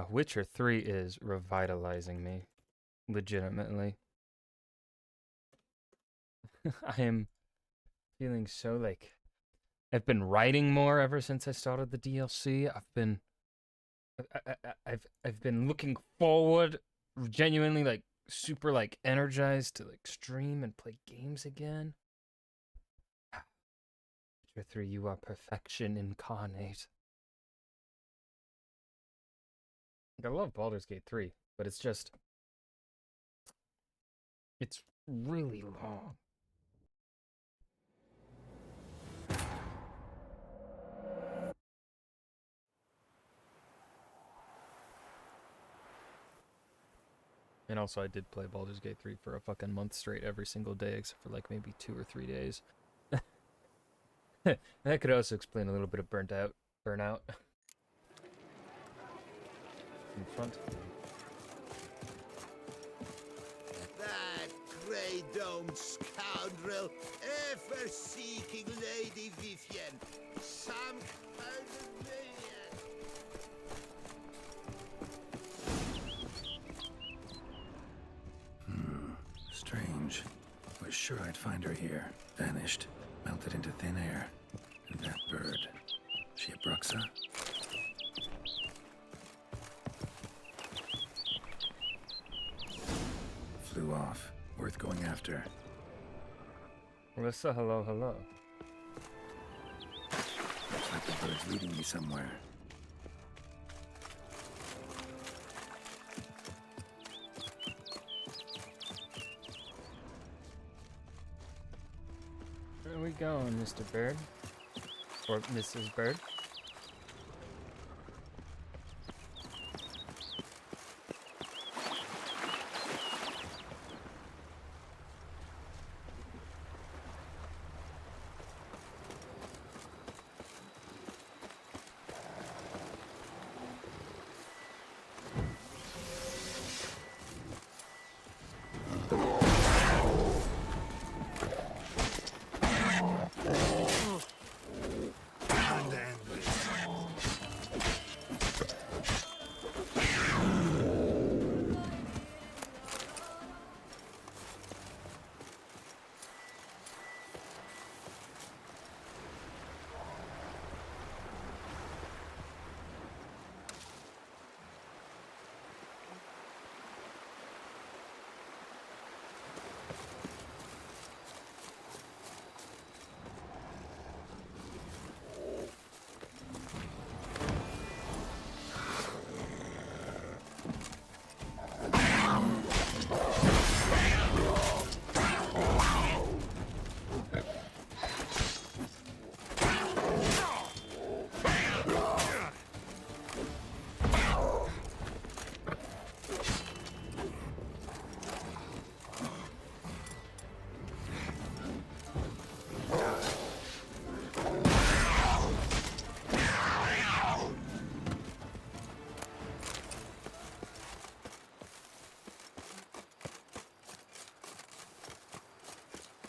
Witcher 3 is revitalizing me, legitimately. I am feeling so like I've been writing more ever since I started the DLC. I've been looking forward, genuinely like super like energized to like stream and play games again. Witcher 3, you are perfection incarnate. I love Baldur's Gate 3, but it's really long. And also, I did play Baldur's Gate 3 for a fucking month straight every single day, except for like maybe 2 or 3 days. That could also explain a little bit of burnout in front. That grey-domed scoundrel, ever seeking Lady Vivienne, some kind of maniac. Strange. Was sure I'd find her here. Vanished. Melted into thin air. And that bird. She a Bruxa? Flew off. Worth going after. Alyssa, hello, hello. Looks like the bird's leading me somewhere. Where are we going, Mr. Bird? Or Mrs. Bird?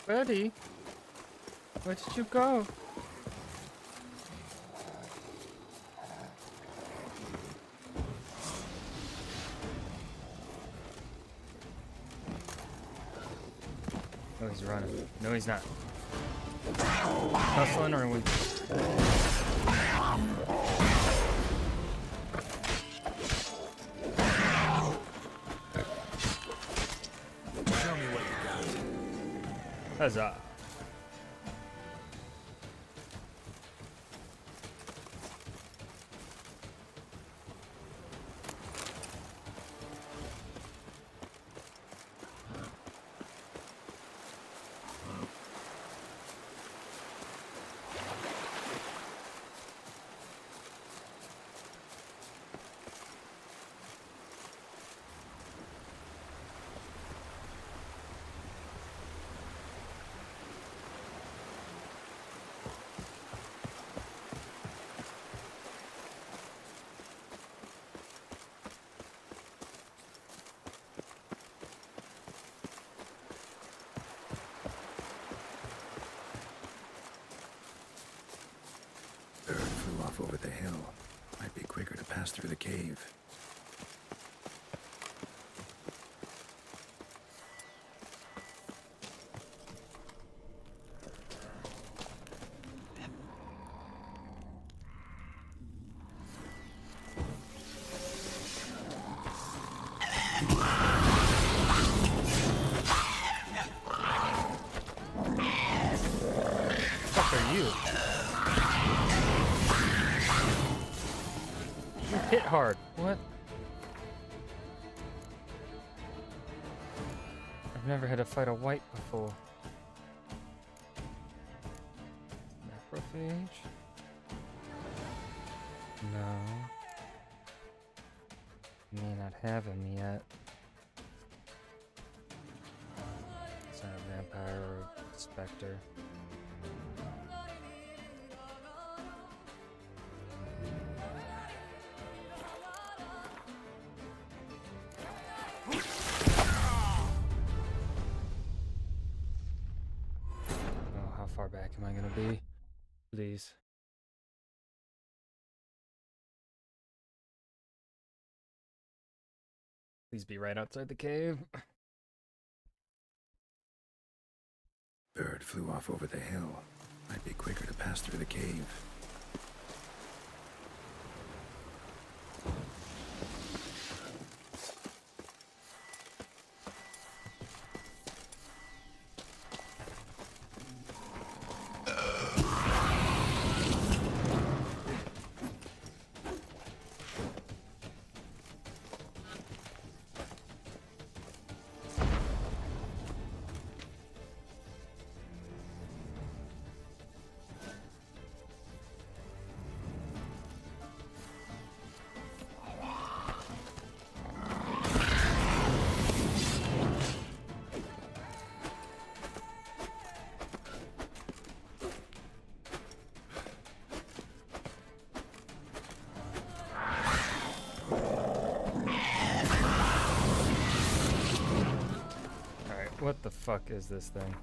Birdie, where did you go? Oh, he's running. No, he's not. Hustling or we? Show me what you got. Huzzah. Bird flew off over the hill. Might be be quicker to pass through the cave. What are you? You hit hard. What? I've never had to fight a white before. Macrophage? No. May not have him yet. It's not a vampire or a specter. Oh, how far back am I gonna be? Please. Please be right outside the cave. Bird flew off over the hill. Might be quicker to pass through the cave. What the fuck is this thing?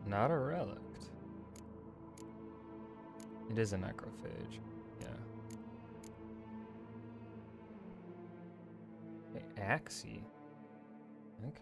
Not a relic. It is a necrophage. Yeah. Hey, Axie. I think.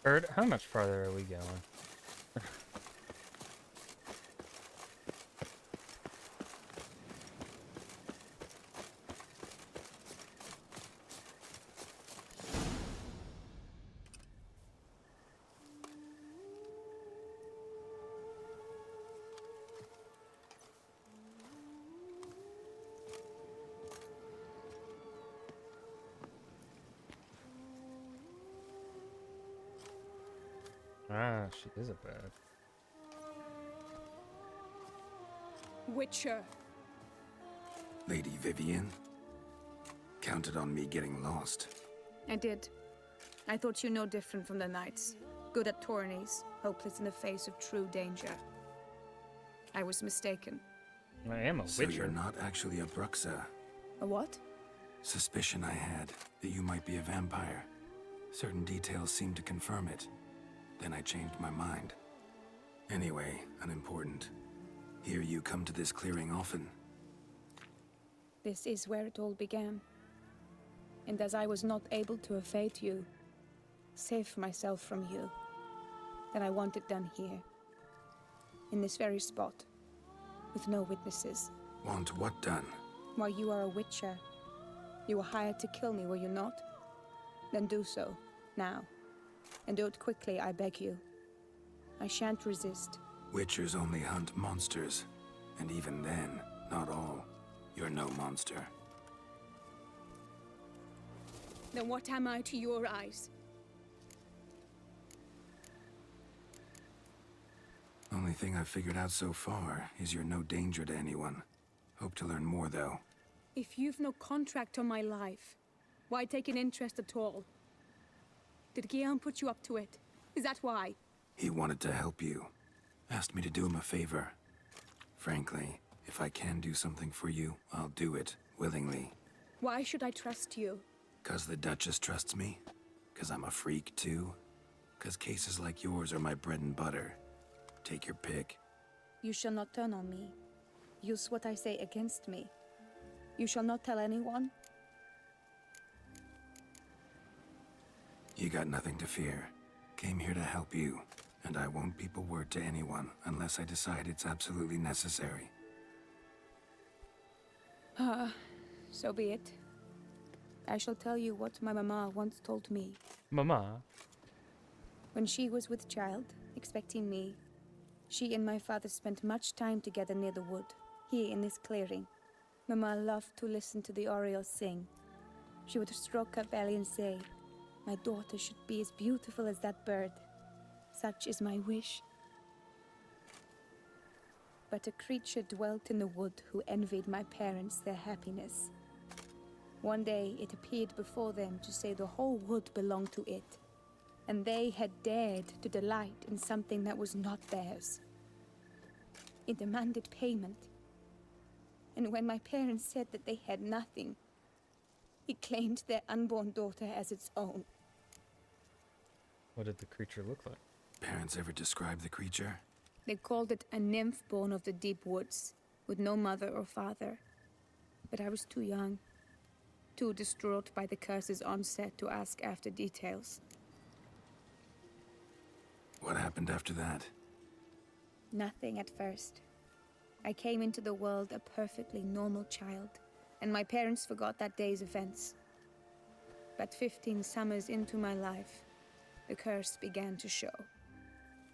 Bird, how much farther are we going? Ah, she is a bad. Witcher. Lady Vivian? Counted on me getting lost. I did. I thought you no different from the knights. Good at tourneys, hopeless in the face of true danger. I was mistaken. I am a So witcher. you're not actually a Bruxa. A what? Suspicion I had that you might be a vampire. Certain details seemed to confirm it. Then I changed my mind. Anyway, unimportant. Hear you come to this clearing often. This is where it all began. And as I was not able to evade you, save myself from you, then I want it done here. In this very spot. With no witnesses. Want what done? While you are a witcher. You were hired to kill me, were you not? Then do so, now. And do it quickly, I beg you. I shan't resist. Witchers only hunt monsters. And even then, not all. You're no monster. Then what am I to your eyes? Only thing I've figured out so far is you're no danger to anyone. Hope to learn more, though. If you've no contract on my life, why take an interest at all? Did Guillaume put you up to it? Is that why? He wanted to help you. Asked me to do him a favor. Frankly, if I can do something for you, I'll do it, willingly. Why should I trust you? 'Cause the Duchess trusts me? 'Cause I'm a freak, too? 'Cause cases like yours are my bread and butter. Take your pick. You shall not turn on me. Use what I say against me. You shall not tell anyone. You got nothing to fear. Came here to help you, and I won't peep a word to anyone unless I decide it's absolutely necessary. So be it. I shall tell you what my mama once told me. Mama. When she was with child, expecting me, she and my father spent much time together near the wood, here in this clearing. Mama loved to listen to the orioles sing. She would stroke her belly and say, "My daughter should be as beautiful as that bird. Such is my wish." But a creature dwelt in the wood who envied my parents their happiness. One day it appeared before them to say the whole wood belonged to it, and they had dared to delight in something that was not theirs. It demanded payment, and when my parents said that they had nothing, it claimed their unborn daughter as its own. What did the creature look like? Parents ever describe the creature? They called it a nymph born of the deep woods, with no mother or father. But I was too young, too distraught by the curse's onset to ask after details. What happened after that? Nothing at first. I came into the world a perfectly normal child, and my parents forgot that day's events. But 15 summers into my life, the curse began to show.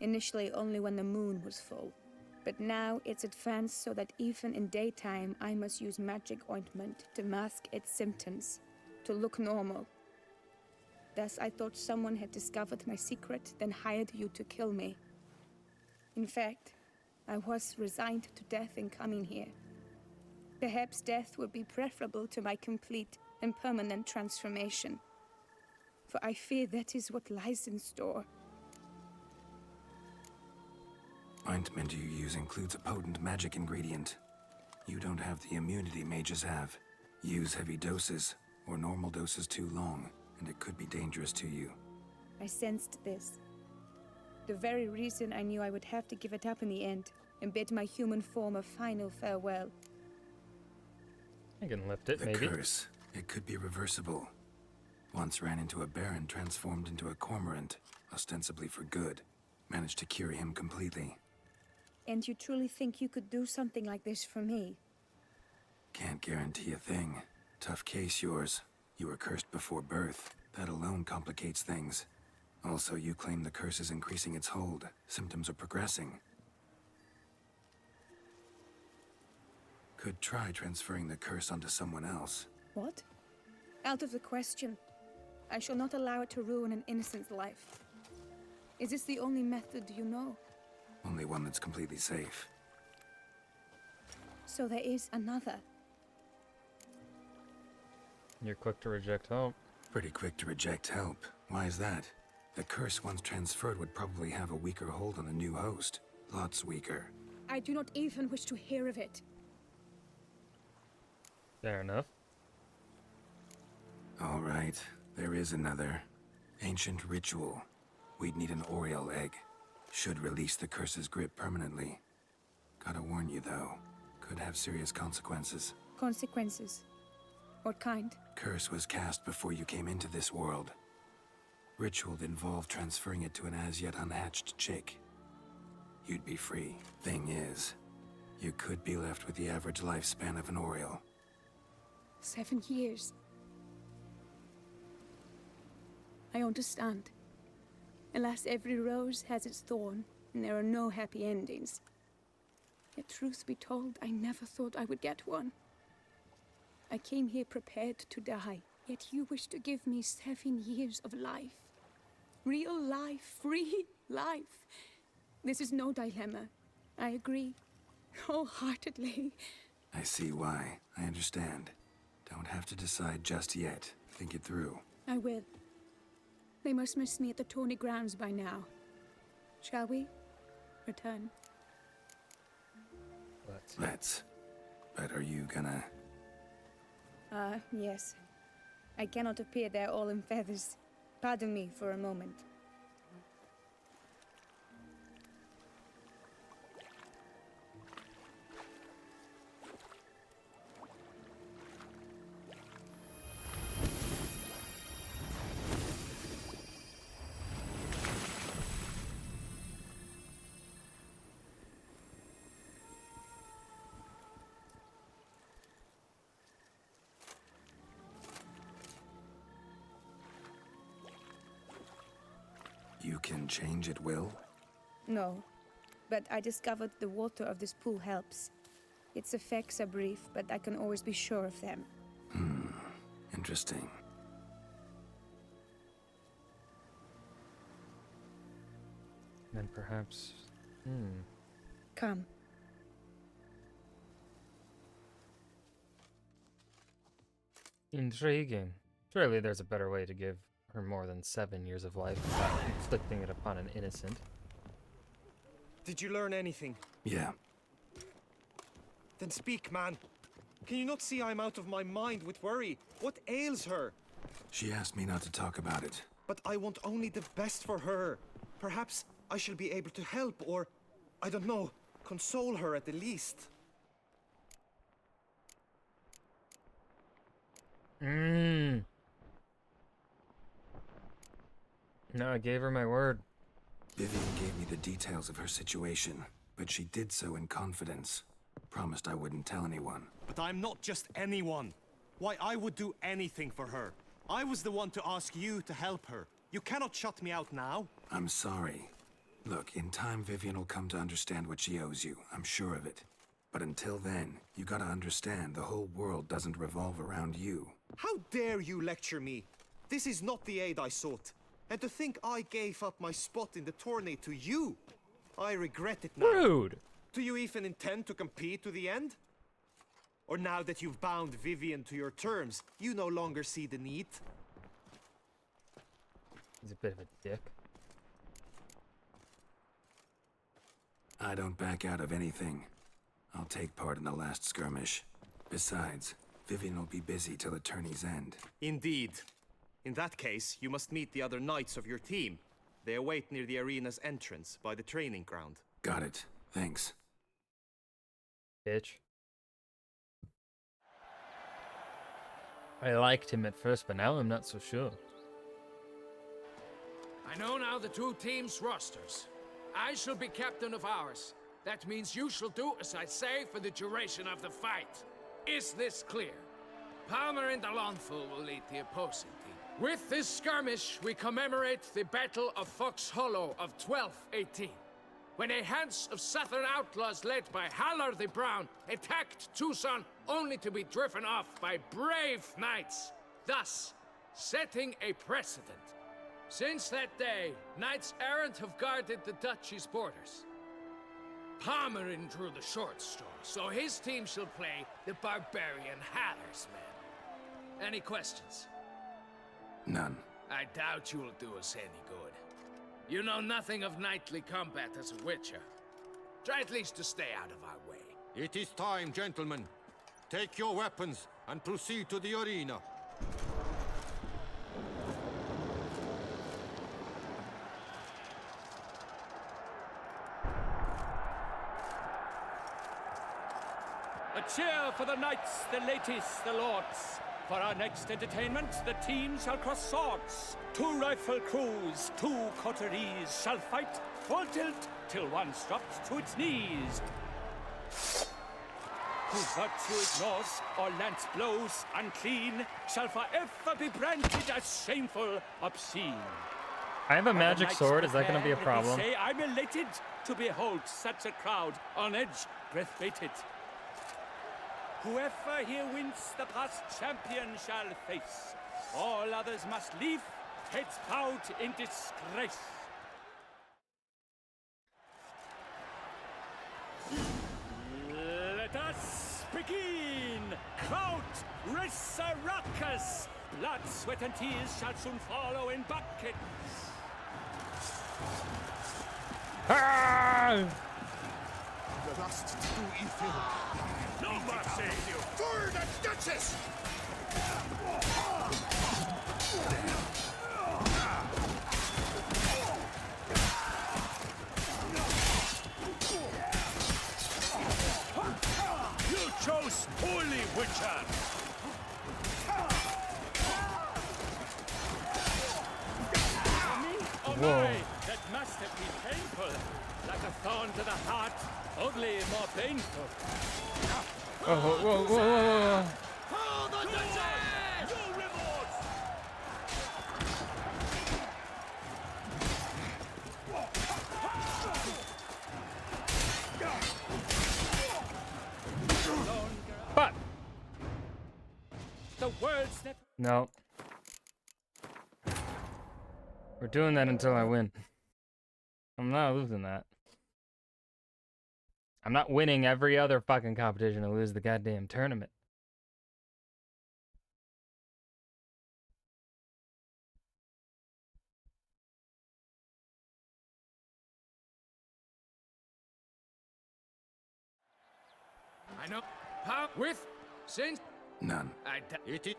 Initially only when the moon was full, but now it's advanced so that even in daytime I must use magic ointment to mask its symptoms, to look normal. Thus I thought someone had discovered my secret, then hired you to kill me. In fact, I was resigned to death in coming here. Perhaps death would be preferable to my complete and permanent transformation, for I fear that is what lies in store. Ointment you use includes a potent magic ingredient. You don't have the immunity mages have. Use heavy doses, or normal doses too long, and it could be dangerous to you. I sensed this. The very reason I knew I would have to give it up in the end, and bid my human form a final farewell. I can lift it, The maybe. curse, it could be reversible. Once ran into a baron transformed into a cormorant, ostensibly for good. Managed to cure him completely. And you truly think you could do something like this for me? Can't guarantee a thing. Tough case, yours. You were cursed before birth. That alone complicates things. Also, you claim the curse is increasing its hold. Symptoms are progressing. Could try transferring the curse onto someone else. What? Out of the question. I shall not allow it to ruin an innocent's life. Is this the only method you know? Only one that's completely safe. So there is another. You're quick to reject help. Pretty quick to reject help. Why is that? The curse once transferred would probably have a weaker hold on the new host. Lots weaker. I do not even wish to hear of it. Fair enough. All right, there is another. Ancient ritual. We'd need an Oriole egg. Should release the curse's grip permanently. Gotta warn you though, could have serious consequences. Consequences? What kind? Curse was cast before you came into this world. Ritual involved transferring it to an as yet unhatched chick. You'd be free. Thing is, you could be left with the average lifespan of an Oriole. 7 years. I understand. Alas, every rose has its thorn, and there are no happy endings. Yet truth be told, I never thought I would get one. I came here prepared to die, yet you wish to give me 7 years of life. Real life, free life. This is no dilemma. I agree, wholeheartedly. I see why. I understand. Don't have to decide just yet. Think it through. I will. They must miss me at the Tawny grounds by now. Shall we? Return. Let's. But are you gonna... Yes. I cannot appear there all in feathers. Pardon me for a moment. You can change at will? No, but I discovered the water of this pool helps. Its effects are brief, but I can always be sure of them. Interesting. Then perhaps... Come. Intriguing. Surely there's a better way to give her more than 7 years of life without inflicting it upon an innocent. Did you learn anything? Yeah. Then speak, man. Can you not see I'm out of my mind with worry? What ails her? She asked me not to talk about it. But I want only the best for her. Perhaps I shall be able to help or, I don't know, console her at the least. No, I gave her my word. Vivian gave me the details of her situation, but she did so in confidence. Promised I wouldn't tell anyone. But I'm not just anyone. Why, I would do anything for her. I was the one to ask you to help her. You cannot shut me out now. I'm sorry. Look, in time Vivian will come to understand what she owes you. I'm sure of it. But until then, you gotta understand the whole world doesn't revolve around you. How dare you lecture me? This is not the aid I sought. And to think I gave up my spot in the tourney to you. I regret it now. Rude! Do you even intend to compete to the end? Or now that you've bound Vivian to your terms, you no longer see the need? He's a bit of a dick. I don't back out of anything. I'll take part in the last skirmish. Besides, Vivian will be busy till the tourney's end. Indeed. In that case, you must meet the other knights of your team. They await near the arena's entrance, by the training ground. Got it. Thanks. Bitch. I liked him at first, but now I'm not so sure. I know now the two teams' rosters. I shall be captain of ours. That means you shall do as I say for the duration of the fight. Is this clear? Palmer and Alonful will lead the opposing team. With this skirmish, we commemorate the Battle of Fox Hollow of 1218, when a Hans of Southern outlaws led by Halar the Brown attacked Tucson only to be driven off by brave knights, thus setting a precedent. Since that day, knights errant have guarded the duchy's borders. Palmerin drew the short straw, so his team shall play the barbarian Halar's men. Any questions? None. I doubt you will do us any good. You know nothing of knightly combat as a witcher. Try at least to stay out of our way. It is time, gentlemen. Take your weapons and proceed to the arena. A cheer for the knights, the ladies, the lords. For our next entertainment, the team shall cross swords. 2 rifle crews, 2 coteries shall fight full tilt till one drops to its knees. Who virtue ignores or lance blows unclean shall forever be branded as shameful, obscene. I have a While the magic knights sword, is that gonna be a prepare, let me problem? say I'm elated to behold such a crowd on edge, breath-baited. Whoever here wins the past champion shall face. All others must leave, heads bowed in disgrace. Let us begin! Crowd Risaracus! Blood, sweat, and tears shall soon follow in buckets. Ah! The lust to do evil. No mercy! For the Duchess! You chose poorly, Witcher! Oh Whoa. my! That must have been painful. Like a thorn to the heart, only more painful. Whoa, whoa, whoa, whoa, whoa. For the Duchess! No remorse! But The words that no. We're doing that until I win. I'm not losing that. I'm not winning every other fucking competition to lose the goddamn tournament. I know. How? With? Since? None. It is.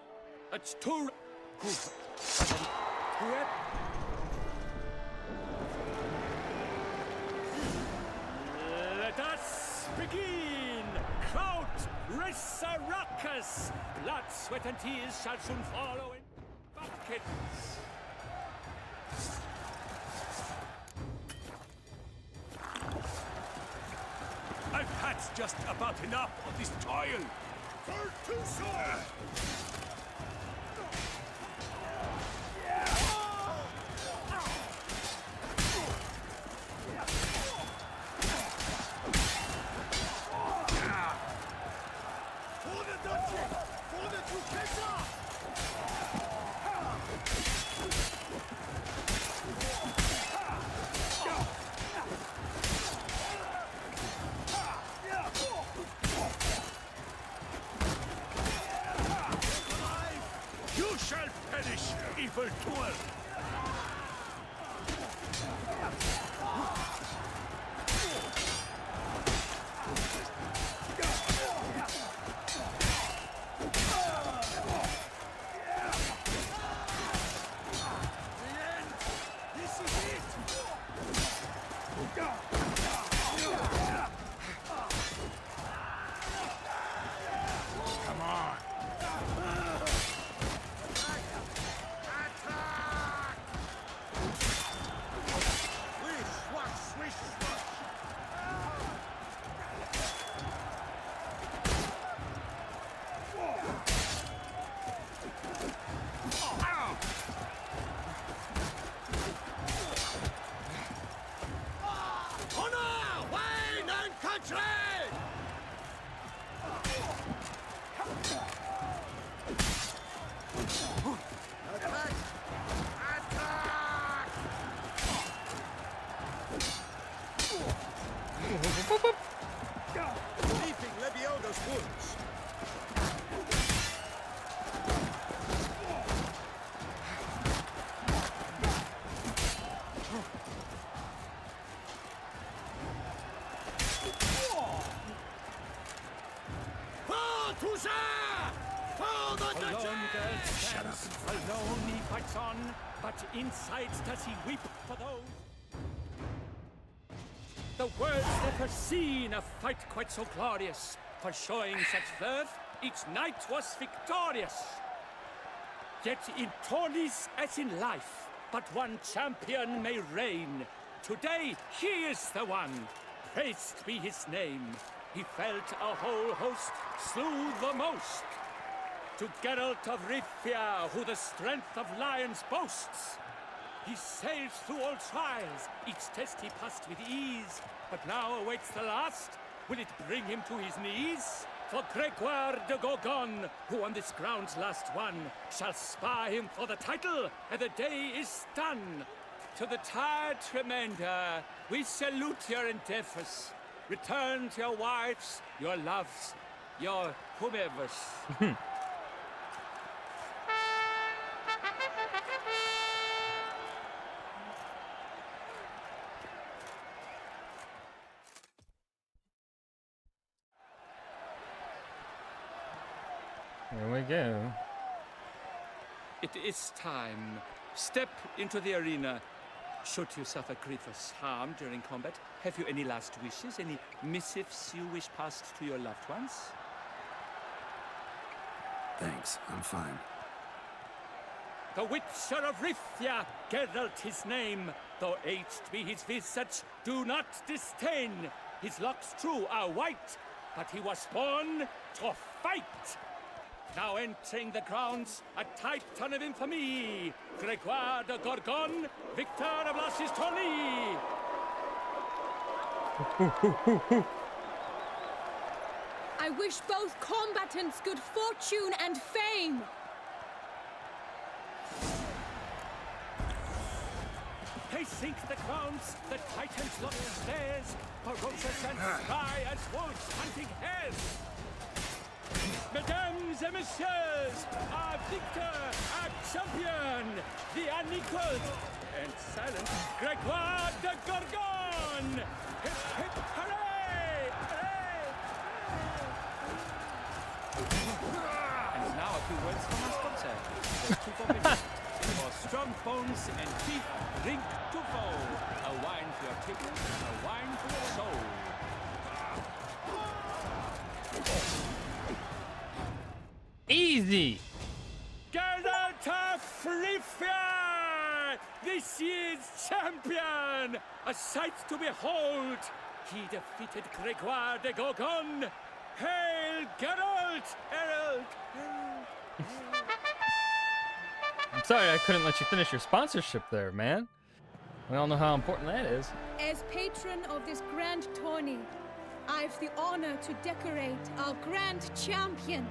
it's too. Let us begin! Kraut Risaracus! Blood, sweat, and tears shall soon follow in buckets. I've had just about enough of this toil. For two swords! For the Duchess! For the Duchessa! You shall perish, evil doer! This is it! Come on! Attack! Swish, swash, swish, swash! Honor, wine, and country! Attack! Attack! Leaping Lebioda's wounds. For Toussaint! For the Alone girl Duchess! stands, alone he fights on, but inside does he weep for those? The world's never seen a fight quite so glorious. For showing such verve, each knight was victorious. Yet in tourneys as in life, but one champion may reign. Today he is the one, praised be his name. He felt a whole host, slew the most. To Geralt of Rivia, who the strength of lions boasts. He sailed through all trials, each test he passed with ease. But now awaits the last. Will it bring him to his knees? For Gregoire de Gorgon, who on this ground's last won, shall spar him for the title, and the day is done. To the tired Tremenda, we salute your endeavors. Return to your wives, your loves, your whomevers. go. It is time. Step into the arena. Should you suffer grievous harm during combat, have you any last wishes? Any missives you wish passed to your loved ones? Thanks, I'm fine. The Witcher of Rithia, Geralt his name. Though aged be his visage, do not disdain. His locks true are white, but he was born to fight. Now entering the grounds, a titan of infamy, Gregoire de Gorgon, victor of Lashes Tourney. I wish both combatants good fortune and fame. Pacing the grounds, the titans look stares, ferocious and spry as wolves hunting hares. Mesdames et messieurs, our victor, our champion, the unequaled and silent Gregoire de Gorgon! Hip hip hooray! Hooray! And now a few words from our sponsor. Just 2 for minutes. For strong bones and teeth, drink to foe. A wine for your table, a wine for your soul. Easy! Geralt of Rithia! This year's champion! A sight to behold! He defeated Gregoire de Gorgon! Hail Geralt! Herald! I'm sorry I couldn't let you finish your sponsorship there, man. We all know how important that is. As patron of this grand tourney, I've the honor to decorate our grand champion.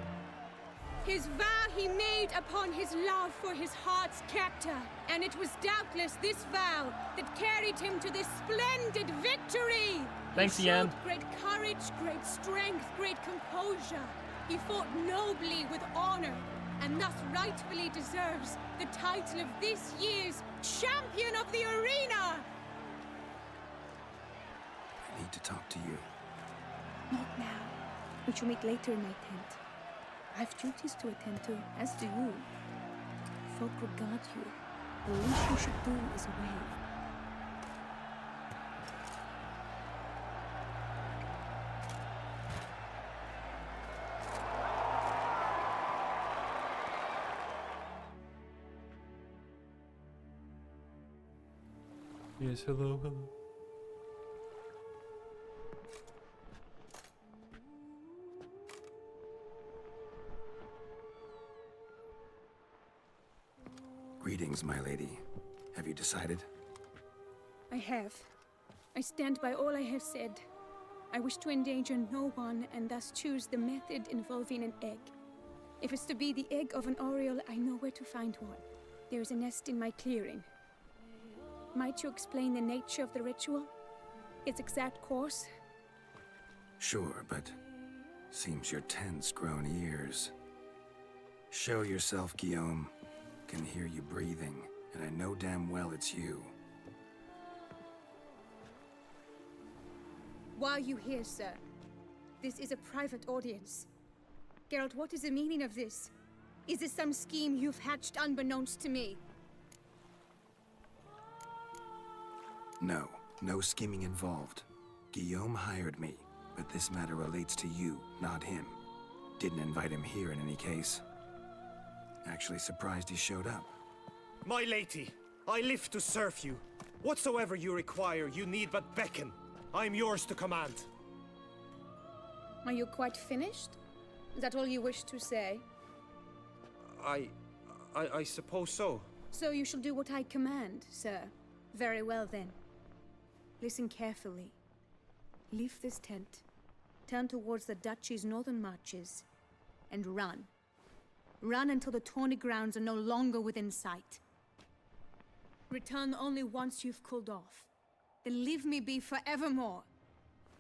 His vow he made upon his love for his heart's captor, and it was doubtless this vow that carried him to this splendid victory. Thanks, He Ian. showed great courage, great strength, great composure. He fought nobly with honor, and thus rightfully deserves the title of this year's Champion of the Arena. I need to talk to you. Not now. We shall meet later in my tent. I have duties to attend to, as do you. Folk regard you. The least you should do is wave. Yes, hello, hello. Greetings, my lady. Have you decided? I have. I stand by all I have said. I wish to endanger no one and thus choose the method involving an egg. If it's to be the egg of an oriole, I know where to find one. There is a nest in my clearing. Might you explain the nature of the ritual? Its exact course? Sure, but seems your tent's grown ears. Show yourself, Guillaume. Can hear you breathing, and I know damn well it's you. Why are you here, sir? This is a private audience. Geralt, what is the meaning of this? Is this some scheme you've hatched unbeknownst to me? No, no scheming involved. Guillaume hired me, but this matter relates to you, not him. Didn't invite him here in any case. Actually surprised he showed up. My lady, I live to serve you. Whatsoever you require, you need but beckon. I'm yours to command. Are you quite finished? Is that all you wish to say? I suppose so. So you shall do what I command, sir. Very well then. Listen carefully. Leave this tent, turn towards the duchy's northern marches, and run. Run until the tourney grounds are no longer within sight. Return only once you've cooled off. Then leave me be forevermore.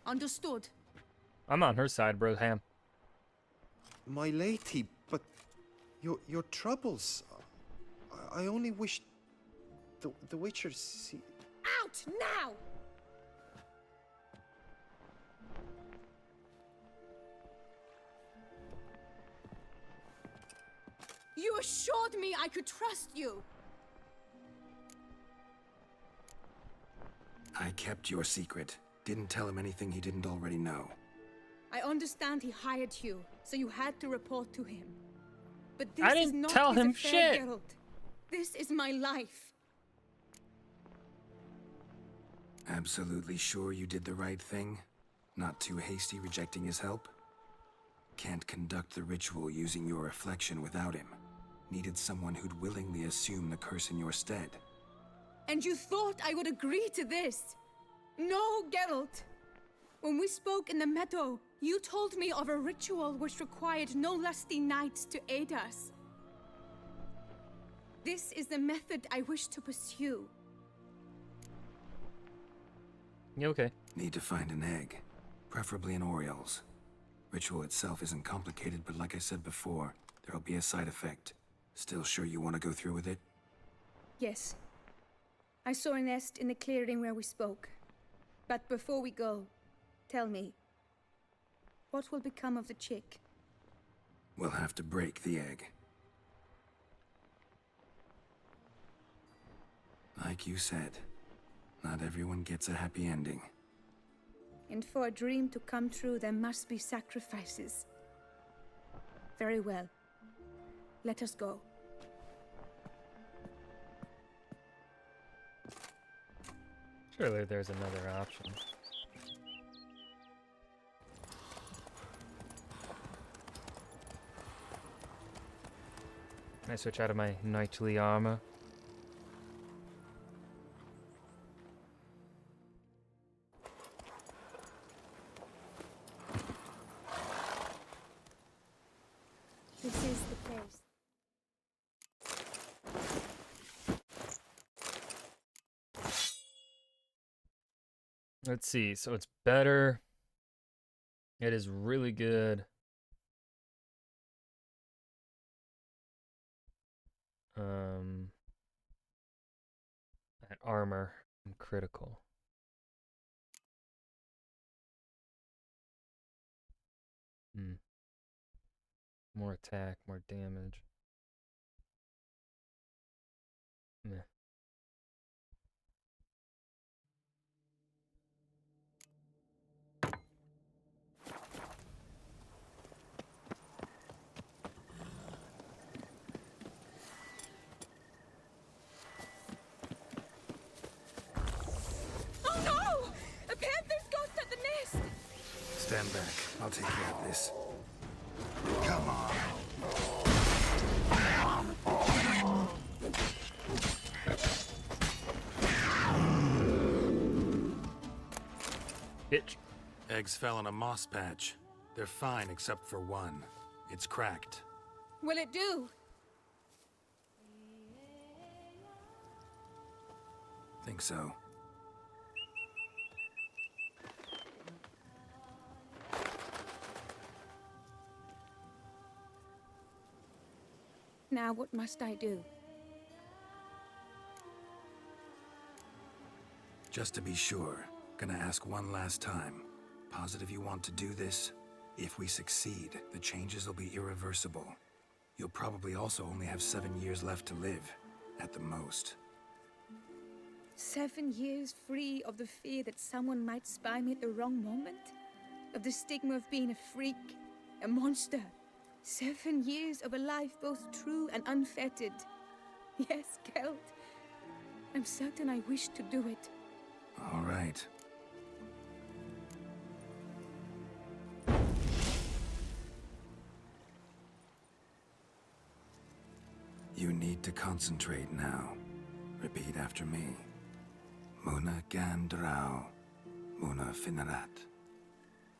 Understood? I'm on her side, Broham. My lady, but your troubles. I only wish the Witcher see. Out now! assured me I could trust you. I kept your secret. Didn't tell him anything he didn't already know. I understand he hired you, so you had to report to him. But this I is didn't not tell his him affair, shit. Geralt. This is my life. Absolutely sure you did the right thing? Not too hasty rejecting his help? Can't conduct the ritual using your reflection without him. Needed someone who'd willingly assume the curse in your stead. And you thought I would agree to this? No, Geralt. When we spoke in the meadow, you told me of a ritual which required no lusty knights to aid us. This is the method I wish to pursue. You okay? Need to find an egg, preferably an Oriole's. Ritual itself isn't complicated, but like I said before, there'll be a side effect. Still sure you want to go through with it? Yes. I saw a nest in the clearing where we spoke. But before we go, tell me, what will become of the chick? We'll have to break the egg. Like you said, not everyone gets a happy ending. And for a dream to come true, there must be sacrifices. Very well. Let us go. Surely there's another option. Can I switch out of my knightly armor? This is the place. Let's see. So it's better. It is really good. At armor and critical. More attack, more damage. Meh. Oh no! A panther's got at the nest! Stand back. I'll take care of this. Come on. Bitch. Eggs fell in a moss patch. They're fine except for one. It's cracked. Will it do? Think so. Now what must I do? Just to be sure, gonna ask one last time. Positive you want to do this? If we succeed, the changes will be irreversible. You'll probably also only have 7 years left to live, at the most. 7 years free of the fear that someone might spy me at the wrong moment? Of the stigma of being a freak, a monster? 7 years of a life both true and unfettered. Yes, Geralt. I'm certain I wish to do it. All right. You need to concentrate now. Repeat after me. Muna Gandrau, Muna Finerat.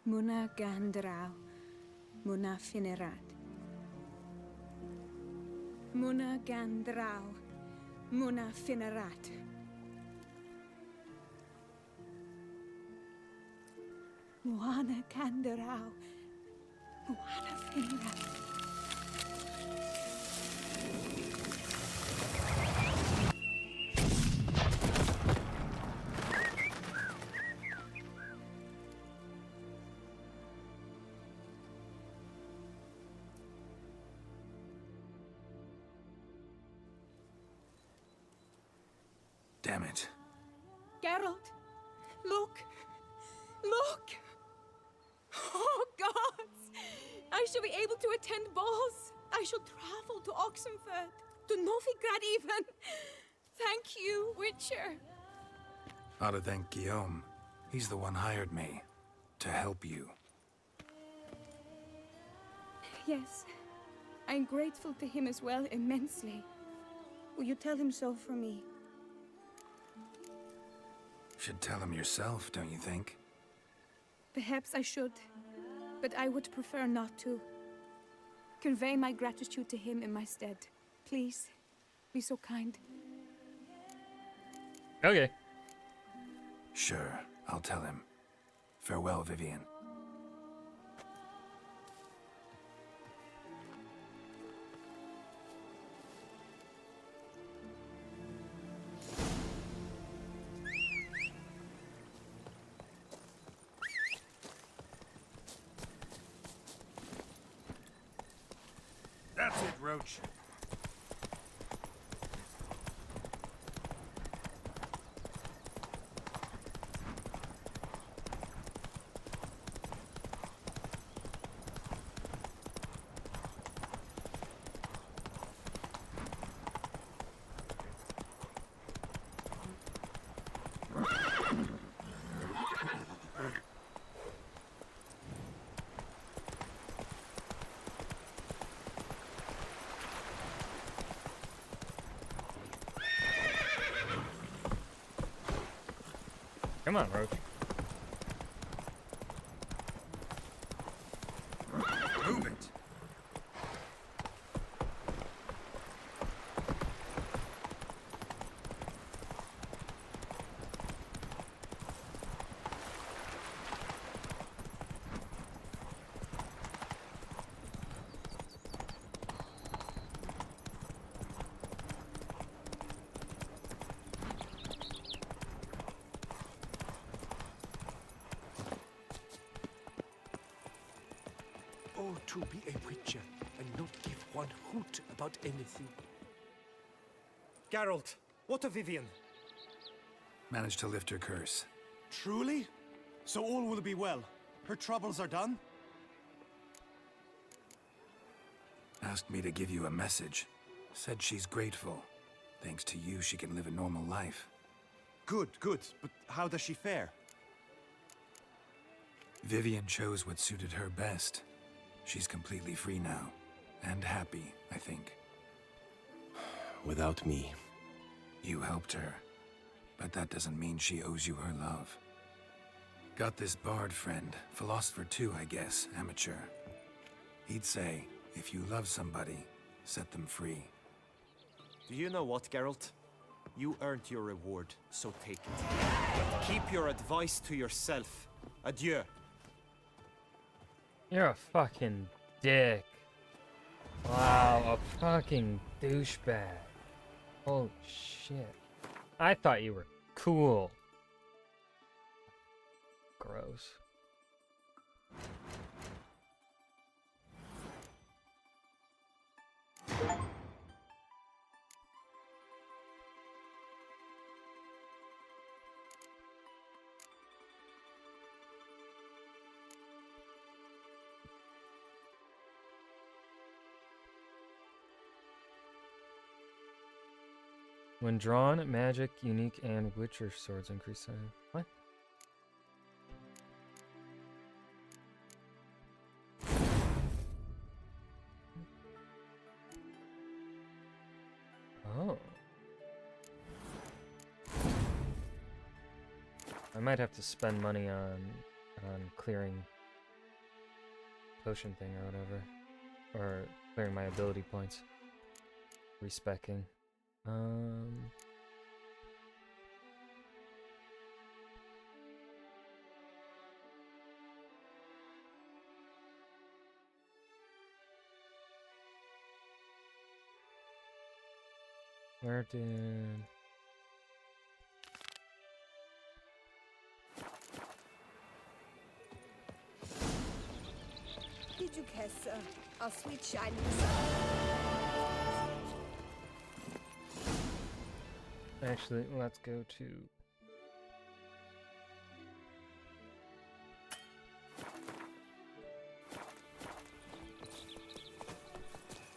Muna Gandrau, Muna Finerat. Muna Gandrau, Muna Finerat. Muana Gandrau, Muana Finerat. Damn it. Geralt, look! Look! Oh, gods! I shall be able to attend balls. I shall travel to Oxenfurt, to Novigrad even. Thank you, Witcher. Ought to thank Guillaume. He's the one hired me. To help you. Yes, I'm grateful to him as well, immensely. Will you tell him so for me? Should tell him yourself, don't you think? Perhaps I should, but I would prefer not to. Convey my gratitude to him in my stead. Please, be so kind. Okay. Sure, I'll tell him. Farewell, Vivian. That's it, Roach. Come on, Roach. Move it. Oh, to be a witcher and not give one hoot about anything. Geralt, what of Vivian? Managed to lift her curse. Truly? So all will be well. Her troubles are done? Asked me to give you a message. Said she's grateful. Thanks to you, she can live a normal life. Good, good. But how does she fare? Vivian chose what suited her best. She's completely free now. And happy, I think. Without me. You helped her. But that doesn't mean she owes you her love. Got this bard friend, philosopher too, I guess, amateur. He'd say, if you love somebody, set them free. Do you know what, Geralt? You earned your reward, so take it. Keep your advice to yourself. Adieu. You're a fucking dick. Wow, a fucking douchebag. Holy shit. I thought you were cool. Gross. When drawn, magic, unique, and Witcher swords increase size. What? Oh. I might have to spend money on clearing potion thing or whatever. Or clearing my ability points. Respecking. Where did... Did you kiss our sweet shiny Actually, let's go to...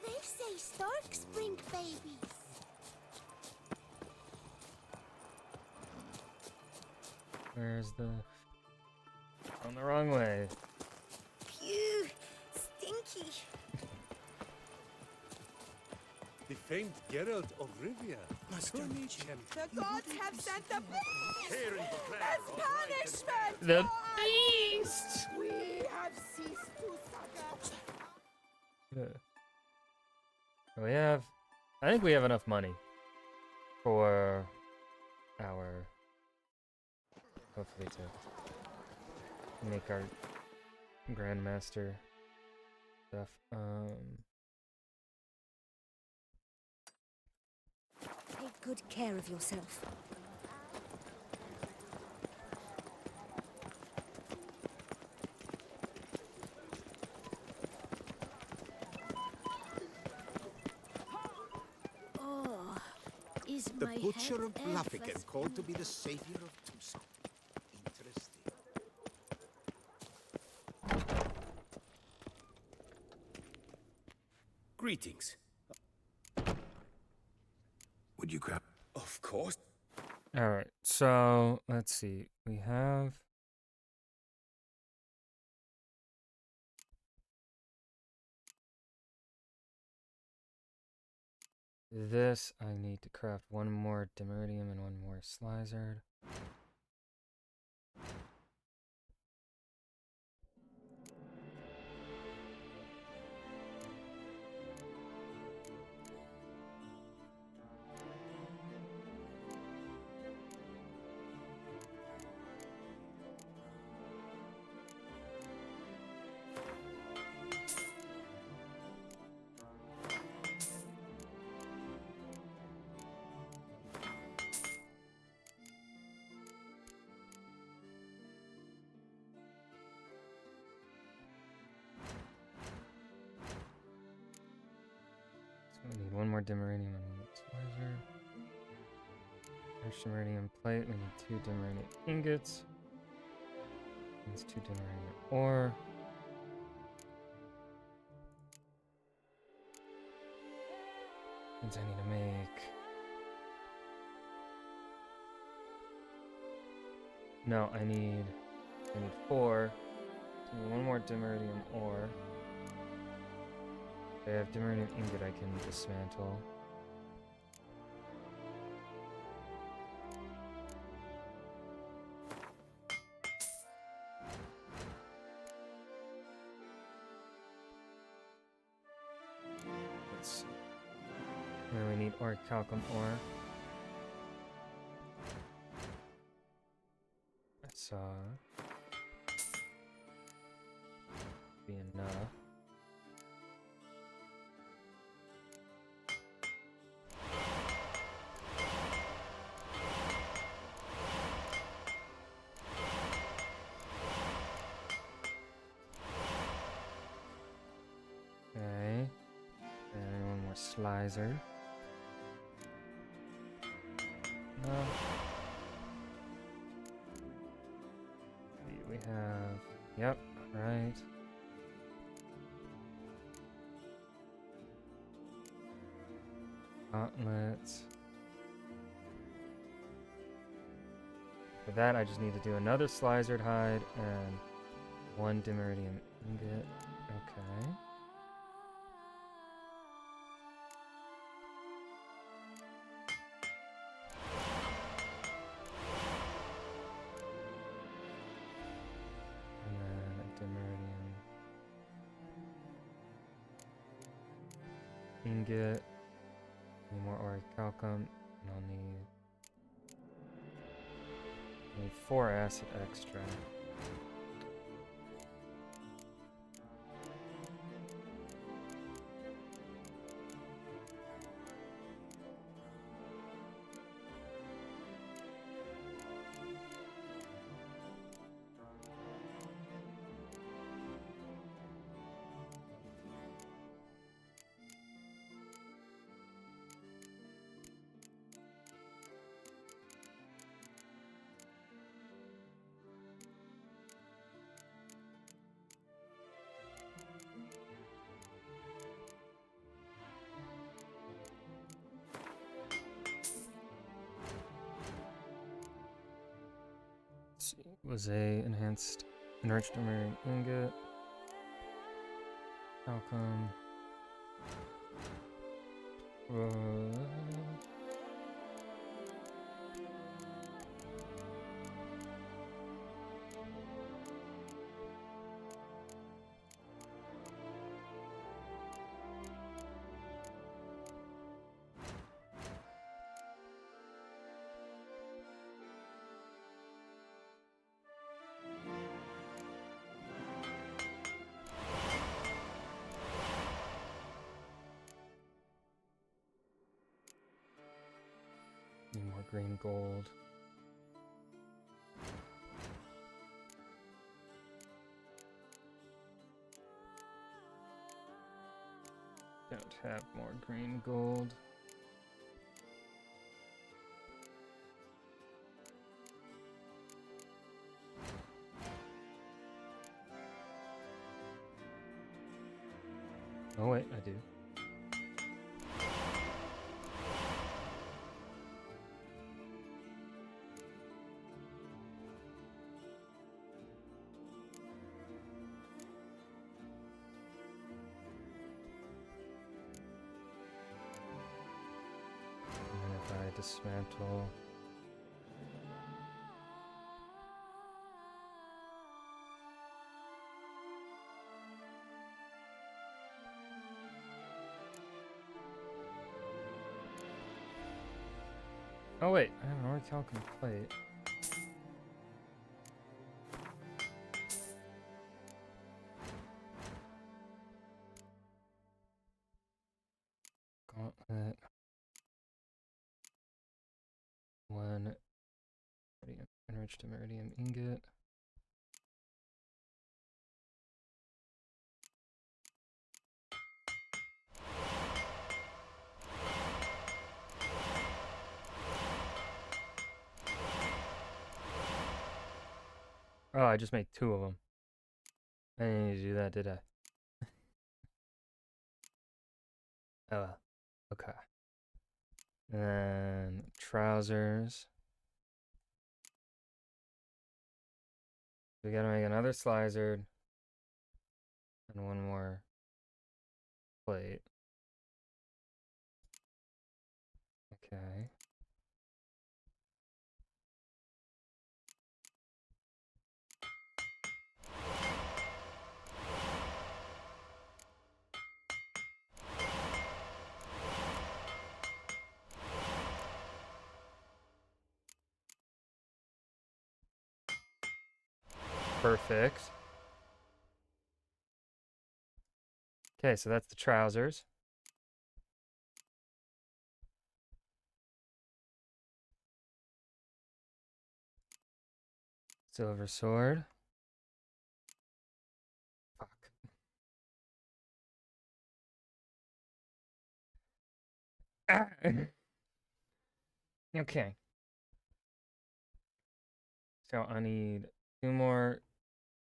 They say storks bring babies. Where's the... On the wrong way. Phew, stinky. The famed Geralt of Rivia. Tourney champion. The gods have sent the beast. Here in the As punishment. The for our beast! We have ceased to succor. We have... I think we have enough money for our... Hopefully to make our Grandmaster stuff. Take good care of yourself. Oh, is The my Butcher head of ever Blaviken called to be the savior of Tucson. Interesting. Greetings. Would you grab? Of course. Alright, so let's see. We have... This, I need to craft one more Dimeridium and one more Slizard. We need one more Dimeridium and one Slizard. There's Dimeridium plate. We need 2 Dimeridium ingots. That's 2 Dimeridium ore. Means I need to make... No, I need 4. So I need one more Dimeridium ore. I have Dimeridium ingot I can dismantle. Let's see. Then we need orichalcum ore. That's be enough. Okay. And one more Slizer. No. We have... Yep, right. Gauntlets. For that, I just need to do another Slizard hide and 1 Dimeridium ingot. Okay. And then a Dimeridium ingot. Need more orichalcum, and I'll need 4 acid extract. was a enhanced enriched dimmering ingot. Outcome. Need more green gold. Don't have more green gold. Oh wait, I do. Dismantle. Oh wait, I have an orichalcum plate. Gauntlet. One enriched iridium ingot. Oh, I just made 2 of them. I didn't need to do that, did I? Oh well. Okay. And then trousers. We gotta make another slicer and one more plate. Okay. Perfect. Okay, so that's the trousers. Silver sword. Fuck. Ah. Okay. So I need 2 more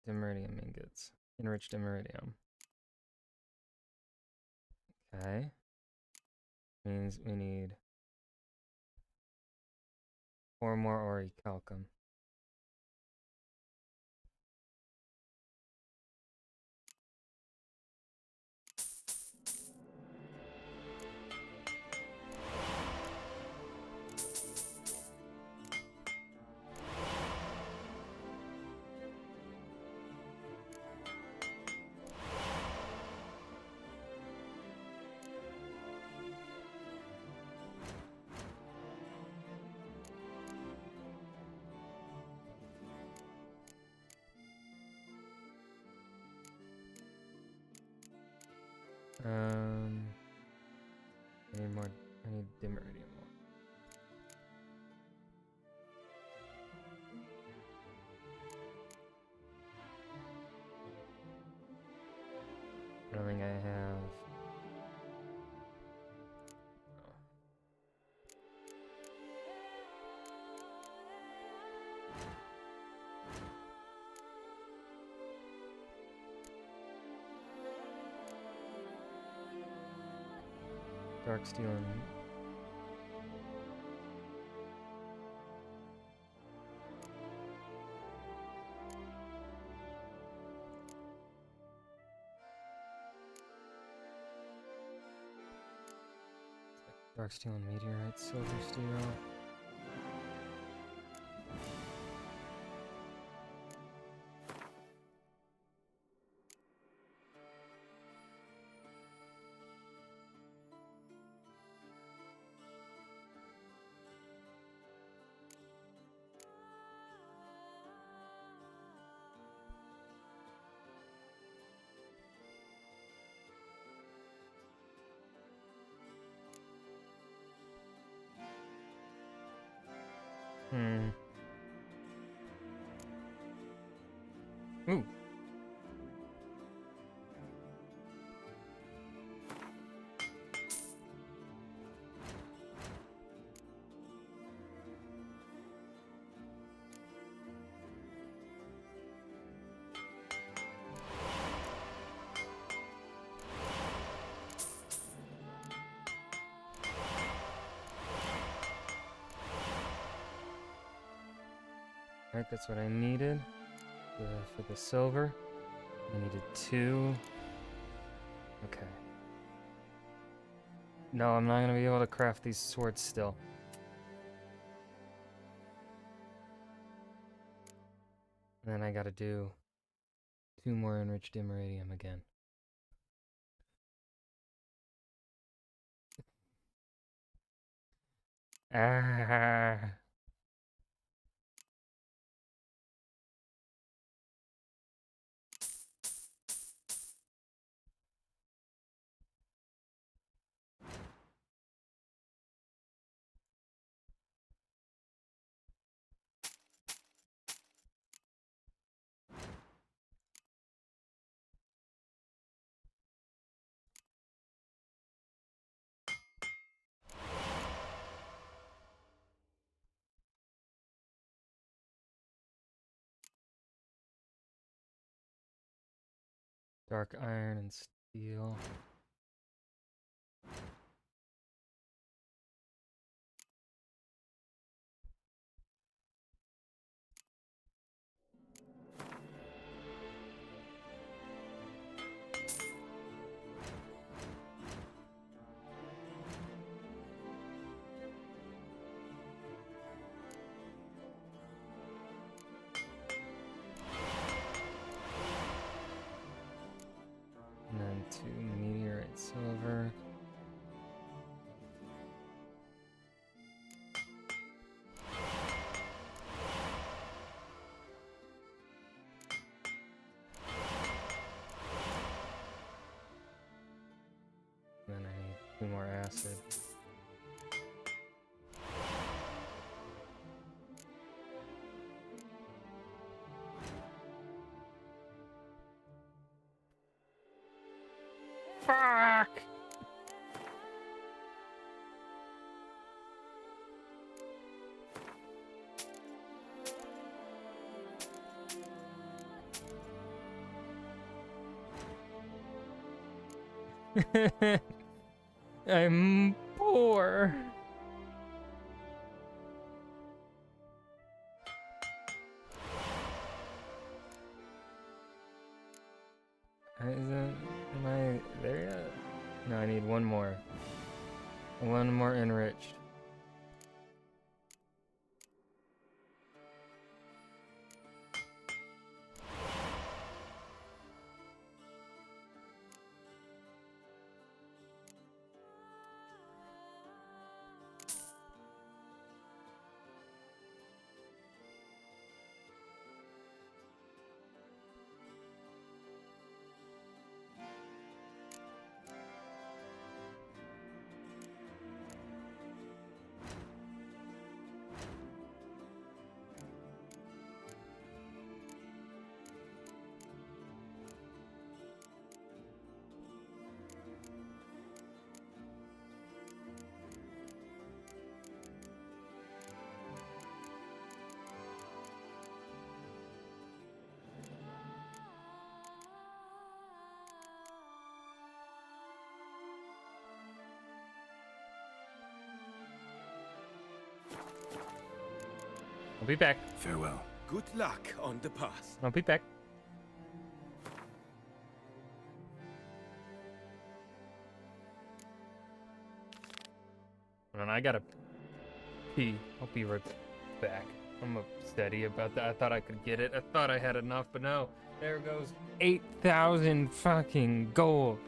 dimeridium ingots. Enriched dimeridium. Okay. Means we need 4 more orichalcum. I need more. I need dimeridium more. I don't think I have. Dark steel and Dark steel and meteorite, silver steel. Ooh. Alright, that's what I needed for the silver. I needed 2. Okay. No, I'm not gonna be able to craft these swords still. And then I gotta do 2 more enriched immeridium again. Ah. Dark iron and steel. And then 2 meteorite silver. Then I need 2 more acid. Fuck! I'm poor. Am I there yet? No, I need 1 more. 1 more enriched. I'll be back. Farewell. Good luck on the path. I'll be back. on, I gotta pee. I'll be right back. I'm steady about that. I thought I could get it. I thought I had enough, but no. There goes 8,000 fucking gold.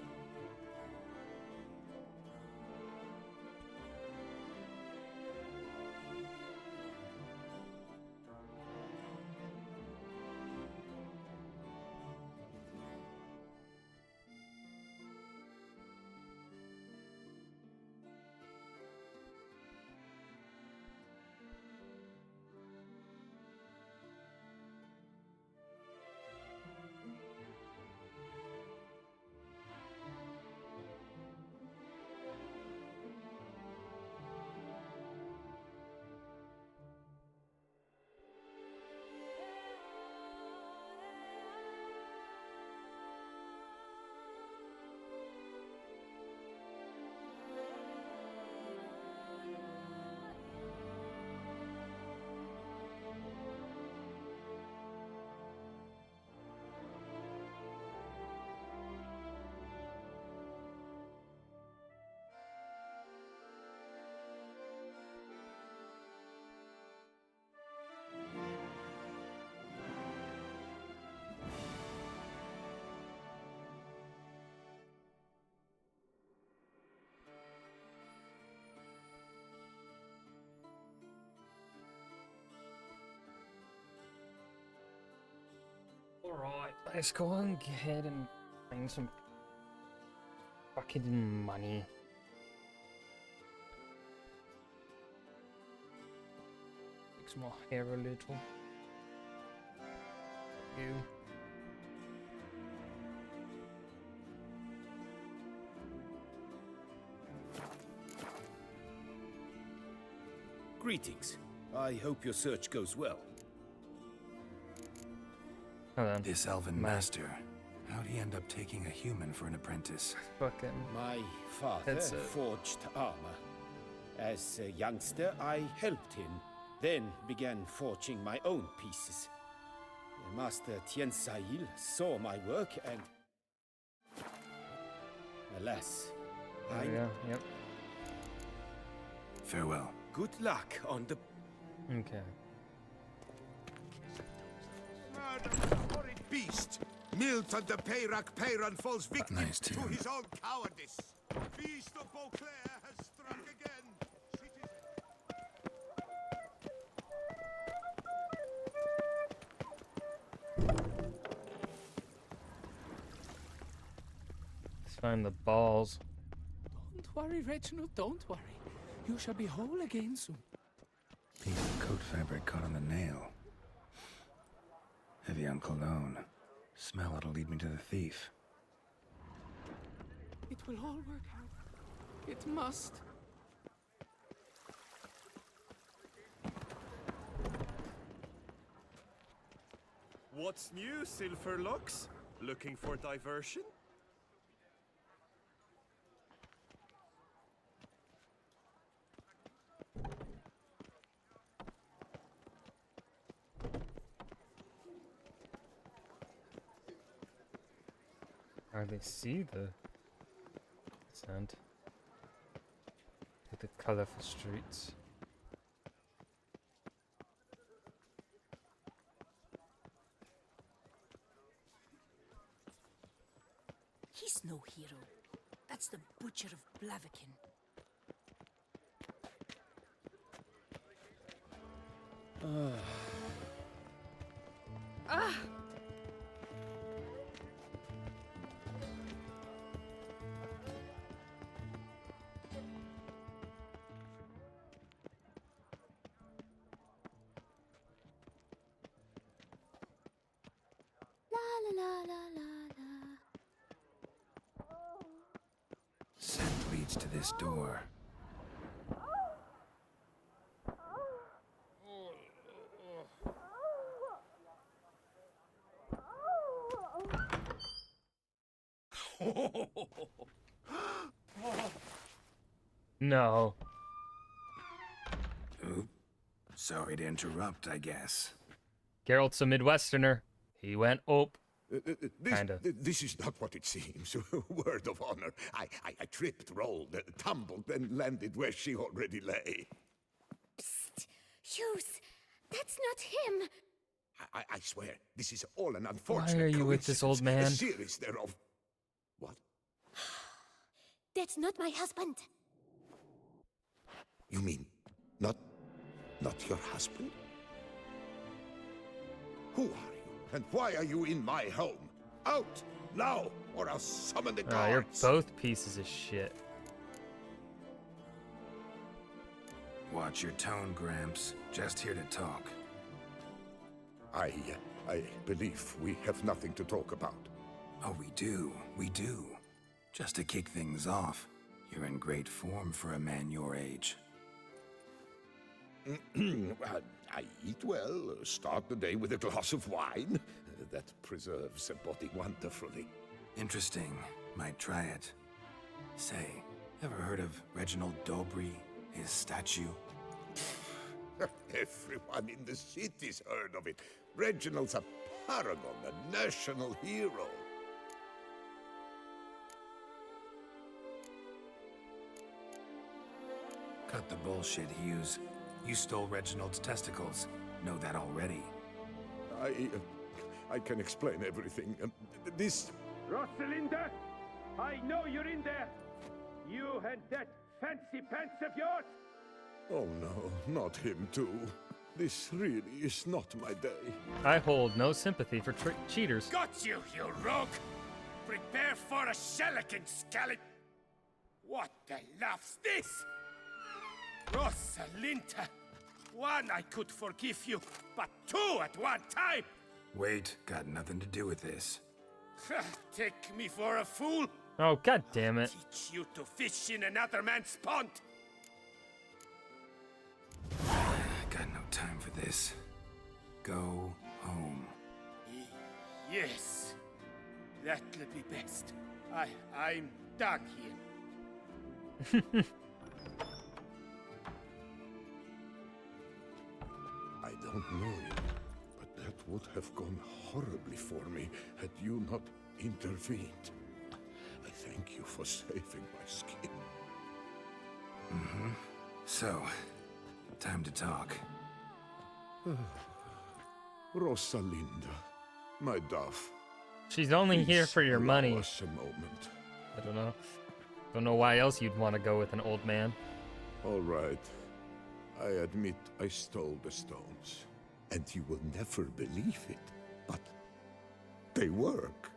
Alright, let's go and go ahead and find some fucking money. Fix my hair a little. You. Greetings. I hope your search goes well. Hold on. This elven master, how'd he end up taking a human for an apprentice? Fucking. My father forged armor. As a youngster, I helped him, then began forging my own pieces. Master Tien Sail saw my work and... Alas, There we go. Yep. Farewell. Good luck on the... Okay. Horrid beast! Milton the Peyrac Peyran falls victim Nice to tune. his own cowardice. Beast of Beauclair has struck again. Let's find the balls. Don't worry, Reginald, don't worry. You shall be whole again soon. Piece of coat fabric caught on the nail. Heavy on cologne. Smell it'll lead me to the thief. It will all work out. It must. What's new, Silverlocks? Looking for diversion? Hardly see the sand. Look at the colorful streets. He's no hero. That's the Butcher of Blaviken. La la la la la la. Scent leads to this door. No. Oop. Sorry to interrupt, I guess. Geralt's a Midwesterner. He went up. This is not what it seems. Word of honor. I tripped, rolled, tumbled, and landed where she already lay. Psst! Hughes! That's not him! I swear, this is all an unfortunate Why are you with this old man? A series thereof. What? That's not my husband. You mean, not your husband? Who are you, and why are you in my home? Out, now, or I'll summon the guards. You're both pieces of shit. Watch your tone, Gramps. Just here to talk. I believe we have nothing to talk about. Oh, we do. Just to kick things off, you're in great form for a man your age. I eat well, start the day with a glass of wine. That preserves a body wonderfully. Interesting. Might try it. Say, ever heard of Reginald Dobry, his statue? Everyone in the city's heard of it. Reginald's a paragon, a national hero. Cut the bullshit, Hughes. You stole Reginald's testicles. Know that already. I can explain everything. This... Rosalinda! I know you're in there! You and that fancy pants of yours! Oh no, not him too. This really is not my day. I hold no sympathy for cheaters. Got you, you rogue! Prepare for a shellacking, scallop! What the laugh's this? Rosalinda! One, I could forgive you, but two at one time! Wait, got nothing to do with this. Take me for a fool? Oh, god damn it. Teach you to fish in another man's pond! Got no time for this. Go home. Yes, that'll be best. I'm done here. I don't know you, but that would have gone horribly for me had you not intervened. I thank you for saving my skin. Mm-hmm. So, time to talk. Rosalinda, my dove. She's only here for your money. Allow us a moment. I don't know. Don't know why else you'd want to go with an old man. All right. I admit I stole the stones, and you will never believe it, but they work.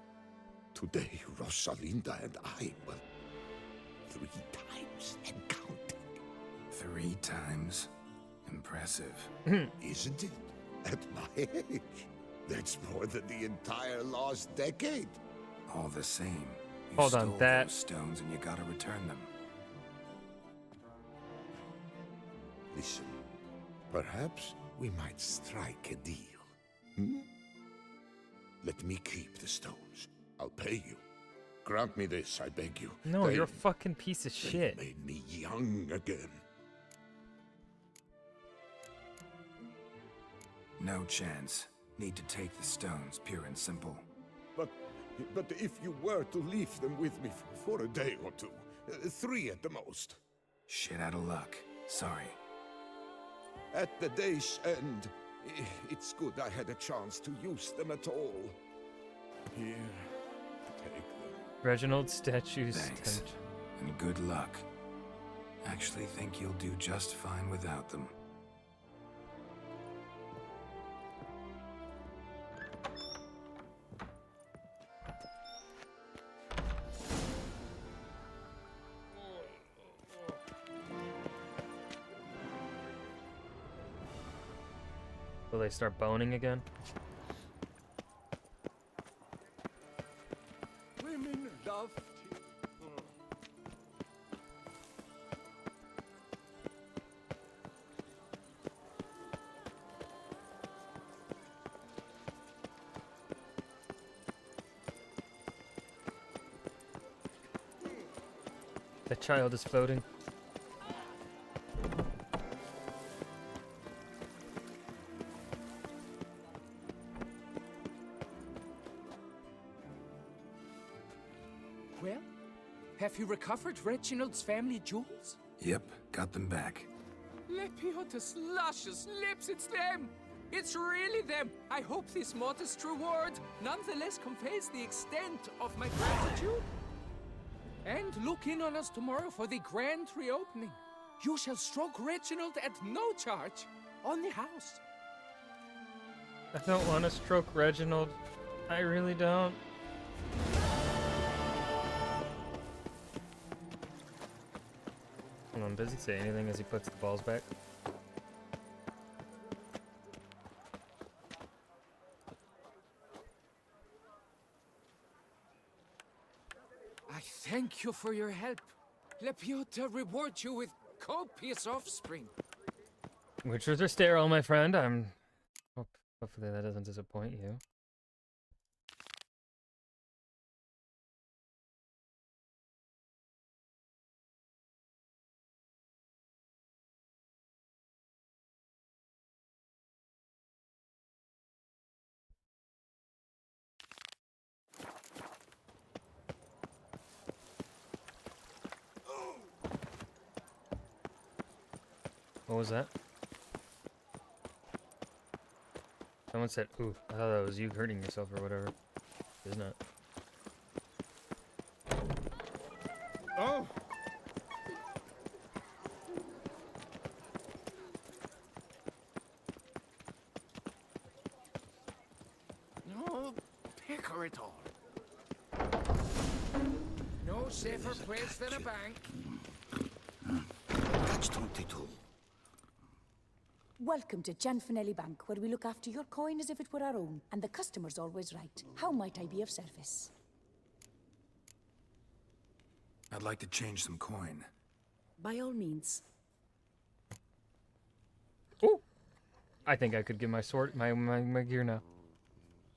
Today, Rosalinda and I, well, 3 times and counting. 3 times? Impressive. Isn't it? At my age. That's more than the entire last decade. All the same, you Hold on, stole that... those stones and you gotta return them. Listen, perhaps we might strike a deal. Hmm? Let me keep the stones. I'll pay you. Grant me this, I beg you. No, you're a fucking piece of shit. Made me young again. No chance. Need to take the stones, pure and simple. But if you were to leave them with me for a day or two, 3 at the most. Shit out of luck. Sorry. At the day's end, it's good I had a chance to use them at all. Here, take them. Reginald statues. Thanks. And good luck. Actually think you'll do just fine without them. Will they start boning again? Women love The child is floating. Have you recovered Reginald's family jewels? Yep, got them back. Lepiota's luscious lips, it's them! It's really them! I hope this modest reward nonetheless conveys the extent of my gratitude. And look in on us tomorrow for the grand reopening. You shall stroke Reginald at no charge on the house. I don't want to stroke Reginald. I really don't. Hold on, does he say anything as he puts the balls back? I thank you for your help. Lepiota reward you with copious offspring. Witchers are sterile, my friend. Hopefully that doesn't disappoint you. What was that? Someone said, ooh, I thought that was you hurting yourself or whatever. It's not. Oh! No picker at all. No safer place than a bank. Catch 22. Welcome to Cianfanelli Bank, where we look after your coin as if it were our own, and the customer's always right. How might I be of service? I'd like to change some coin. By all means. Ooh! I think I could get my sword, my gear now.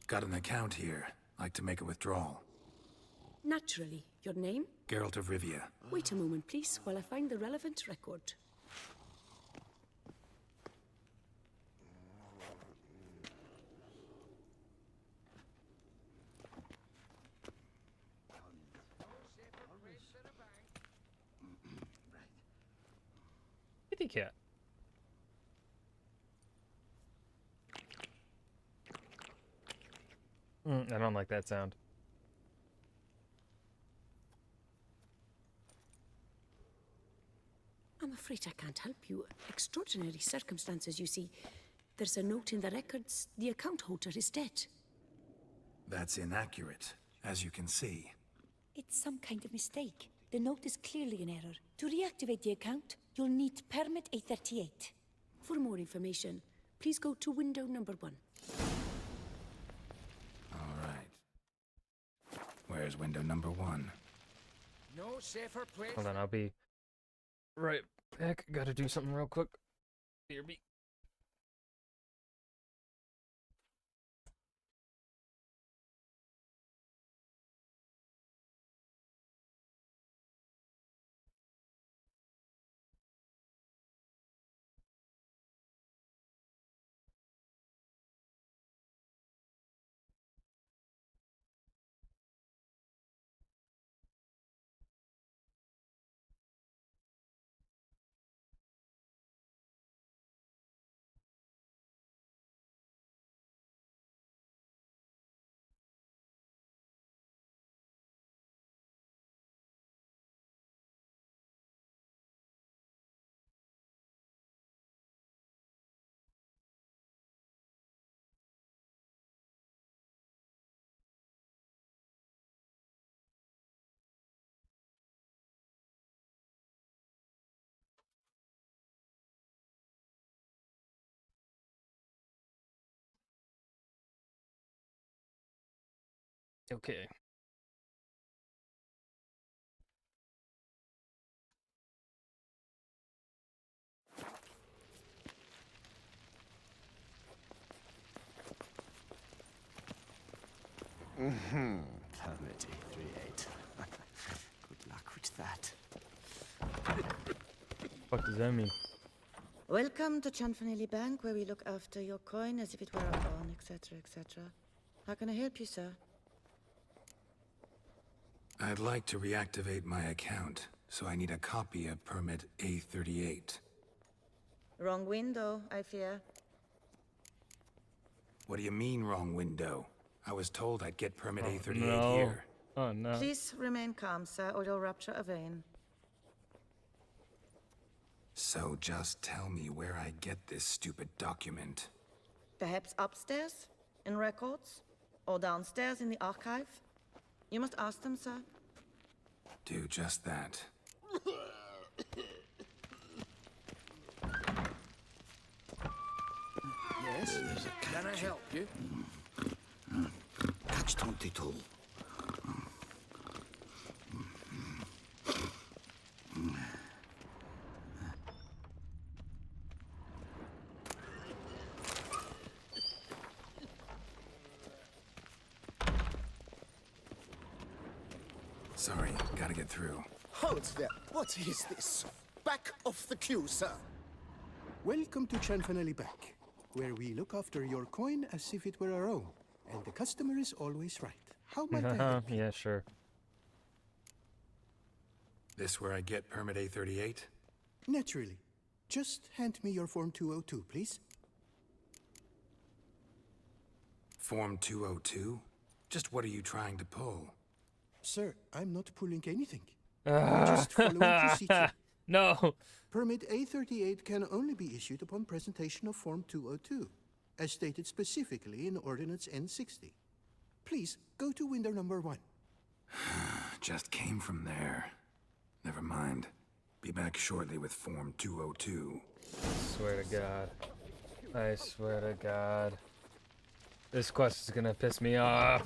Got an account here. Like to make a withdrawal. Naturally. Your name? Geralt of Rivia. Wait a moment, please, while I find the relevant record. Kitty cat. I don't like that sound. I'm afraid I can't help you. Extraordinary circumstances, you see. There's a note in the records. The account holder is dead. That's inaccurate, as you can see. It's some kind of mistake. The note is clearly an error. To reactivate the account, you'll need Permit A38. For more information, please go to window number 1. All right. Where's window number 1? No safer place. Hold on, I'll be right back. Gotta do something real quick. BRB. Okay. Permit A38. Good luck with that. What does that mean? Welcome to Cianfanelli Bank, where we look after your coin as if it were our own, etc., etc. How can I help you, sir? I'd like to reactivate my account, so I need a copy of Permit A38. Wrong window, I fear. What do you mean, wrong window? I was told I'd get Permit A38 no. here. Oh no. Please remain calm, sir, or you'll rupture a vein. So just tell me where I get this stupid document. Perhaps upstairs, in records, or downstairs in the archive? You must ask them, sir. Do just that. Yes? Can I help you? Catch 22. Sorry, gotta get through. Hold there. What is this? Back off the queue, sir. Welcome to Chanfanelli Bank, where we look after your coin as if it were our own, and the customer is always right. How might I help you? Yeah, sure. This where I get Permit A38? Naturally. Just hand me your Form 202, please. Form 202? Just what are you trying to pull? Sir, I'm not pulling anything. I'm just following procedure. No. Permit A38 can only be issued upon presentation of Form 202, as stated specifically in Ordinance N60. Please, go to window number 1. Just came from there. Never mind. Be back shortly with Form 202. I swear to God. I swear to God. This quest is gonna piss me off.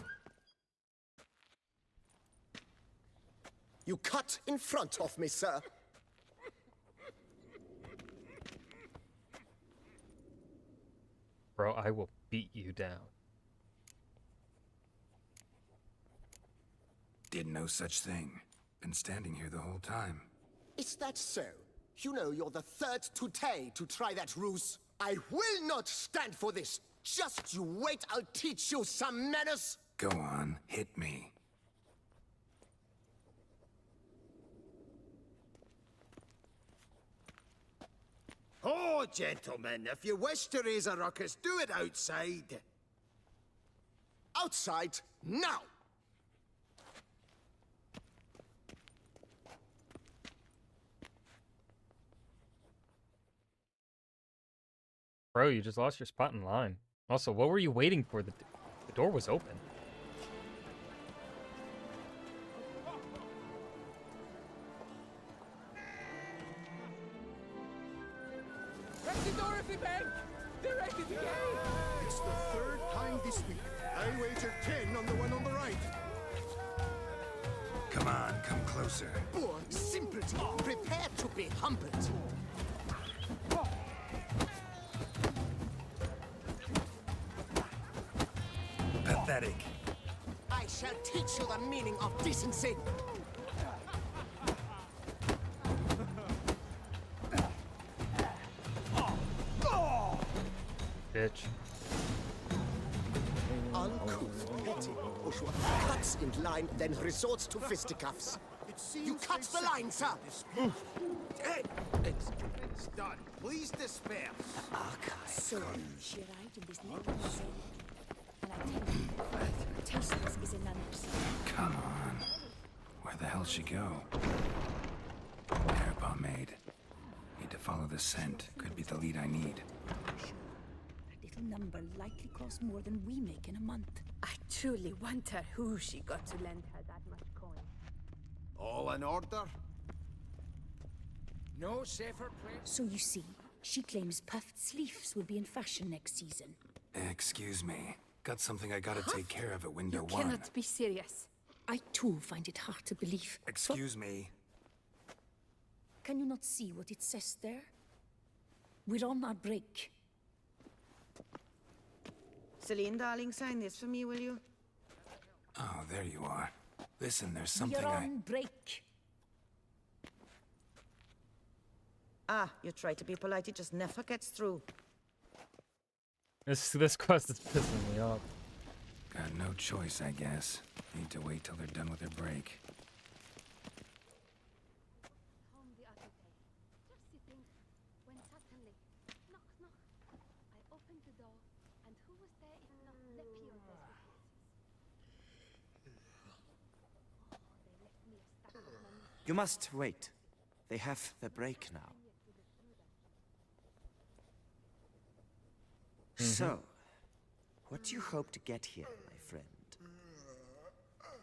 You cut in front of me, sir. Bro, I will beat you down. Did no such thing. Been standing here the whole time. Is that so? You know you're the third today to try that ruse. I will not stand for this. Just you wait, I'll teach you some manners. Go on, hit me. Oh, gentlemen, if you wish to raise a ruckus, do it outside. Outside, now! Bro, you just lost your spot in line. Also, what were you waiting for? The door was open. Empty Dorothy Bank! They're ready to go! It's the third time this week. I wager 10 on the one on the right. Come on, come closer. Poor simpleton, prepare to be humbled. Pathetic. I shall teach you the meaning of decency. Bitch. Uncouth, petty, bourgeois cuts in line, then resorts to fisticuffs. You cut the line, sir! It's done. Please disperse. So, she arrived in this little cell. And I tell you, tasteless is an understatement. Come on. Where the hell'd she go? Hair pomade. Need to follow the scent. Could be the lead I need. That little number likely costs more than we make in a month. I truly wonder who she got to lend her that much coin. All in order? No safer place. So you see, she claims puffed sleeves will be in fashion next season. Excuse me. Got something I gotta take care of at window You 1. cannot be serious. I too find it hard to believe. Excuse me. Can you not see what it says there? We're on our break. Celine, darling, sign this for me, will you? Oh, there you are. Listen, there's something We're on break. Ah, you try to be polite, it just never gets through. This quest is pissing me off. Got no choice, I guess. Need to wait till they're done with their break. Home the other day, just sitting, when suddenly, knock, knock. I opened the door, and who was there if not Lepio Desmopoulos? Oh, they left me a stack of money. You must wait. They have the break now. So, what do you hope to get here, my friend?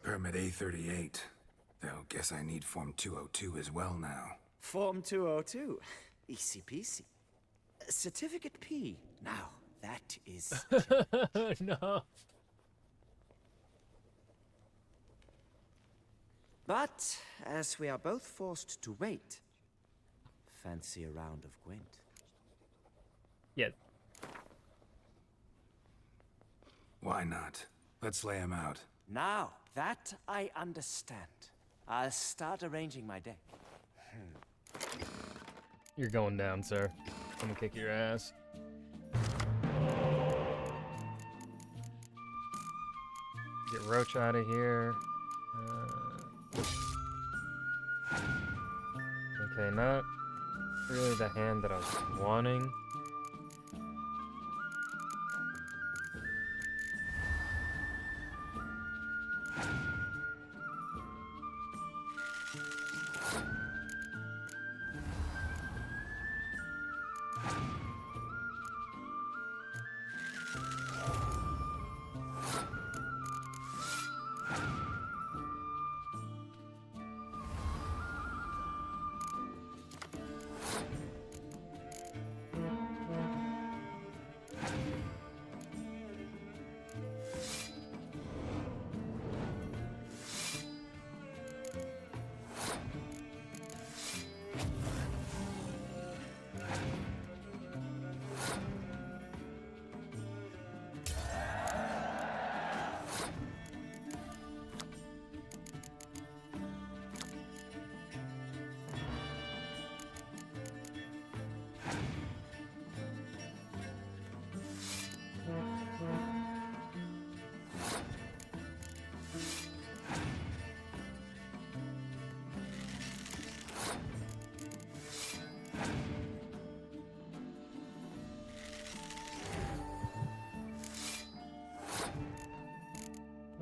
Permit A38. Though, guess I need Form 202 as well now. Form 202. Easy peasy. Certificate P. Now, that is... No. But, as we are both forced to wait, fancy a round of Gwent. Yeah. Why not? Let's lay him out. Now, that I understand. I'll start arranging my deck. You're going down, sir. I'm gonna kick your ass. Get Roach out of here. Okay, not really the hand that I was wanting.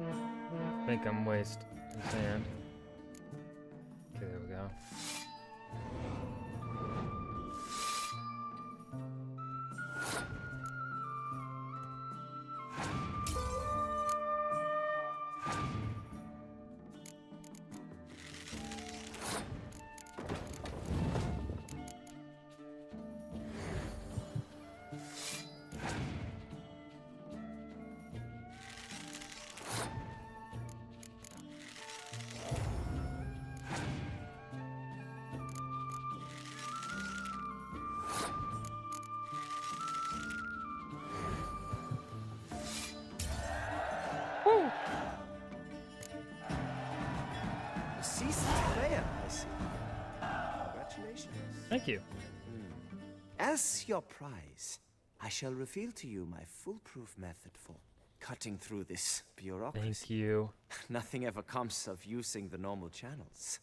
I think I'm wasting his hand. Okay, there we go. A seasoned player, I see. Congratulations. Thank you. As your prize, I shall reveal to you my foolproof method for cutting through this bureaucracy. Thank you. Nothing ever comes of using the normal channels.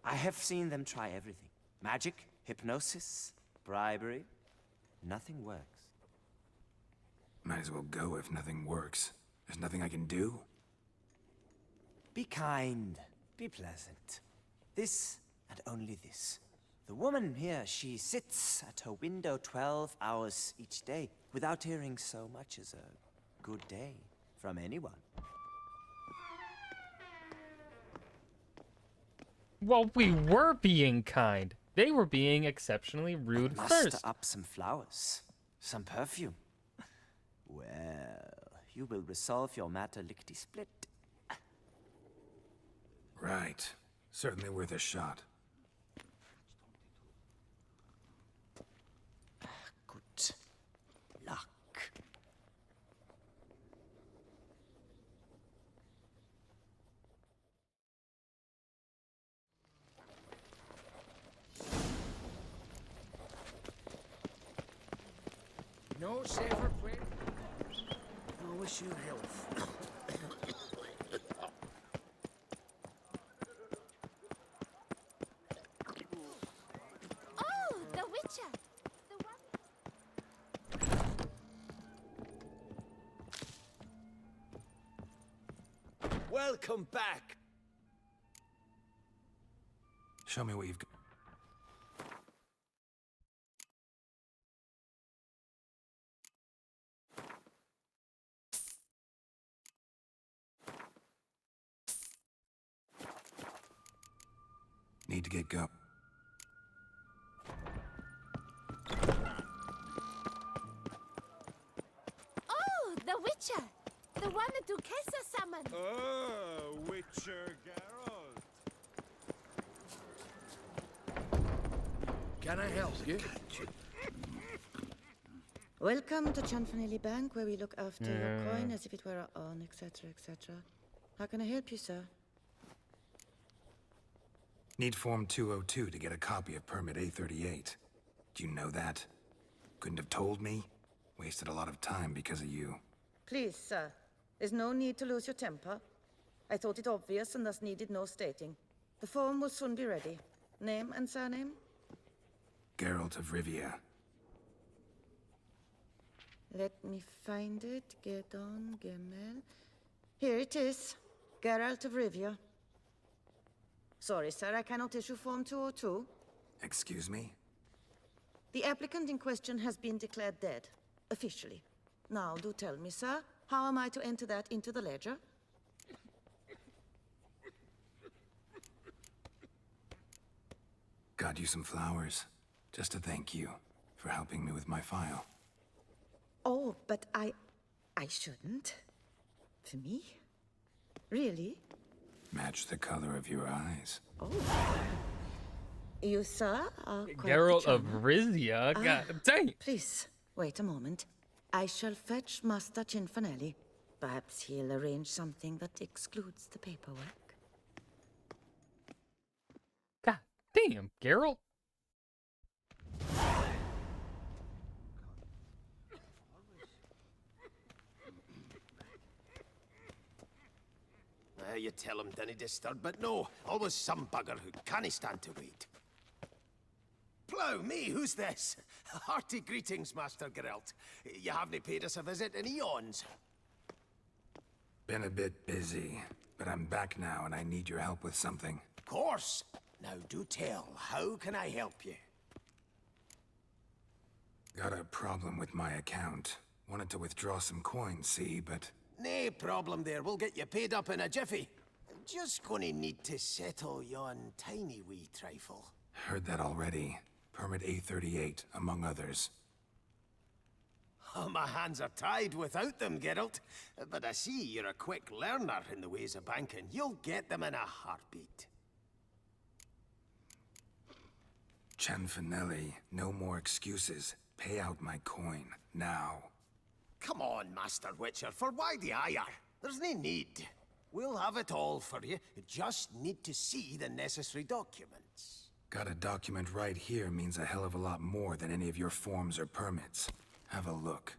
I have seen them try everything. Magic, hypnosis, bribery. Nothing works. Might as well go if nothing works. There's nothing I can do. Be kind. Be pleasant. This and only this. The woman here, she sits at her window 12 hours each day without hearing so much as a good day from anyone. Well, we were being kind. They were being exceptionally rude Muster first. up some flowers. Some perfume. Well, you will resolve your matter lickety-split. Right. Certainly worth a shot. Good luck. No safer place. I wish you health. Welcome back. Show me what you've got. Need to get go. Oh, the Witcher! The one that Duquesa summoned! Oh, Witcher Geralt. Can I help you? Welcome to Chanfanelli Bank, where we look after your coin as if it were our own, etc., etc. How can I help you, sir? Need Form 202 to get a copy of Permit A38. Do you know that? Couldn't have told me? Wasted a lot of time because of you. Please, sir. There's no need to lose your temper. I thought it obvious and thus needed no stating. The form will soon be ready. Name and surname? Geralt of Rivia. Let me find it. Gedon Gemel. Here it is. Geralt of Rivia. Sorry, sir, I cannot issue Form 202. Excuse me? The applicant in question has been declared dead, officially. Now, do tell me, sir, how am I to enter that into the ledger? Got you some flowers, just to thank you for helping me with my file. Oh, but I shouldn't. For me? Really? Match the color of your eyes. Oh. You, sir, are quite Geralt of charming. Rivia? God dang! Please, wait a moment. I shall fetch Master Cinfanelli. Perhaps he'll arrange something that excludes the paperwork. God damn, Geralt. You tell him, dinna disturb, but no, always some bugger who can't stand to wait. Plough me, who's this? Hearty greetings, Master Geralt. You haven't paid us a visit in eons. Been a bit busy, but I'm back now and I need your help with something. Of course. Now do tell, how can I help you? Got a problem with my account. Wanted to withdraw some coins, see, but... Nae problem there, we'll get you paid up in a jiffy. Just gonna need to settle yon tiny wee trifle. Heard that already. Permit A38, among others. Oh, my hands are tied without them, Geralt. But I see you're a quick learner in the ways of banking. You'll get them in a heartbeat. Cianfanelli, no more excuses. Pay out my coin, now. Come on, Master Witcher, for why the ire? There's no need. We'll have it all for you. You just need to see the necessary documents. Got a document right here means a hell of a lot more than any of your forms or permits. Have a look.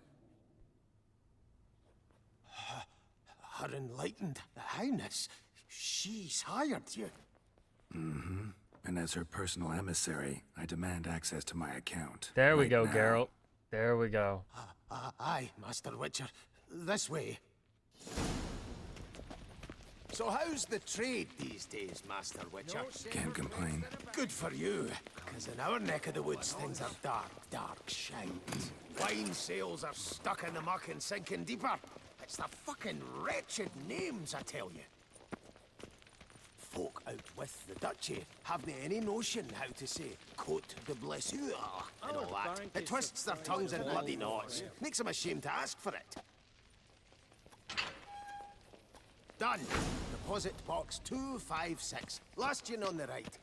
Her Enlightened Highness, she's hired you. Mm-hmm. And as her personal emissary, I demand access to my account. There we right go, now. Geralt. There we go. Aye, Master Witcher. This way. So how's the trade these days, Master Witcher? Can't complain. Good for you, because in our neck of the woods, things are dark, dark shite. Wine sales are stuck in the muck and sinking deeper. It's the fucking wretched names, I tell you. Folk out with the duchy haven't any notion how to say Côte de Blessure and all that. It twists their tongues in bloody knots. Makes them ashamed to ask for it. Done. Deposit box 256. Last yin on the right.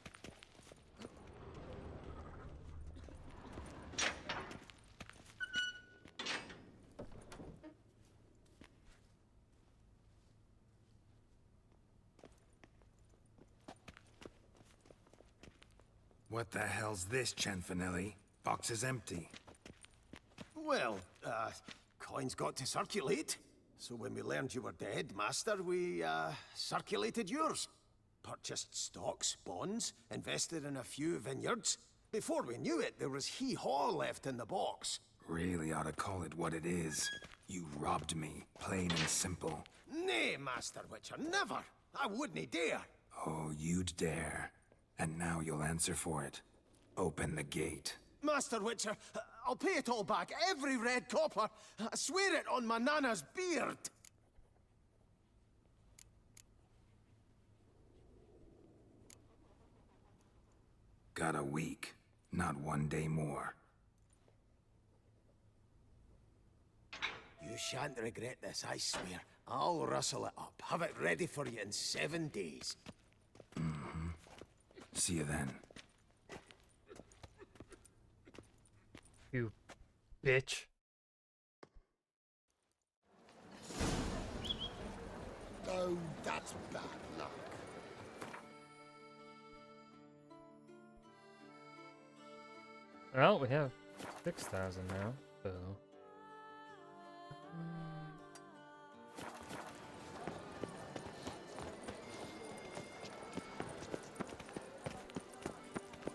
What the hell's this, Cianfanelli? Box is empty. Well, coins got to circulate. So when we learned you were dead, Master, we, circulated yours. Purchased stocks, bonds, invested in a few vineyards. Before we knew it, there was hee-haw left in the box. Really ought to call it what it is. You robbed me, plain and simple. Nay, Master Witcher, never. I wouldn't dare. Oh, you'd dare. And now you'll answer for it. Open the gate. Master Witcher, I'll pay it all back, every red copper. I swear it on my nana's beard. Got a week, not 1 day more. You shan't regret this, I swear. I'll rustle it up. Have it ready for you in 7 days. Mm-hmm. See you then. You bitch. Oh, that's bad luck. Well, we have 6,000 now, so...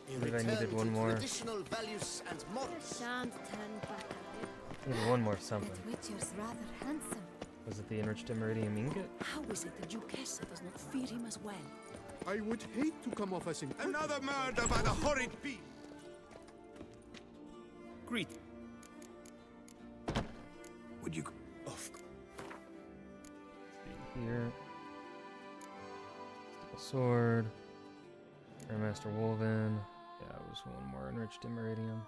I believe I needed one more. Traditional values and morals. Shan't turn back. Needed one more something. That Witcher's rather handsome. Was it the enriched iridium ingot? How is it that Duquesa does not fear him as well? I would hate to come off as Another murder by the horrid beast. Greet. Would you... Of Here. Steel sword. Grandmaster Wolven. Yeah, it was one more enriched iridium.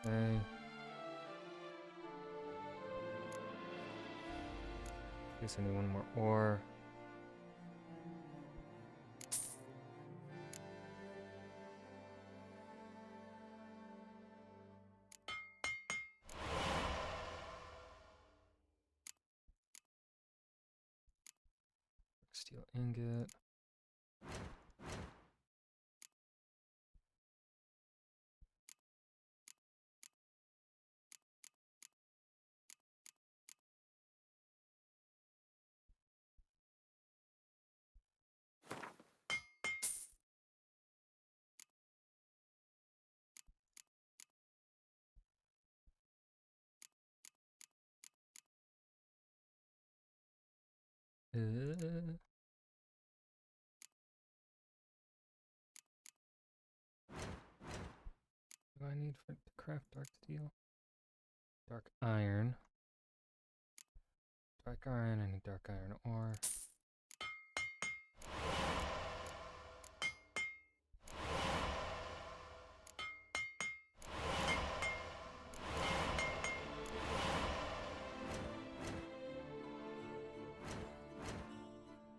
Okay. Guess I need one more ore. Steel ingot. What do I need for to craft dark steel? Dark iron. Dark iron, I need dark iron ore.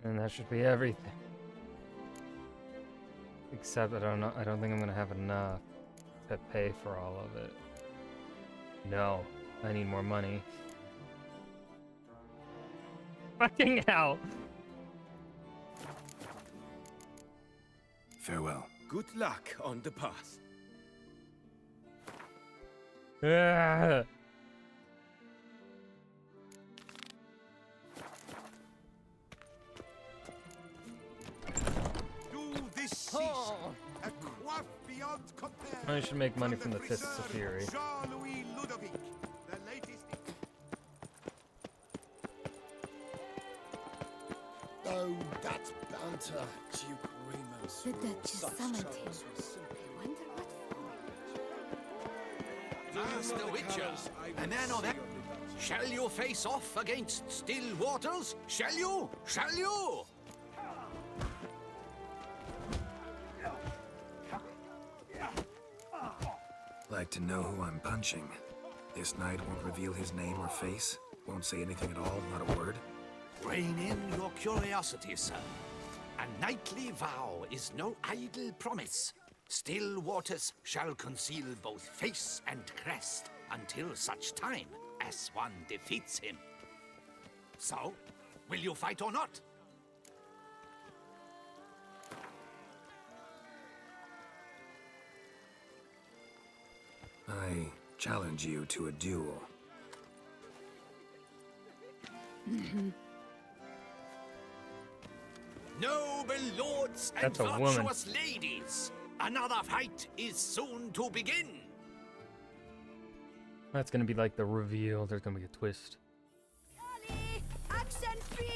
And that should be everything. Except I don't think I'm gonna have enough to pay for all of it. No, I need more money. Fucking hell! Farewell. Good luck on the path. Ah. A quaff beyond compare. I should make money from the Fists of Fury. Jean-Louis Ludovic, the latest. Oh, that's banter. Duke Remus. The Duchess summoned him. I wonder what for. Master Witcher, a man of that. Shall you face off against still waters? Shall you? Shall you? Like to know who I'm punching. This knight won't reveal his name or face. Won't say anything at all, not a word. Rein in your curiosity, sir. A knightly vow is no idle promise. Still waters shall conceal both face and crest until such time as one defeats him. So, will you fight or not? I challenge you to a duel. Noble lords and That's a woman. virtuous ladies, another fight is soon to begin. That's gonna be like the reveal. There's gonna be a twist. Accent free!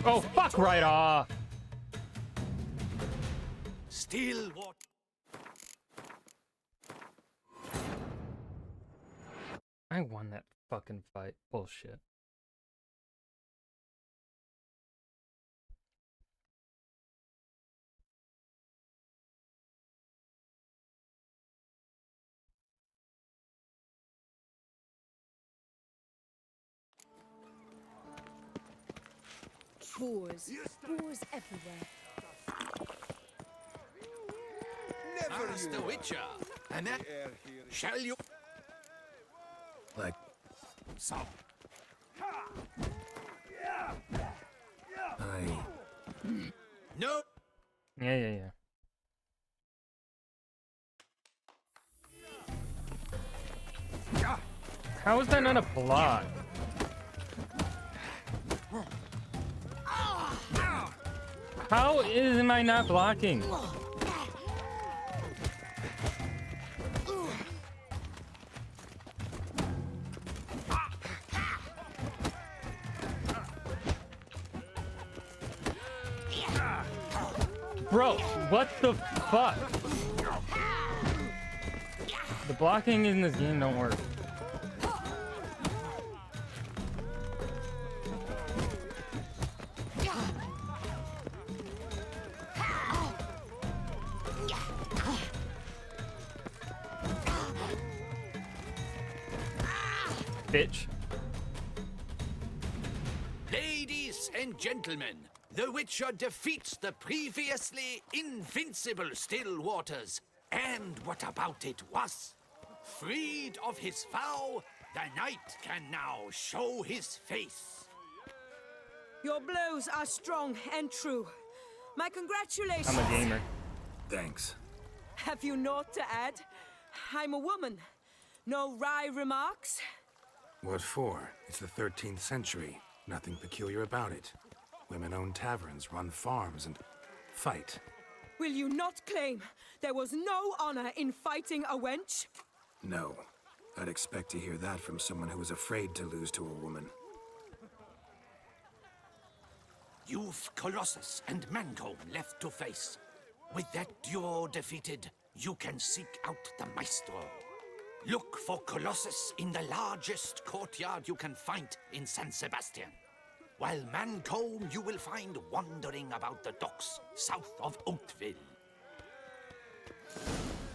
Oh, fuck right off! Still what? I won that fucking fight. Bullshit. Boars. Boars everywhere. Never As the Witcher. And that Shall you? Like, Some. No. Yeah. How is that not a block? How am I not blocking? Bro, what the fuck? The blocking in this game don't work. Bitch. Ladies and gentlemen, the Witcher defeats the previously invincible Still Waters. And what about it was? Freed of his vow, the knight can now show his face. Your blows are strong and true. My congratulations. I'm a gamer. Thanks. Have you naught to add? I'm a woman. No wry remarks? What for? It's the 13th century. Nothing peculiar about it. Women own taverns, run farms, and fight. Will you not claim there was no honor in fighting a wench? No. I'd expect to hear that from someone who was afraid to lose to a woman. You've Colossus and Mancomb left to face. With that duo defeated, you can seek out the Maestro. Look for Colossus in the largest courtyard you can find in San Sebastian. While Mancomb you will find wandering about the docks south of Oakville.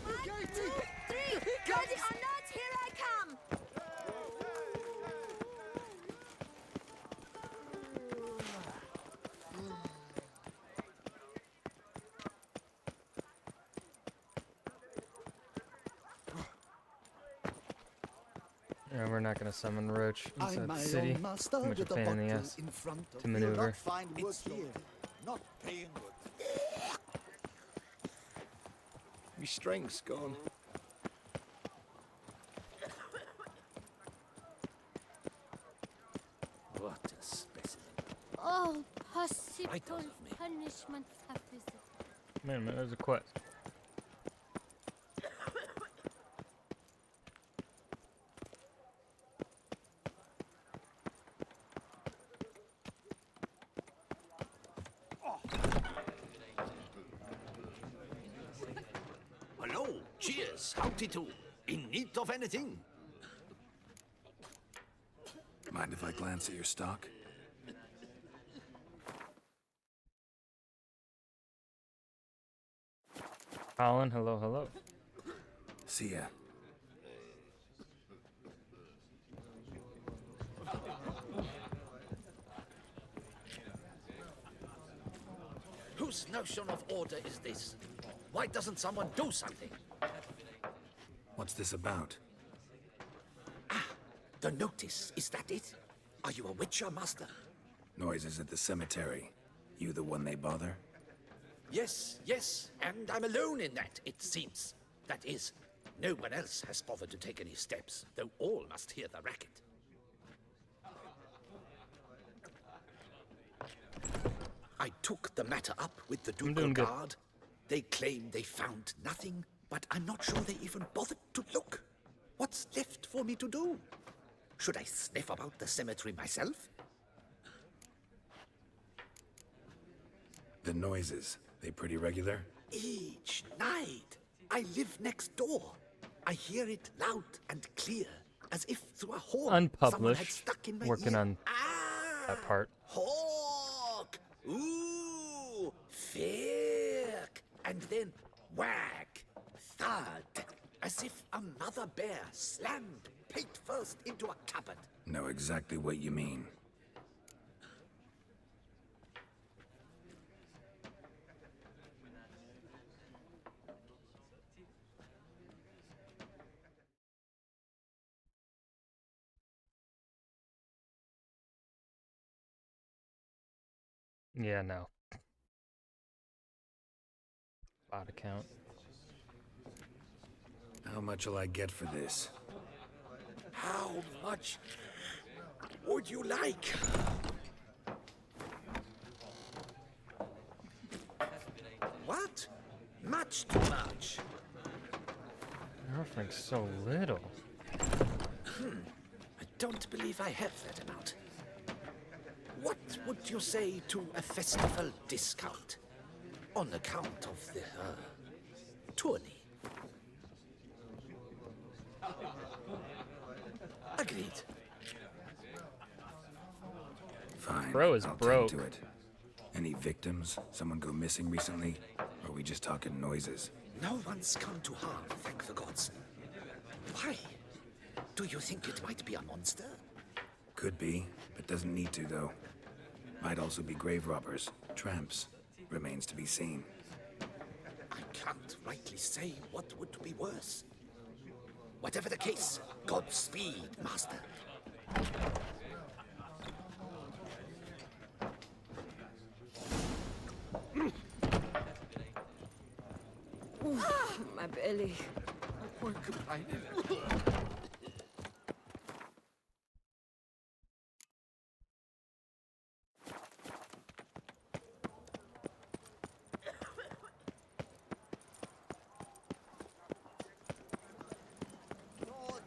1, 2, 3! Ready or not, here I come! Yeah, we're not gonna summon Roach inside the my city. own master Too much with a a pain in the bottle ass in front of to you. maneuver. Not find work here. Not paying work. My strength's gone. What a specimen. All possible Right out of me. punishments have visited. Wait a minute, there's a quest. Hello, cheers, howdy do. In need of anything? Mind if I glance at your stock? Colin, hello, hello. See ya. Whose notion of order is this? Why doesn't someone do something? What's this about? The notice, is that it? Are you a Witcher, Master? Noises at the cemetery. You the one they bother? Yes, yes, and I'm alone in that, it seems. That is, no one else has bothered to take any steps, though all must hear the racket. I took the matter up with the Ducal Guard. They claim they found nothing, but I'm not sure they even bothered to look. What's left for me to do? Should I sniff about the cemetery myself? The noises, they pretty regular? Each night. I live next door. I hear it loud and clear, as if through a horn someone had Unpublished. stuck in my Working ear. on that part. Hawk! Ooh! Firk! And then whack! Thud! As if a mother bear slammed pate first into a cupboard. Know exactly what you mean. Yeah, no. Bot account. How much will I get for this? How much would you like? What? Much too much. You're offering so little. I don't believe I have that amount. What would you say to a festival discount? On account of the, tourney? Agreed. Fine. Bro is I'll broke. tend to it. Any victims? Someone go missing recently? Or are we just talking noises? No one's come to harm, thank the gods. Why? Do you think it might be a monster? Could be, but doesn't need to, though. Might also be grave robbers, tramps. Remains to be seen. I can't rightly say what would be worse. Whatever the case, Godspeed, Master. My belly. Poor companion.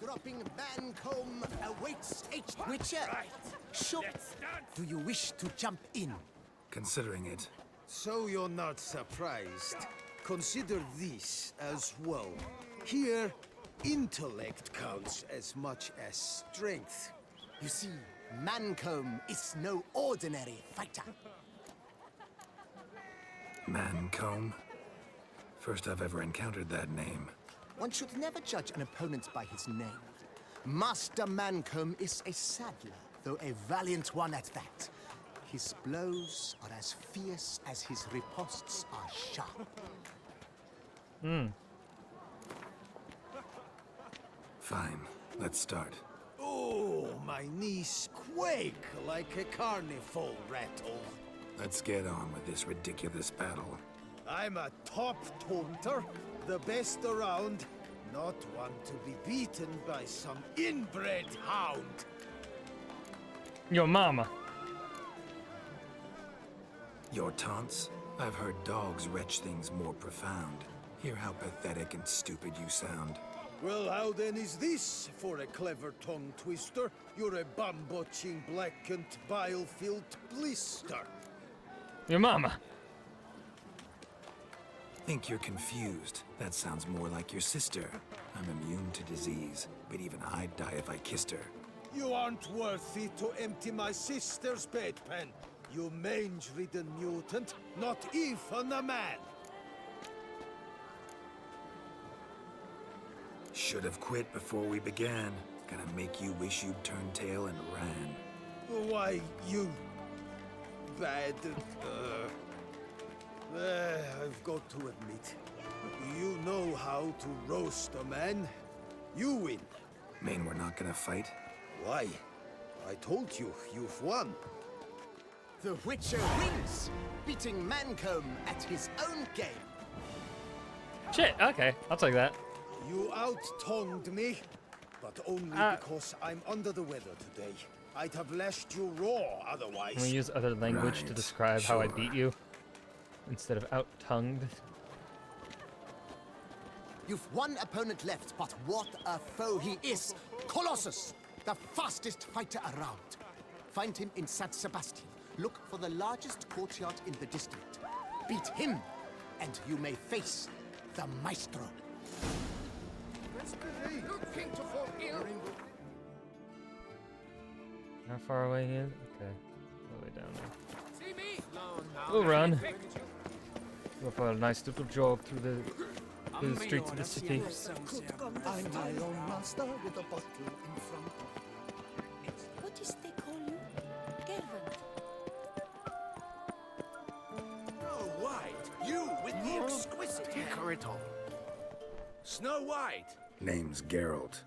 Dropping Mancomb awaits H. Witcher. Sure. Do you wish to jump in? Considering it. So you're not surprised. Consider this as well. Here, intellect counts as much as strength. You see, Mancomb is no ordinary fighter. Mancomb? First I've ever encountered that name. One should never judge an opponent by his name. Master Mancomb is a saddler, though a valiant one at that. His blows are as fierce as his riposts are sharp. Fine, let's start. Oh, my knees quake like a carnival rattle. Let's get on with this ridiculous battle. I'm a top taunter, the best around, not one to be beaten by some inbred hound. Your mama. Your taunts? I've heard dogs retch things more profound. Hear how pathetic and stupid you sound. Well, how then is this for a clever tongue twister? You're a bum-botching, blackened, bile-filled blister. Your mama. Think you're confused. That sounds more like your sister. I'm immune to disease, but even I'd die if I kissed her. You aren't worthy to empty my sister's bedpan. You mange-ridden mutant, not even a man. Should have quit before we began. Gonna make you wish you'd turned tail and ran. Why, you bad... I've got to admit, you know how to roast a man. You win. Mean we're not gonna fight? Why? I told you, you've won. The Witcher wins, beating Mancomb at his own game. Shit, okay, I'll take that. You out-tongued me, but only because I'm under the weather today. I'd have lashed you raw otherwise. Can we use other language to describe how I beat you? Instead of out-tongued? You've one opponent left, but what a foe he is! Colossus, the fastest fighter around. Find him in San Sebastian. Look for the largest courtyard in the district. Beat him, and you may face the Maestro. How far away he is? Okay, all the way down there. See me? We'll run. Go for a nice little jog through the streets of the city. I'm my own master with a bottle in front. What is they call you? Gervant. Snow White, you with the exquisite hair. Snow White. Name's Geralt.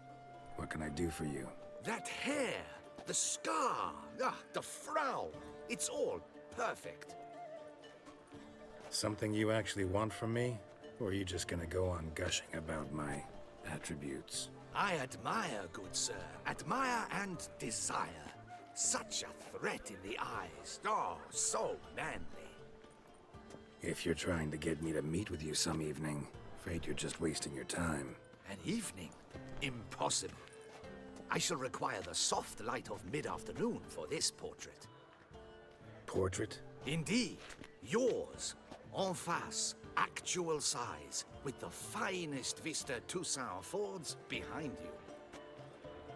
What can I do for you? That hair, the scar, the frown. It's all perfect. Something you actually want from me? Or are you just gonna go on gushing about my attributes? I admire, good sir. Admire and desire. Such a threat in the eyes. Oh, so manly. If you're trying to get me to meet with you some evening, afraid you're just wasting your time. An evening? Impossible. I shall require the soft light of mid-afternoon for this portrait. Portrait? Indeed. Yours. En face. Actual size. With the finest vista Toussaint affords behind you.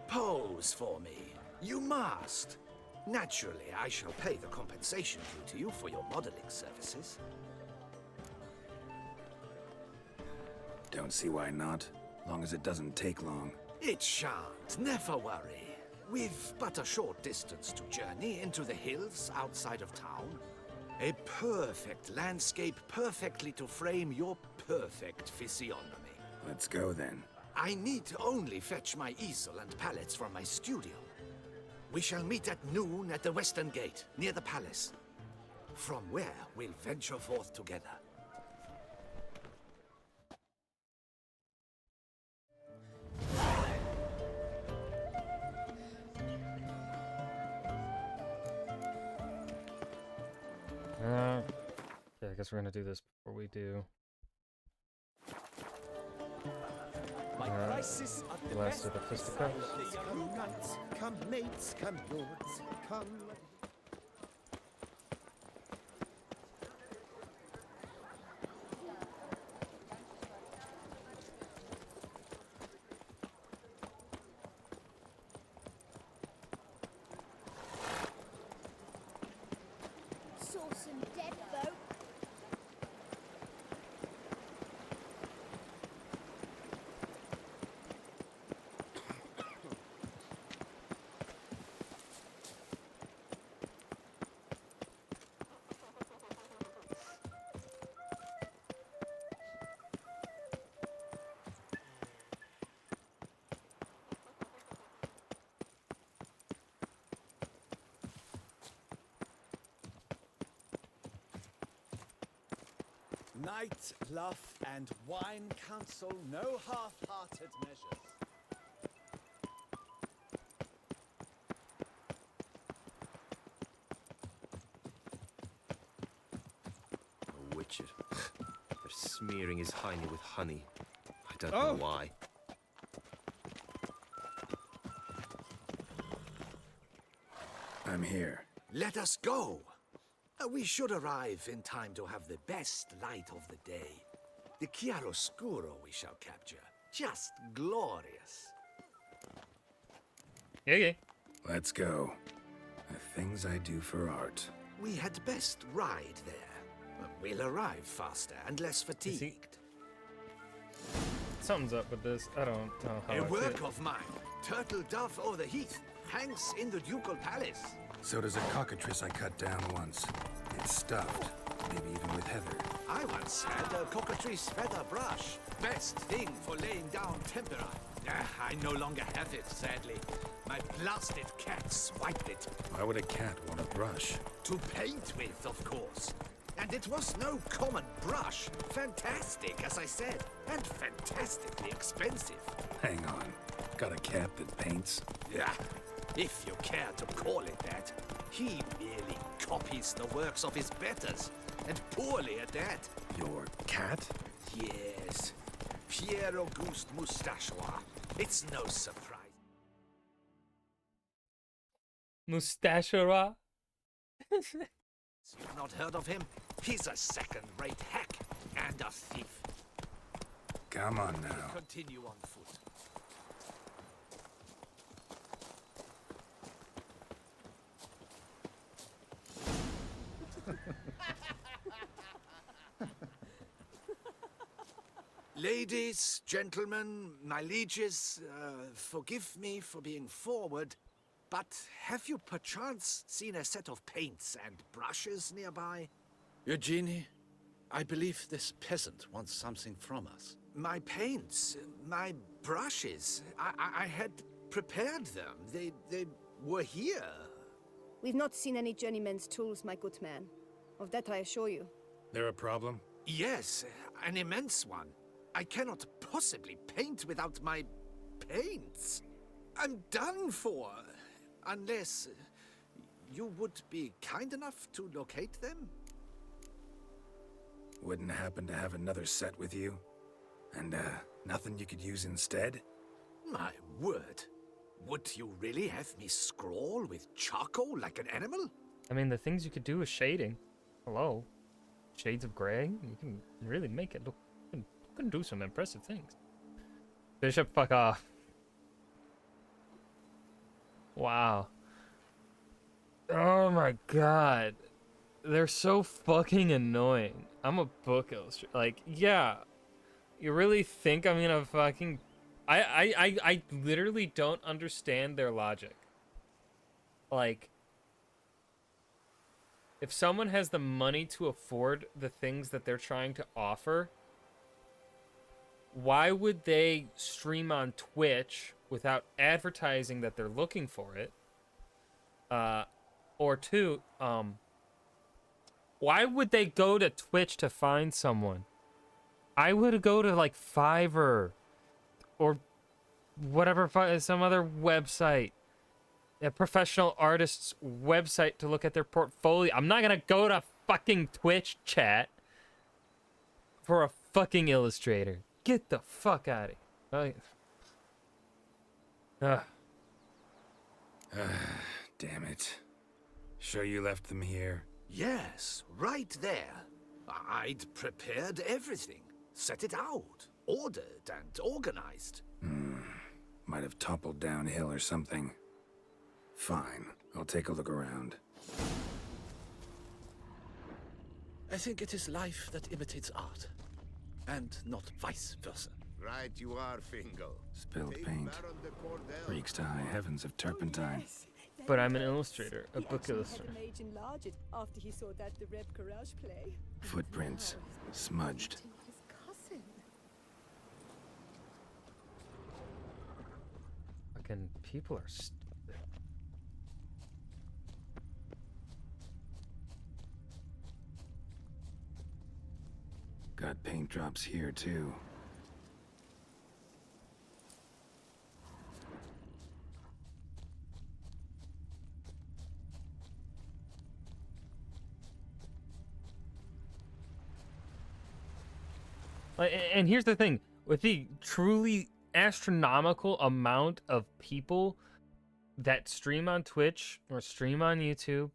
Pose for me. You must. Naturally, I shall pay the compensation due to you for your modeling services. Don't see why not. Long as it doesn't take long. It shan't. Never worry. We've but a short distance to journey into the hills outside of town. A perfect landscape perfectly to frame your perfect physiognomy. Let's go then. I need only fetch my easel and palettes from my studio. We shall meet at noon at the western gate, near the palace. From where we'll venture forth together. Yeah, I guess we're gonna do this before we do the last of the fisticuffs. Come knights, come mates, come lords, come... Sauce and dead folk. Night, luff, and wine counsel no half-hearted measures. A Witcher. They're smearing his hiney with honey. I don't know why. I'm here. Let us go. We should arrive in time to have the best light of the day. The chiaroscuro we shall capture. Just glorious. Yeah. Let's go. The things I do for art. We had best ride there. We'll arrive faster and less fatigued. Something's up with this. I don't know how A I work feel. of mine. Turtle dove o'er the heath hangs in the ducal palace. So does a cockatrice I cut down once. It's stuffed, maybe even with heather. I once had a cockatrice feather brush. Best thing for laying down tempera. I no longer have it, sadly. My blasted cat swiped it. Why would a cat want a brush? To paint with, of course. And it was no common brush. Fantastic, as I said. And fantastically expensive. Hang on. Got a cat that paints? Yeah, if you care to call it that. He merely copies the works of his betters. And poorly at that. Your cat? Yes. Pierre Auguste Moustachois. It's no surprise. Moustachois? You've not heard of him? He's a second-rate hack and a thief. Come on now. Continue on foot. Ladies, gentlemen, my lieges, forgive me for being forward, but have you perchance seen a set of paints and brushes nearby? Eugenie, I believe this peasant wants something from us. My paints, my brushes, I had prepared them. They were here. We've not seen any journeyman's tools, my good man. Of that I assure you. There a problem? Yes, an immense one. I cannot possibly paint without my paints. I'm done for. Unless you would be kind enough to locate them? Wouldn't happen to have another set with you? And, nothing you could use instead? My word. Would you really have me scrawl with charcoal like an animal? I mean, the things you could do is shading. Hello? Shades of gray? You can really make it look... You can do some impressive things. Bishop, fuck off. Wow. Oh my god. They're so fucking annoying. I'm a book illustrator. Like, yeah. You really think I'm gonna fucking... I literally don't understand their logic. Like... If someone has the money to afford the things that they're trying to offer, why would they stream on Twitch without advertising that they're looking for it? Or two, why would they go to Twitch to find someone? I would go to like Fiverr or whatever, some other website. A professional artist's website to look at their portfolio. I'm not gonna go to fucking Twitch chat for a fucking illustrator. Get the fuck out of here. Damn it. Sure you left them here? Yes, right there. I'd prepared everything. Set it out. Ordered and organized. Might have toppled downhill or something. Fine. I'll take a look around. I think it is life that imitates art, and not vice versa. Right you are, Fingal. Spilled paint. Reeks to high heavens of turpentine. But I'm an illustrator, a book illustrator. Mage enlarge it after he saw that the Reb Courage play. Footprints. Smudged. Fucking people are stupid. Got paint drops here, too. And here's the thing, with the truly astronomical amount of people that stream on Twitch or stream on YouTube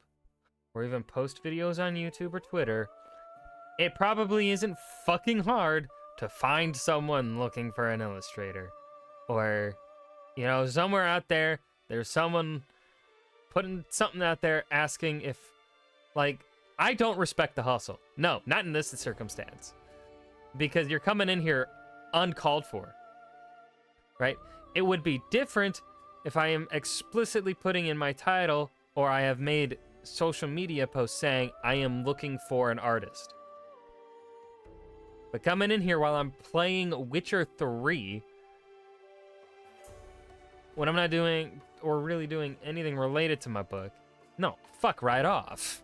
or even post videos on YouTube or Twitter, it probably isn't fucking hard to find someone looking for an illustrator. Or, you know, somewhere out there, there's someone putting something out there asking if, like, I don't respect the hustle. No, not in this circumstance. Because you're coming in here uncalled for, right? It would be different if I am explicitly putting in my title or I have made social media posts saying I am looking for an artist. But coming in here while I'm playing Witcher 3, when I'm not doing or really doing anything related to my book, no, fuck right off.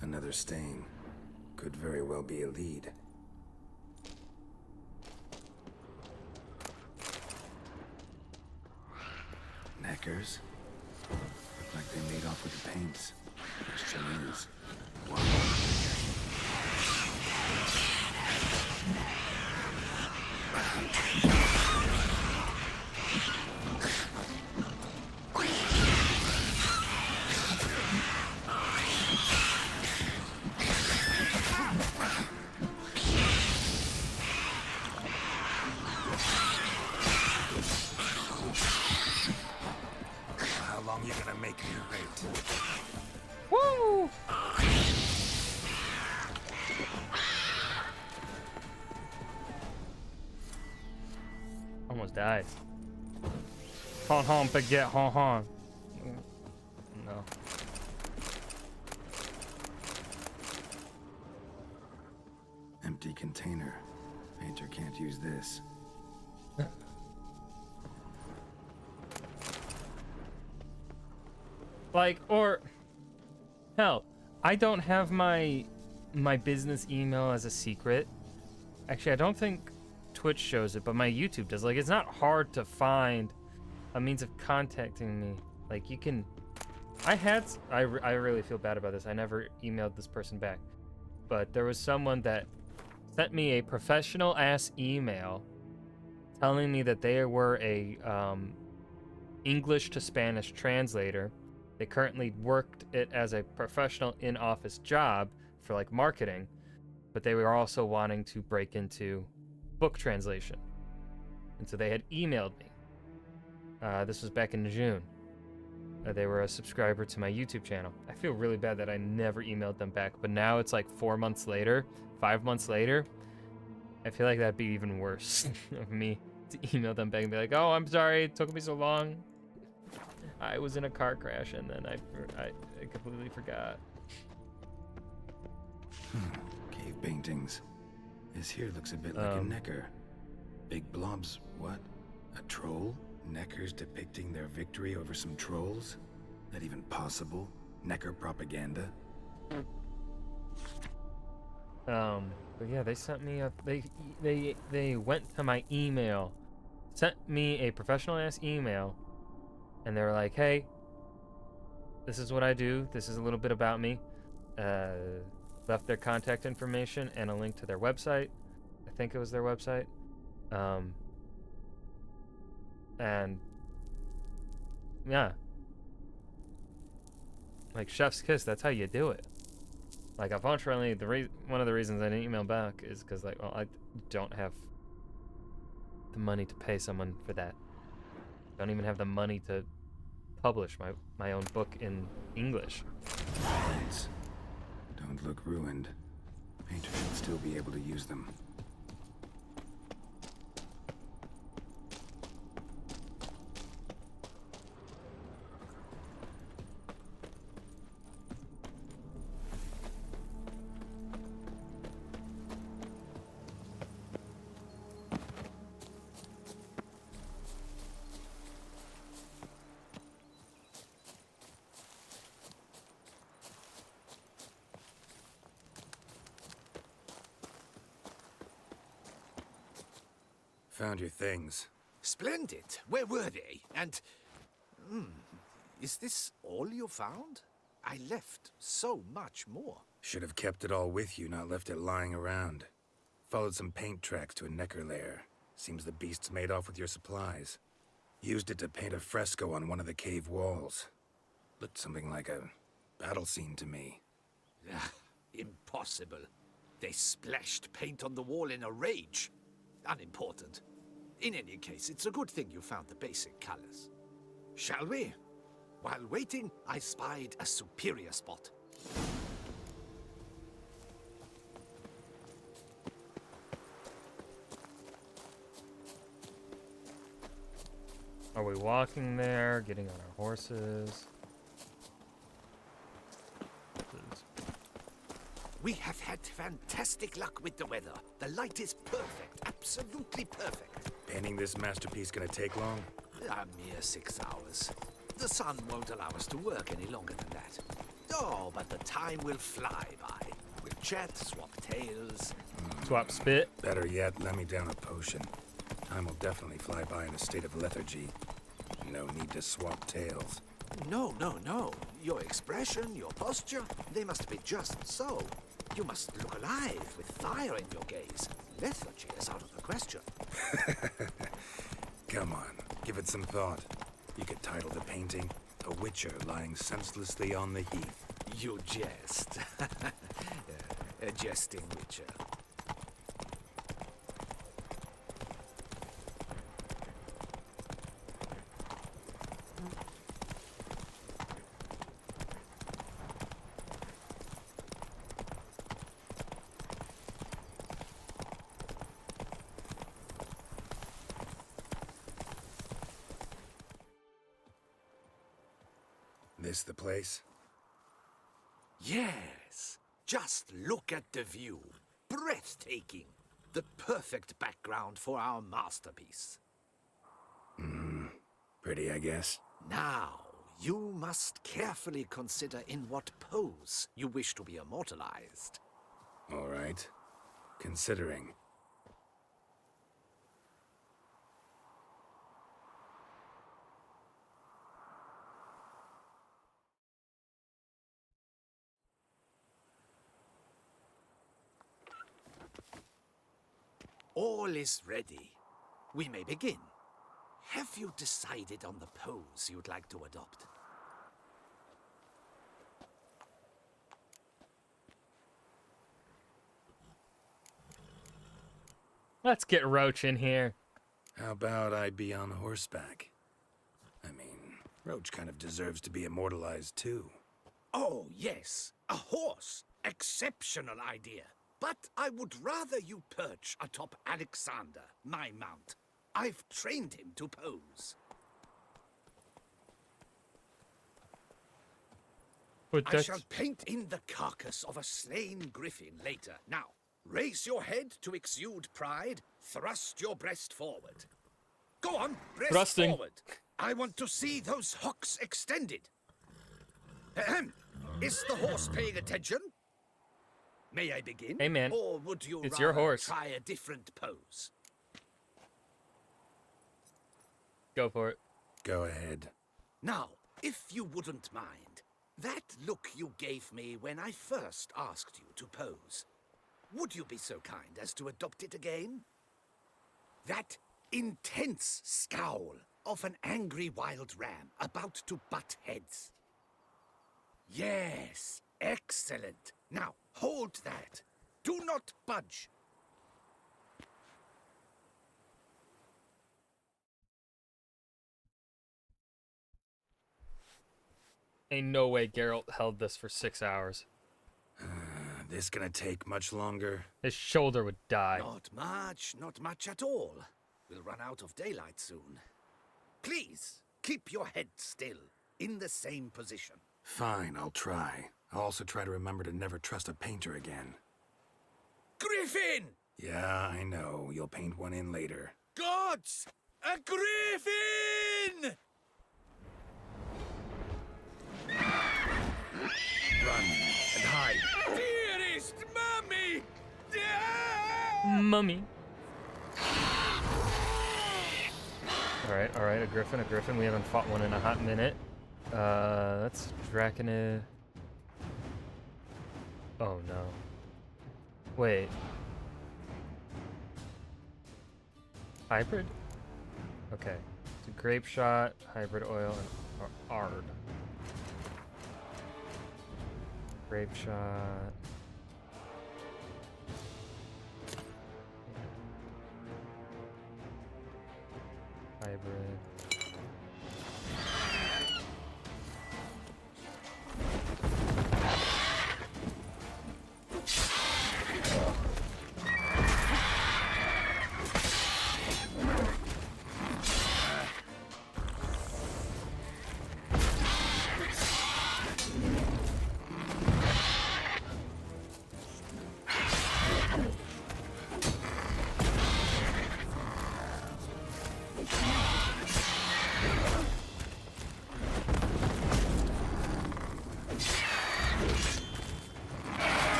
Another stain. Could very well be a lead. Neckers? Look like they made off with the paints. Question is, why? How long you gonna make me wait? Woo! Almost died. Hon hon baguette hon hon. No. Empty container. Painter can't use this. Like, or hell, I don't have my business email as a secret. Actually, I don't think Twitch shows it, but my YouTube does. Like, it's not hard to find a means of contacting me. Like, you can. I really feel bad about this. I never emailed this person back, but there was someone that sent me a professional ass email telling me that they were a English to Spanish translator. They currently worked it as a professional in-office job for like marketing, but they were also wanting to break into book translation. And so they had emailed me. This was back in June. They were a subscriber to my YouTube channel. I feel really bad that I never emailed them back, but now it's like 4 months later, 5 months later. I feel like that'd be even worse of me to email them back and be like, oh, I'm sorry, it took me so long. I was in a car crash and then I completely forgot. Cave paintings. This here looks a bit like a necker. Big blobs, what? A troll? Neckers depicting their victory over some trolls? That even possible? Necker propaganda? But yeah, they sent me they went to my email, sent me a professional ass email, and they were like, hey, this is what I do, this is a little bit about me. Left their contact information and a link to their website. I think it was their website. And yeah, like chef's kiss, that's how you do it. Like, unfortunately, one of the reasons I didn't email back is because, like, well, I don't have the money to pay someone for that. Don't even have the money to publish my own book in English. Thanks. Don't look ruined. Painter should still be able to use them. Found your things. Splendid. Where were they? And... is this all you found? I left so much more. Should have kept it all with you, not left it lying around. Followed some paint tracks to a necker lair. Seems the beast's made off with your supplies. Used it to paint a fresco on one of the cave walls. Looked something like a battle scene to me. Impossible. They splashed paint on the wall in a rage. Unimportant. In any case, it's a good thing you found the basic colors. Shall we? While waiting, I spied a superior spot. Are we walking there, getting on our horses? We have had fantastic luck with the weather. The light is perfect, absolutely perfect. Painting this masterpiece gonna take long? A mere 6 hours. The sun won't allow us to work any longer than that. Oh, but the time will fly by. We'll chat, swap tales. Swap spit. Better yet, let me down a potion. Time will definitely fly by in a state of lethargy. No need to swap tales. No, no, no. Your expression, your posture, they must be just so. You must look alive with fire in your gaze. Lethargy is out of the question. Come on, give it some thought. You could title the painting, A Witcher Lying Senselessly on the Heath. You jest. A jesting witcher. This the place? Yes. Just look at the view. Breathtaking. The perfect background for our masterpiece. Pretty, I guess. Now, you must carefully consider in what pose you wish to be immortalized. All right. Considering. All is ready. We may begin. Have you decided on the pose you'd like to adopt? Let's get Roach in here. How about I be on horseback? I mean, Roach kind of deserves to be immortalized too. Oh, yes. A horse. Exceptional idea. But I would rather you perch atop Alexander, my mount. I've trained him to pose. But I shall paint in the carcass of a slain griffin later. Now, raise your head to exude pride. Thrust your breast forward. Go on, breast Thrusting. forward. I want to see those hocks extended. Ahem. Is the horse paying attention? May I begin? Hey, man. Or would you It's rather your horse. try a different pose? Go for it. Go ahead. Now, if you wouldn't mind, that look you gave me when I first asked you to pose, would you be so kind as to adopt it again? That intense scowl of an angry wild ram about to butt heads. Yes, excellent. Now, hold that. Do not budge. Ain't no way Geralt held this for 6 hours. This gonna take much longer? His shoulder would die. Not much at all. We'll run out of daylight soon. Please, keep your head still, in the same position. Fine, I'll try. I'll also try to remember to never trust a painter again. Griffin! Yeah, I know. You'll paint one in later. Gods! A griffin! Run and hide. Dearest Mummy! Mummy. Alright, a griffin. We haven't fought one in a hot minute. That's Draconid. Oh no. Wait. Hybrid? Okay. It's a grape shot, hybrid oil, and Ard. Grape shot. Hybrid.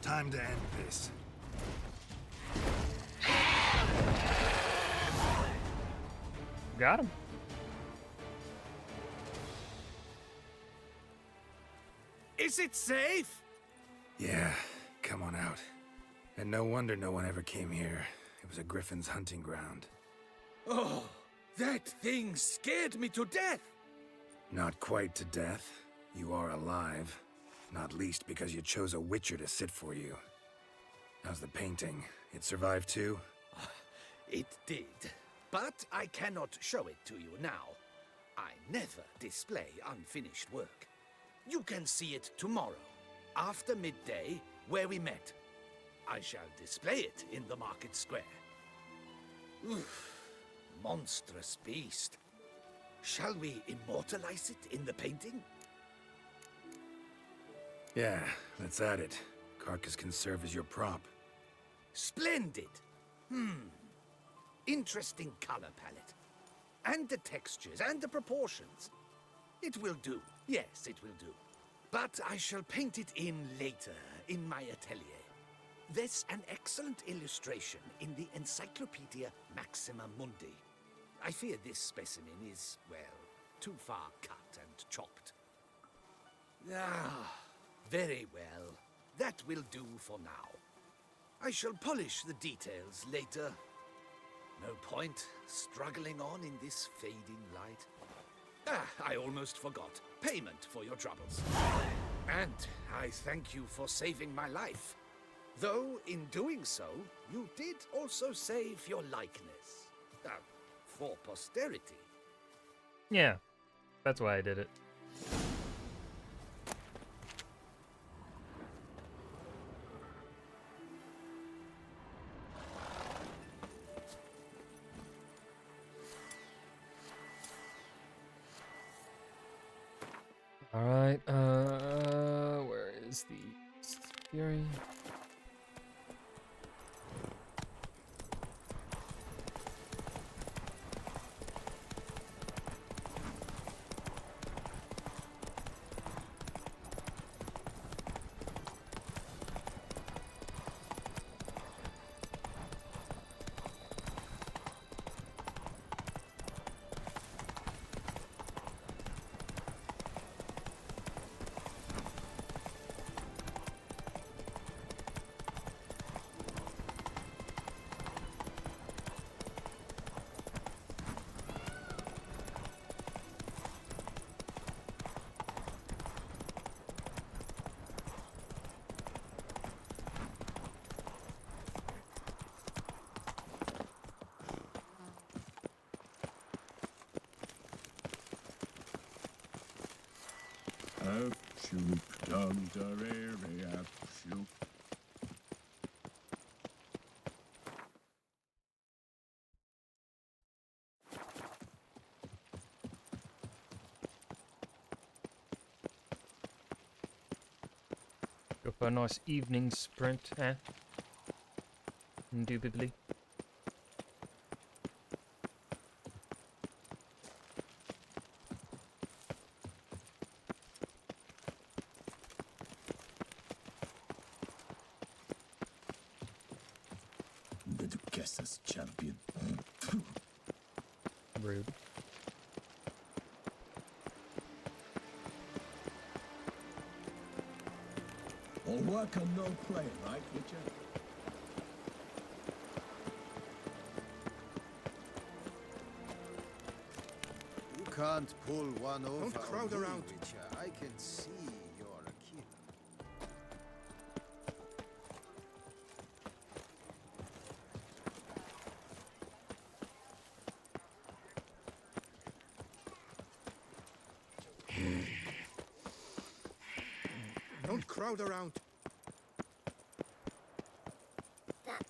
Time to end this. Got him. Is it safe? Yeah, come on out. And no wonder no one ever came here. It was a griffin's hunting ground. Oh, that thing scared me to death. Not quite to death. You are alive. Not least because you chose a witcher to sit for you. How's the painting? It survived too? It did. But I cannot show it to you now. I never display unfinished work. You can see it tomorrow, after midday, where we met. I shall display it in the market square. Oof, monstrous beast. Shall we immortalize it in the painting? Yeah, let's add it. Carcass can serve as your prop. Splendid! Interesting color palette. And the textures and the proportions. It will do. Yes, it will do. But I shall paint it in later, in my atelier. There's an excellent illustration in the Encyclopedia Maxima Mundi. I fear this specimen is, well, too far cut and chopped. Ah, very well. That will do for now. I shall polish the details later. No point struggling on in this fading light. Ah, I almost forgot. Payment for your troubles. And I thank you for saving my life. Though, in doing so, you did also save your likeness. For posterity. Yeah, that's why I did it. All right, where is the Fury? Apshoop, dum darere, apshoop. Go for a nice evening sprint, eh? Indubitably. The Duchess's champion. Rude. All work and no play, right, Witcher? can't pull one over. Don't crowd on me, around. Witcher. I can see you're a killer. Don't crowd around. That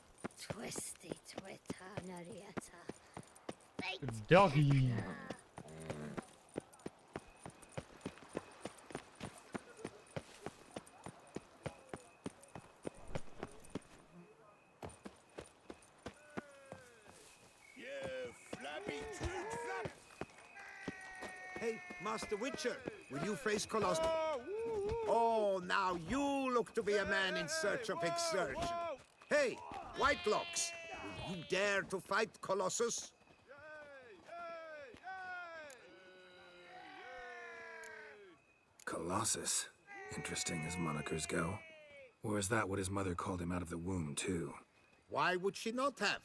twisty Twitter, Narietta. It's doggy. Hey, Master Witcher, will you face Colossus? Oh, now you look to be a man in search of exertion. Hey, Whitelocks, will you dare to fight Colossus? Colossus. Interesting as monikers go. Or is that what his mother called him out of the womb, too? Why would she not have?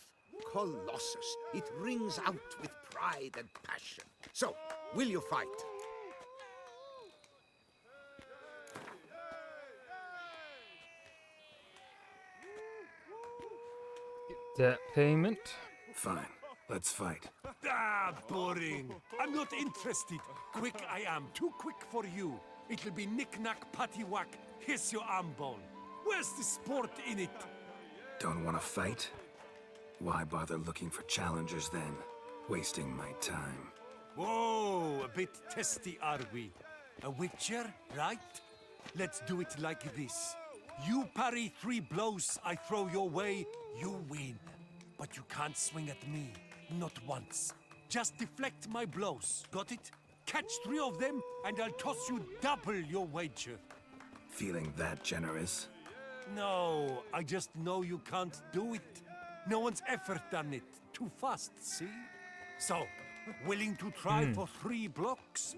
Colossus. It rings out with pride and passion. So, will you fight? Debt payment? Fine. Let's fight. Ah, boring. I'm not interested. Quick I am. Too quick for you. It'll be knick-knack, paddywhack. Here's your arm bone. Where's the sport in it? Don't want to fight? Why bother looking for challengers then? Wasting my time. Whoa, a bit testy are we? A witcher, right? Let's do it like this. You parry 3 blows I throw your way, you win. But you can't swing at me. Not once. Just deflect my blows. Got it? Catch 3 of them, and I'll toss you double your wager. Feeling that generous? No, I just know you can't do it. No one's ever done it. Too fast, see? So, willing to try for 3 blocks?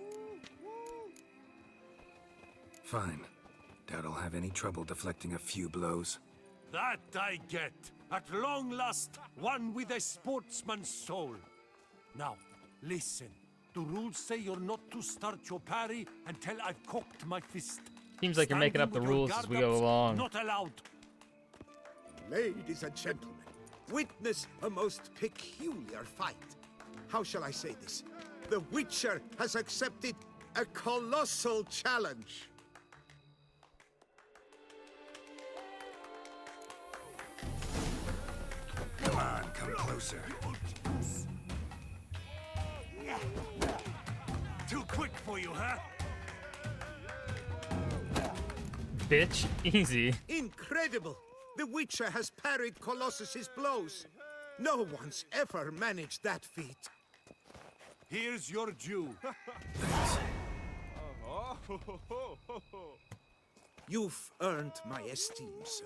Fine. Doubt I'll have any trouble deflecting a few blows. That I get. At long last, one with a sportsman's soul. Now, listen. The rules say you're not to start your parry until I've cocked my fist. Seems like you're making up the rules as we go along. Not allowed. Ladies and gentlemen, witness a most peculiar fight. How shall I say this? The Witcher has accepted a colossal challenge. Come on, come closer. Too quick for you, huh? Bitch, easy. Incredible! The Witcher has parried Colossus's blows. No one's ever managed that feat. Here's your due. You've earned my esteem, sir.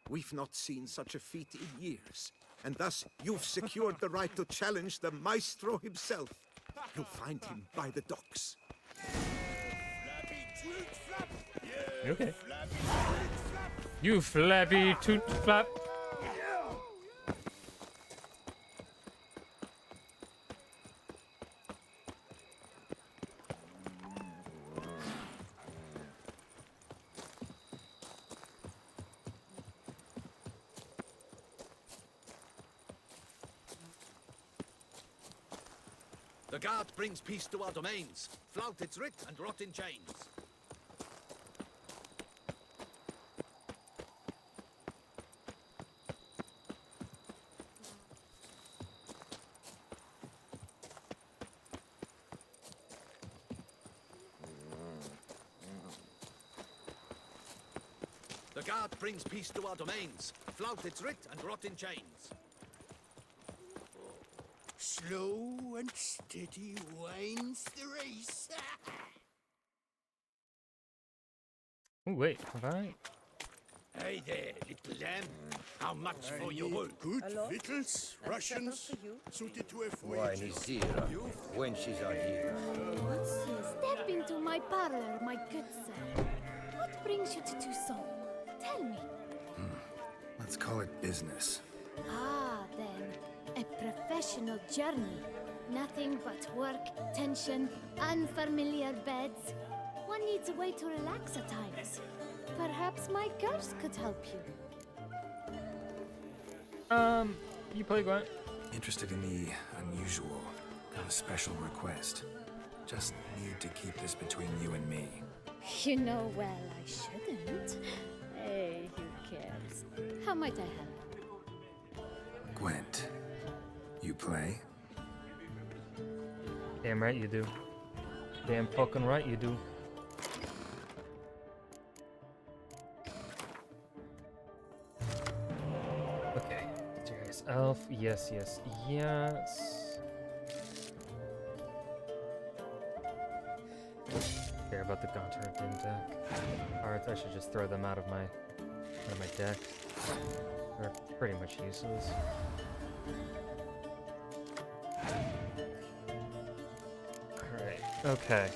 We've not seen such a feat in years, and thus you've secured the right to challenge the Maestro himself. You'll find him by the docks. Okay. You flappy toot flap. The guard brings peace to our domains. Flout its writ and rot in chains. The guard brings peace to our domains. Flout its writ and rot in chains. Slow and steady wins the race. Oh wait, have I? Hey there, little lamb. How much for your work? Good victuals, Russians, suited to a Wine is zero. Wenches are here. Step into my parlor, my good sir. What brings you to Toussaint? Tell me. Let's call it business. Ah, then, a professional journey. Nothing but work, tension, unfamiliar beds. One needs a way to relax at times. Perhaps my curse could help you. You play Gwent? Interested in the unusual. Got a special request. Just need to keep this between you and me. You know well I shouldn't. Hey, who cares? How might I help? Gwent, you play? Damn right you do. Damn fucking right you do. Okay, Darius Elf. Yes, yes, yes. Care about the Gaunter bin deck. Cards, I should just throw them out of my deck. They're pretty much useless. Alright, okay.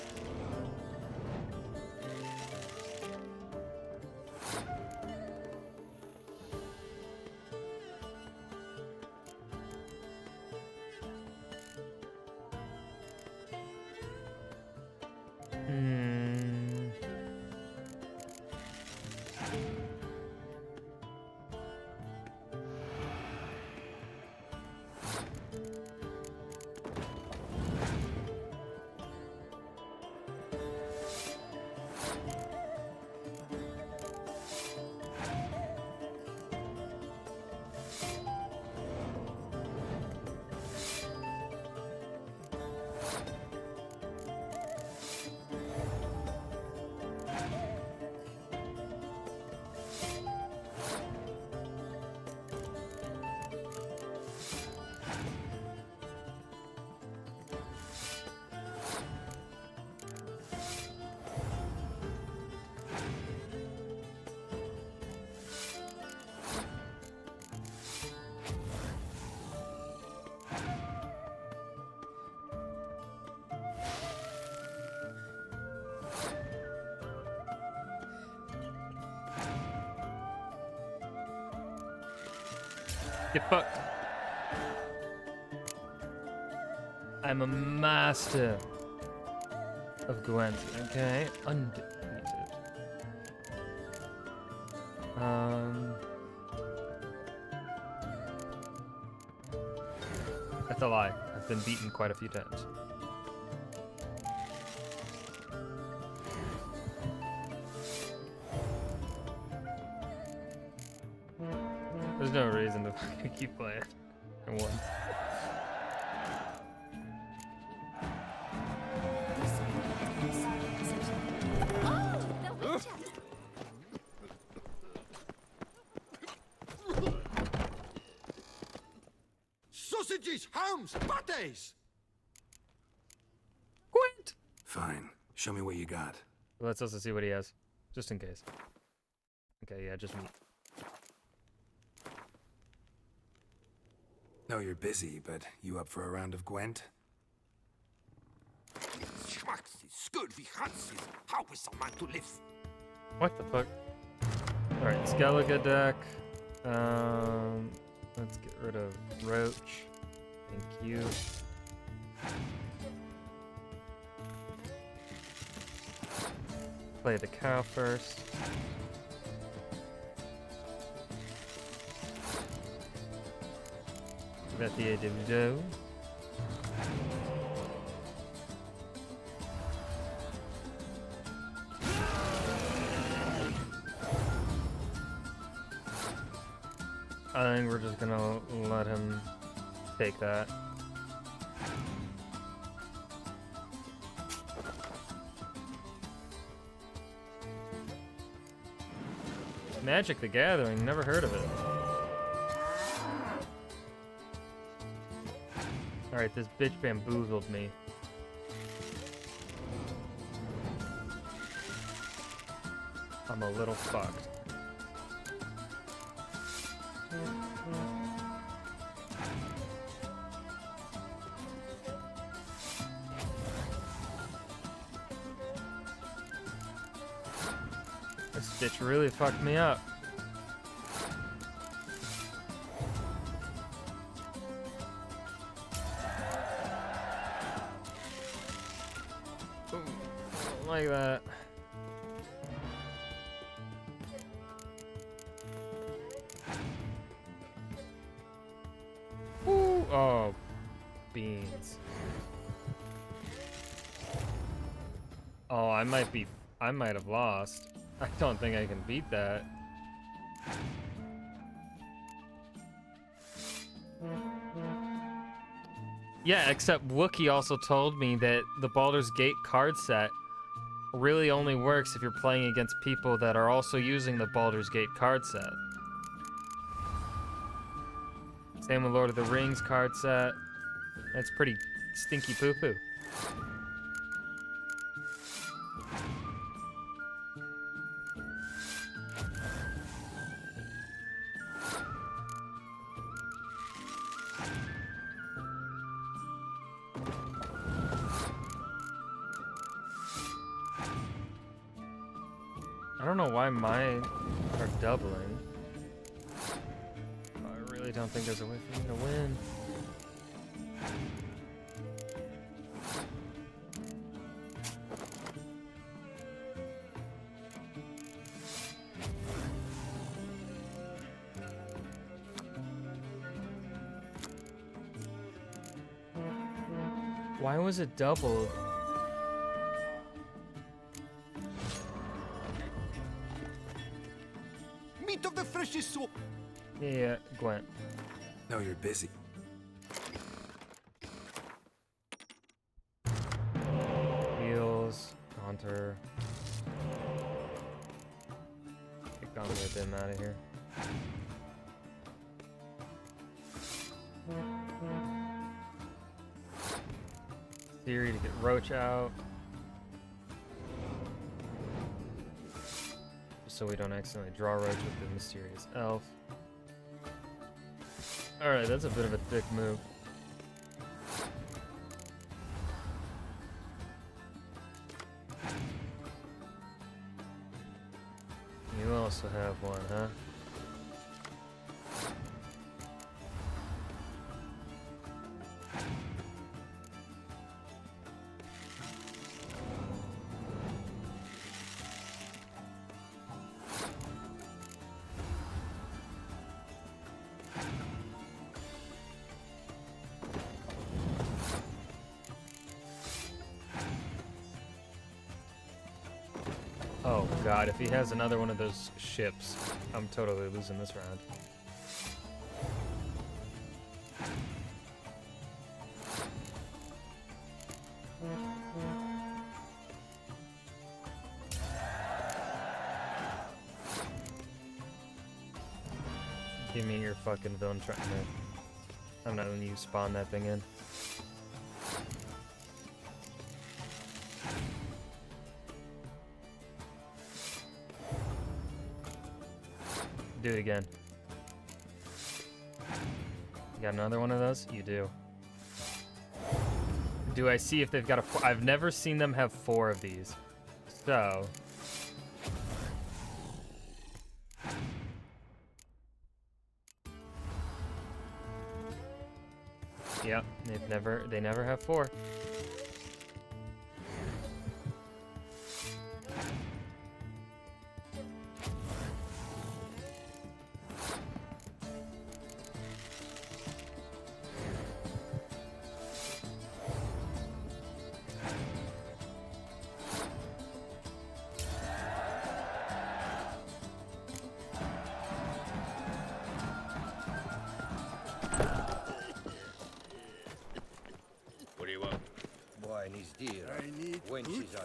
Get fucked. I'm a master of Gwent, okay? Undefeated. That's a lie. I've been beaten quite a few times. There's no reason to fucking keep playing. I won. Sausages, hams, pates! Gwent! Fine. Show me what you got. Let's also see what he has, just in case. Okay, yeah, just meat. Know you're busy, but you up for a round of Gwent? How is a man to live? What the fuck? Alright, Skellige deck. Let's get rid of Roach. Thank you. Play the cow first. Vetier de Vido. I think we're just gonna let him take that. Magic the Gathering, never heard of it. Alright, this bitch bamboozled me. I'm a little fucked. This bitch really fucked me up. like that. Ooh, oh, beans. Oh, I might have lost. I don't think I can beat that. Yeah, except Wookie also told me that the Baldur's Gate card set really only works if you're playing against people that are also using the Baldur's Gate card set. Same with Lord of the Rings card set. That's pretty stinky poo-poo. I don't know why mine are doubling. I really don't think there's a way for me to win. Why was it doubled? Meat of the freshest soup. Yeah, Gwent. No, you're busy. Heals, Haunter. Get Gauntlet them out of here. Theory to get Roach out. So we don't accidentally draw Roach with the Mysterious Elf. Alright, that's a bit of a thick move. You also have one, huh? Oh god, if he has another one of those ships, I'm totally losing this round. Give me your fucking villain truck, man. I'm not letting you spawn that thing in. Do it again. You got another one of those? You do. Do I see if they've got a... I've never seen them have 4 of these. So... Yep, they never have 4.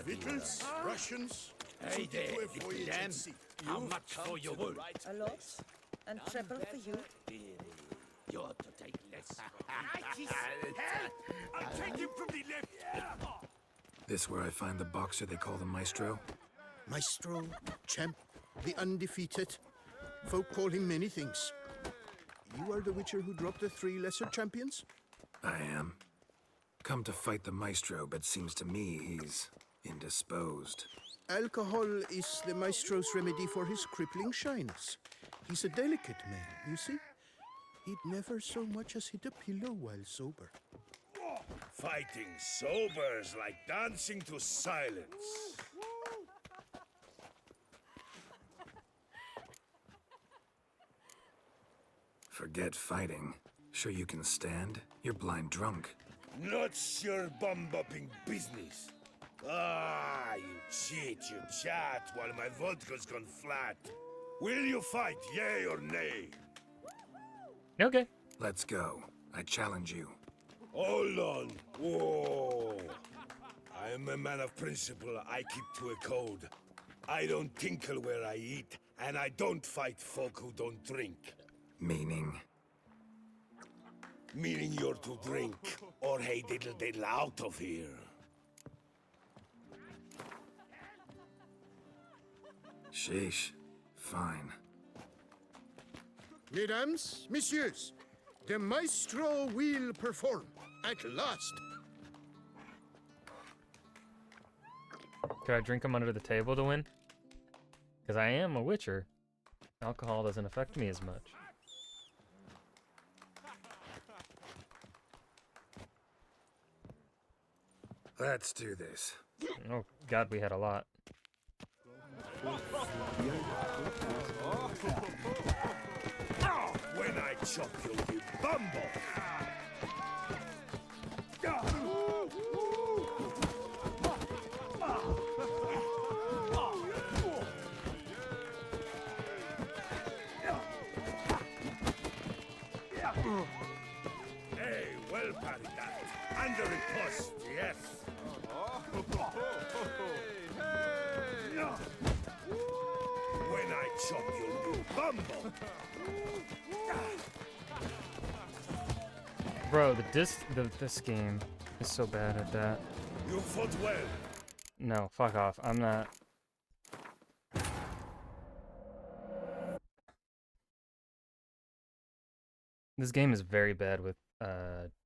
Victuals, Russians. Hey there, little lamb. How much for your wood? A lot. And treble for you. You're to take less. I'll take him from the left. This where I find the boxer they call the Maestro? Maestro, champ, the undefeated. Folk call him many things. You are the Witcher who dropped the 3 lesser champions? I am. Come to fight the Maestro, but seems to me he's indisposed. Alcohol is the Maestro's remedy for his crippling shyness. He's a delicate man, you see? He'd never so much as hit a pillow while sober. Fighting sober is like dancing to silence. Forget fighting. Sure you can stand? You're blind drunk. Not your bum-bopping business. Ah, you cheat, you chat, while my vodka's gone flat. Will you fight, yay or nay? Okay. Let's go. I challenge you. Hold on. Whoa. I am a man of principle. I keep to a code. I don't tinkle where I eat, and I don't fight folk who don't drink. Meaning? Meaning you're to drink, or hey diddle-diddle out of here. Sheesh. Fine. Mesdames, messieurs, the maestro will perform at last. Could I drink them under the table to win? Because I am a witcher. Alcohol doesn't affect me as much. Let's do this. Oh god, we had a lot. When I chop you, you bumble! Hey, well parried that. Under a post, yes. When I chop you, you bumble! Bro, this game is so bad at that. You fought well. No, fuck off. I'm not. This game is very bad with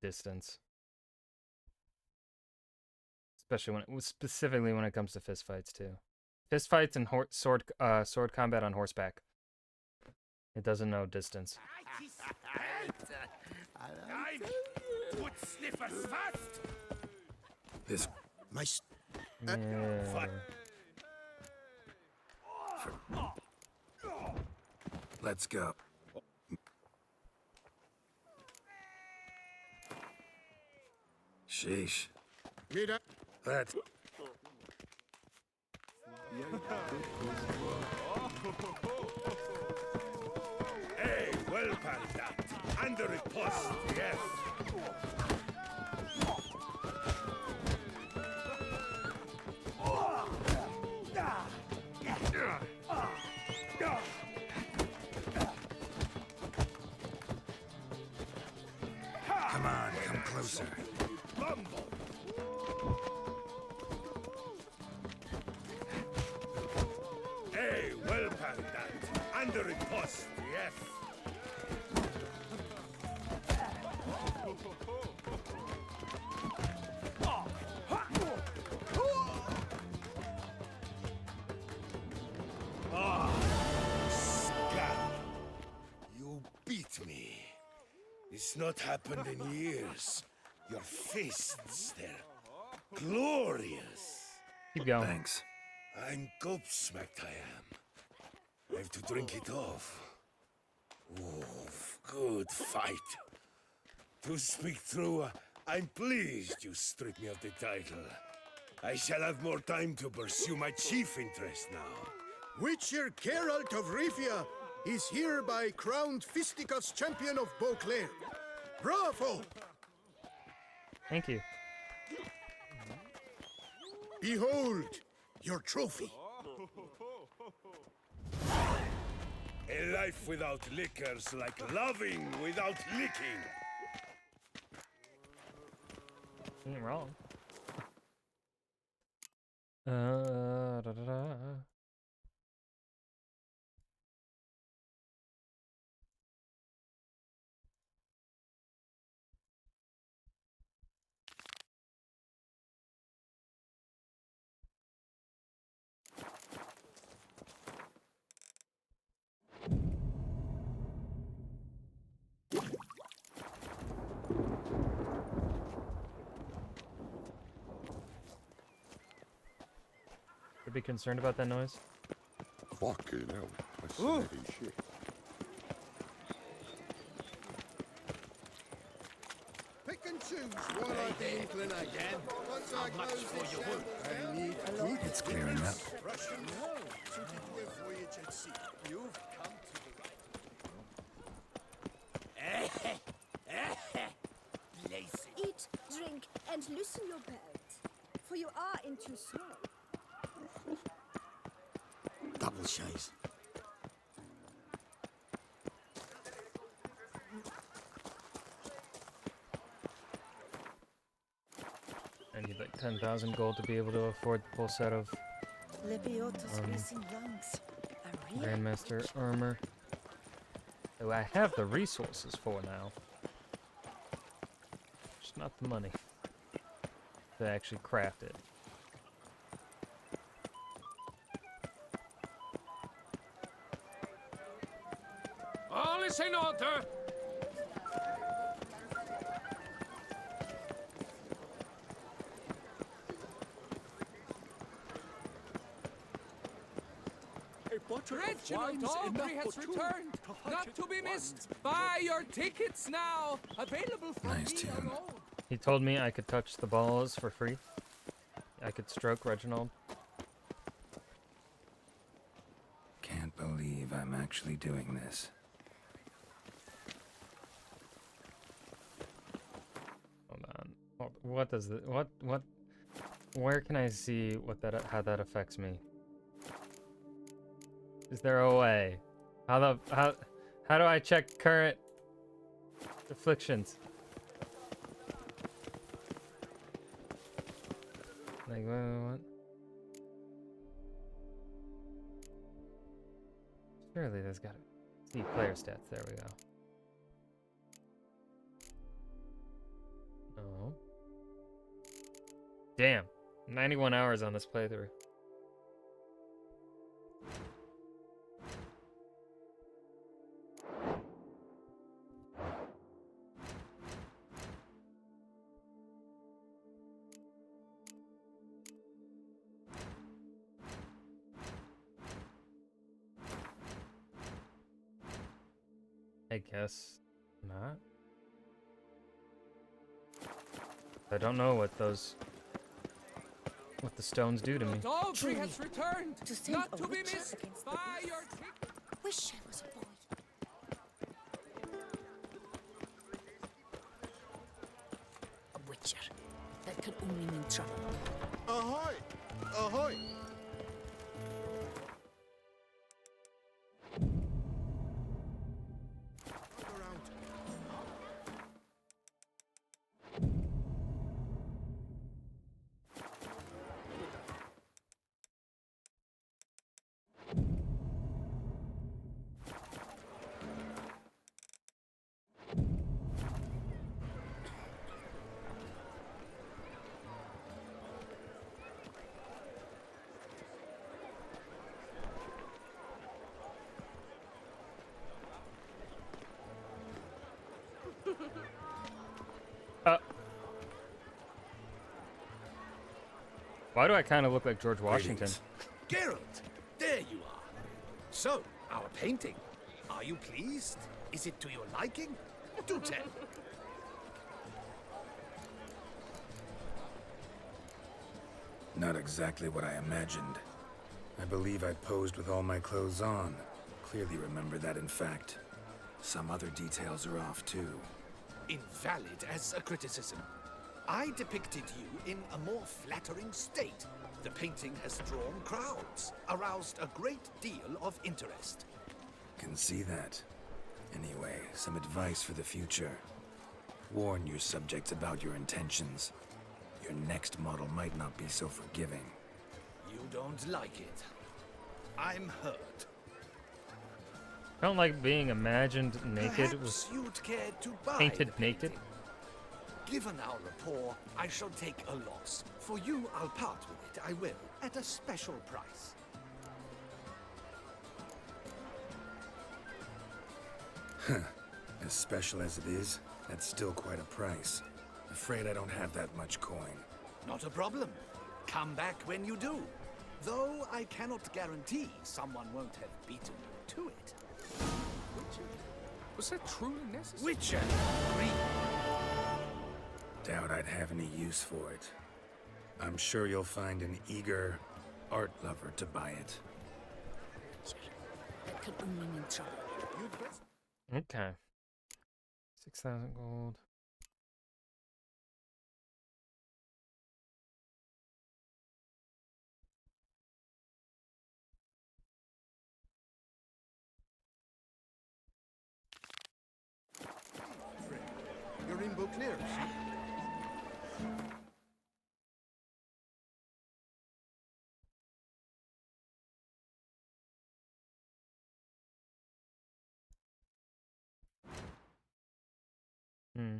distance. Especially specifically when it comes to fist fights too. Fist fights and sword combat on horseback. It doesn't know distance. Put sniffers fast. This Yeah. Let's go. Sheesh. Let's. Hey, well parried that. Under a post, yes. Come on, come closer. Hey, well parried that. Under a post, yes. Scab. You beat me. It's not happened in years. Your fists, they're glorious. Keep going. Thanks. I'm gobsmacked, I am. I have to drink it off. Oof, good fight. To speak true, I'm pleased you stripped me of the title. I shall have more time to pursue my chief interest now. Witcher Geralt of Rivia is hereby crowned Fisticuffs champion of Beauclair. Bravo! Thank you. Behold your trophy. A life without liquor's like loving without licking. Ain't wrong. Da, da, da. Should be concerned about that noise. Fucking hell. That's heavy shit. It's clearing up. Eat, drink, and loosen your belt, for you are in too small. Double shays. I need like 10,000 gold to be able to afford the full set of Grandmaster armor. Oh, I have the resources for now. Just not the money to actually craft it. All is in order. Reginald Aubrey has returned, not to be missed. Buy your tickets now. Available from Nice tune. He told me I could touch the balls for free. I could stroke Reginald. Can't believe I'm actually doing this. Hold on. What does it? What? Where can I see what that? How that affects me? Is there a way? How do I check current afflictions? Like what? Surely there's gotta see player stats. There we go. Oh. Damn. 91 hours on this playthrough. I guess not. I don't know what the stones do to me. Aubrey has returned, not to be missed. Buy your tickets. Wish I was a boy. A witcher. That could only mean trouble. Ahoy! Ahoy! Why do I kind of look like George Washington? Geralt, there you are. So, our painting. Are you pleased? Is it to your liking? Do tell. Not exactly what I imagined. I believe I posed with all my clothes on. Clearly remember that, in fact. Some other details are off, too. Invalid as a criticism. I depicted you in a more flattering state. The painting has drawn crowds, aroused a great deal of interest. Can see that. Anyway, some advice for the future. Warn your subjects about your intentions. Your next model might not be so forgiving. You don't like it. I'm hurt. I don't like being imagined naked. Perhaps you'd care to buy Painted naked. Given our rapport, I shall take a loss. For you, I'll part with it, I will, at a special price. As special as it is, that's still quite a price. Afraid I don't have that much coin. Not a problem. Come back when you do. Though I cannot guarantee someone won't have beaten you to it. Witcher? Was that truly necessary? Witcher! Doubt I'd have any use for it. I'm sure you'll find an eager art lover to buy it. That could only mean trouble. Okay. 6,000 gold. You're in Beauclair, sir. Hmm.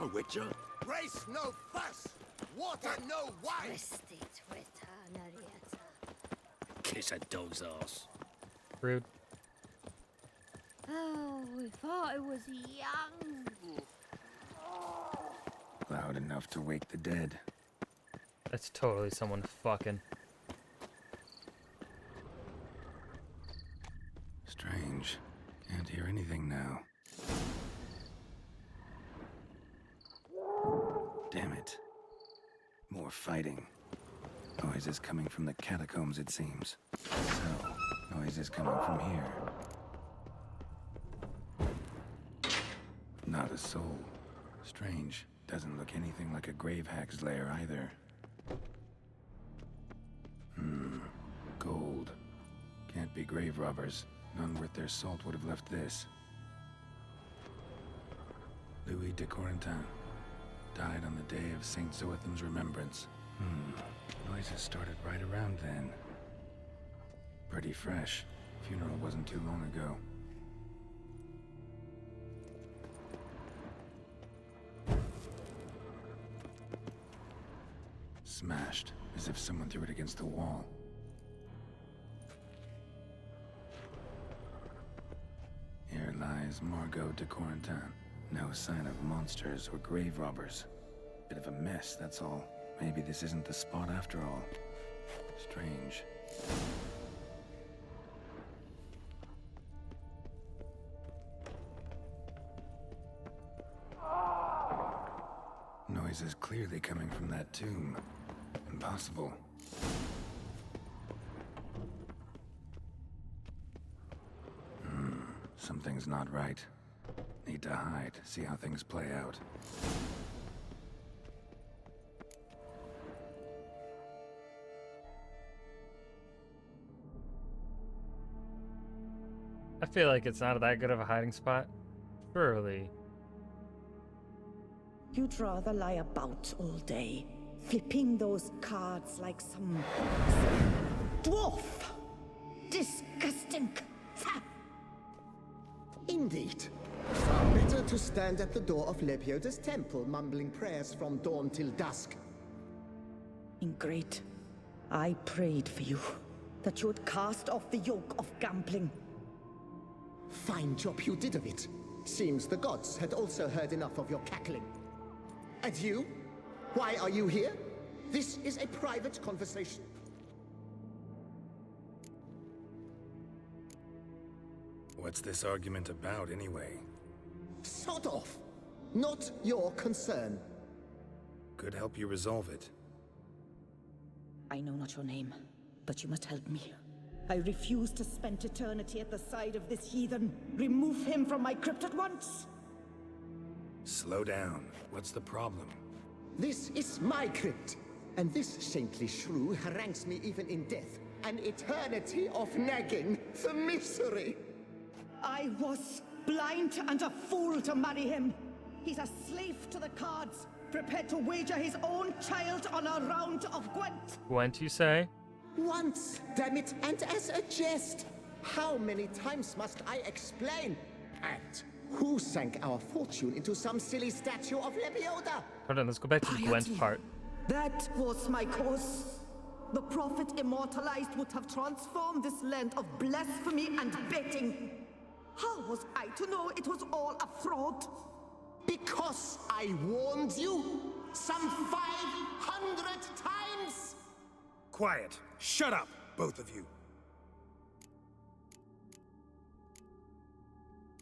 A witcher? Race no fuss! Water no wine! Kiss a dog's ass. Rude. Oh, we thought it was young. Loud enough to wake the dead. That's totally someone fucking. Strange. Can't hear anything now. Damn it. More fighting. Noises coming from the catacombs, it seems. So, noises coming from here. Not a soul. Strange. Doesn't look anything like a grave hag's lair either. Gold. Can't be grave robbers. None worth their salt would have left this. Louis de Corentin. Died on the day of St. Zoetham's remembrance. Noises started right around then. Pretty fresh. Funeral wasn't too long ago. Smashed, as if someone threw it against the wall. Here lies Margot de Corentin. No sign of monsters or grave robbers. Bit of a mess, that's all. Maybe this isn't the spot after all. Strange. Noises clearly coming from that tomb. Impossible. Something's not right. Need to hide, see how things play out. I feel like it's not that good of a hiding spot. Surely. You'd rather lie about all day, flipping those cards like some dwarf. Disgusting. Indeed. Far better to stand at the door of Lepioda's temple, mumbling prayers from dawn till dusk. Ingrid, I prayed for you, that you would cast off the yoke of gambling. Fine job you did of it. Seems the gods had also heard enough of your cackling. And you? Why are you here? This is a private conversation. What's this argument about, anyway? Sod off! Not your concern. Could help you resolve it. I know not your name, but you must help me. I refuse to spend eternity at the side of this heathen. Remove him from my crypt at once! Slow down. What's the problem? This is my crypt, and this saintly shrew harangues me even in death. An eternity of nagging, the misery! I was blind and a fool to marry him. He's a slave to the cards, prepared to wager his own child on a round of Gwent. Gwent, you say? Once, damn it, and as a jest. How many times must I explain? And who sank our fortune into some silly statue of Lepioda? Hold on, let's go back to the Gwent part. That was my cause. The prophet immortalized would have transformed this land of blasphemy and betting. How was I to know it was all a fraud? Because I warned you some 500 times? Quiet. Shut up, both of you.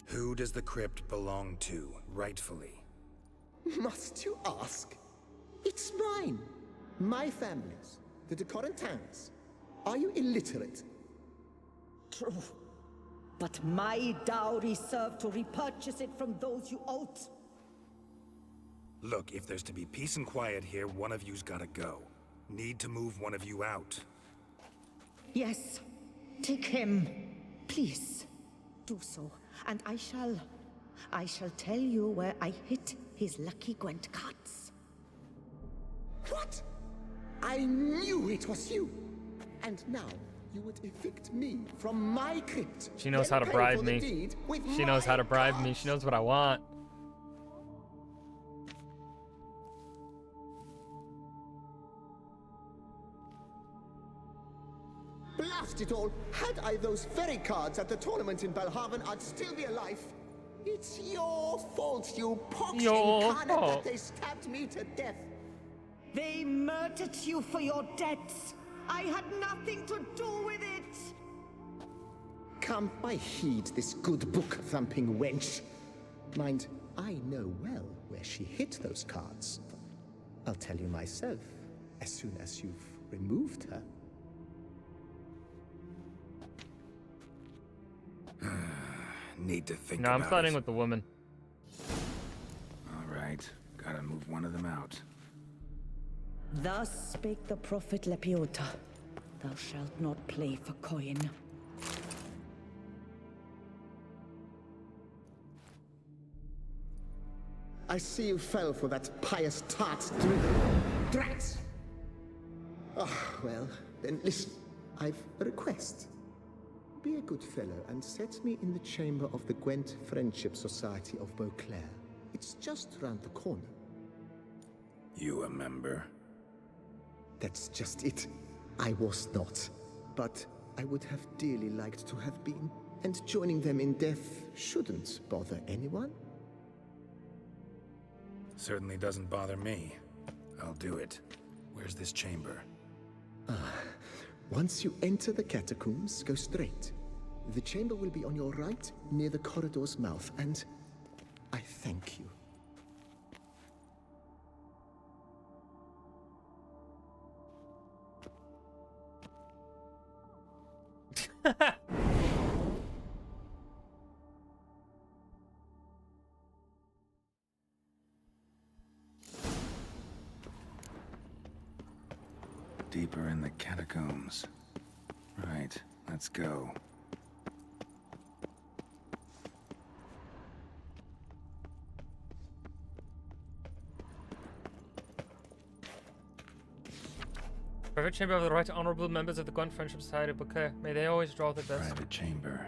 Who does the crypt belong to, rightfully? Must you ask? It's mine. My family's. The de Corentins. Are you illiterate? True. But my dowry served to repurchase it from those you owed. Look, if there's to be peace and quiet here, one of you's gotta go. Need to move one of you out. Yes. Take him. Please. Do so. And I shall tell you where I hid his lucky Gwent cards. What? I knew it was you. And now you would evict me from my crypt. She knows how to bribe me. She knows how to bribe me. She knows what I want. Blast it all! Had I those very cards at the tournament in Belhaven, I'd still be alive. It's your fault, you pox incarnate, that they stabbed me to death. They murdered you for your debts. I had nothing to do with it. Come, I heed this good book-thumping wench. Mind, I know well where she hid those cards. I'll tell you myself, as soon as you've removed her. Need to think No, about I'm siding it. with the woman. All right, gotta move one of them out. Thus spake the prophet Lepiota. Thou shalt not play for coin. I see you fell for that pious tart Drax! Ah, well, then listen. I've a request. Be a good fellow and set me in the chamber of the Gwent Friendship Society of Beauclair. It's just round the corner. You a member? That's just it. I was not. But I would have dearly liked to have been. And joining them in death shouldn't bother anyone. Certainly doesn't bother me. I'll do it. Where's this chamber? Once you enter the catacombs, go straight. The chamber will be on your right, near the corridor's mouth, and I thank you. Deeper in the catacombs. Right, let's go. Private chamber of the right honorable members of the Gwent Friendship Society of Beauclair. May they always draw the best. Private chamber.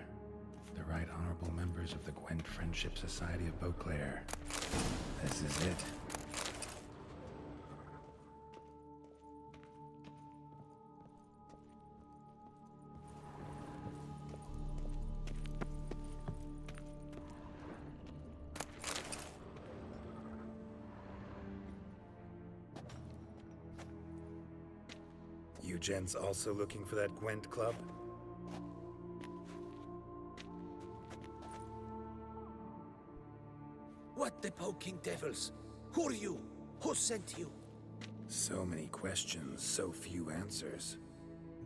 The right honorable members of the Gwent Friendship Society of Beauclair. This is it. You gents also looking for that Gwent club? What the poking devils? Who are you? Who sent you? So many questions, so few answers.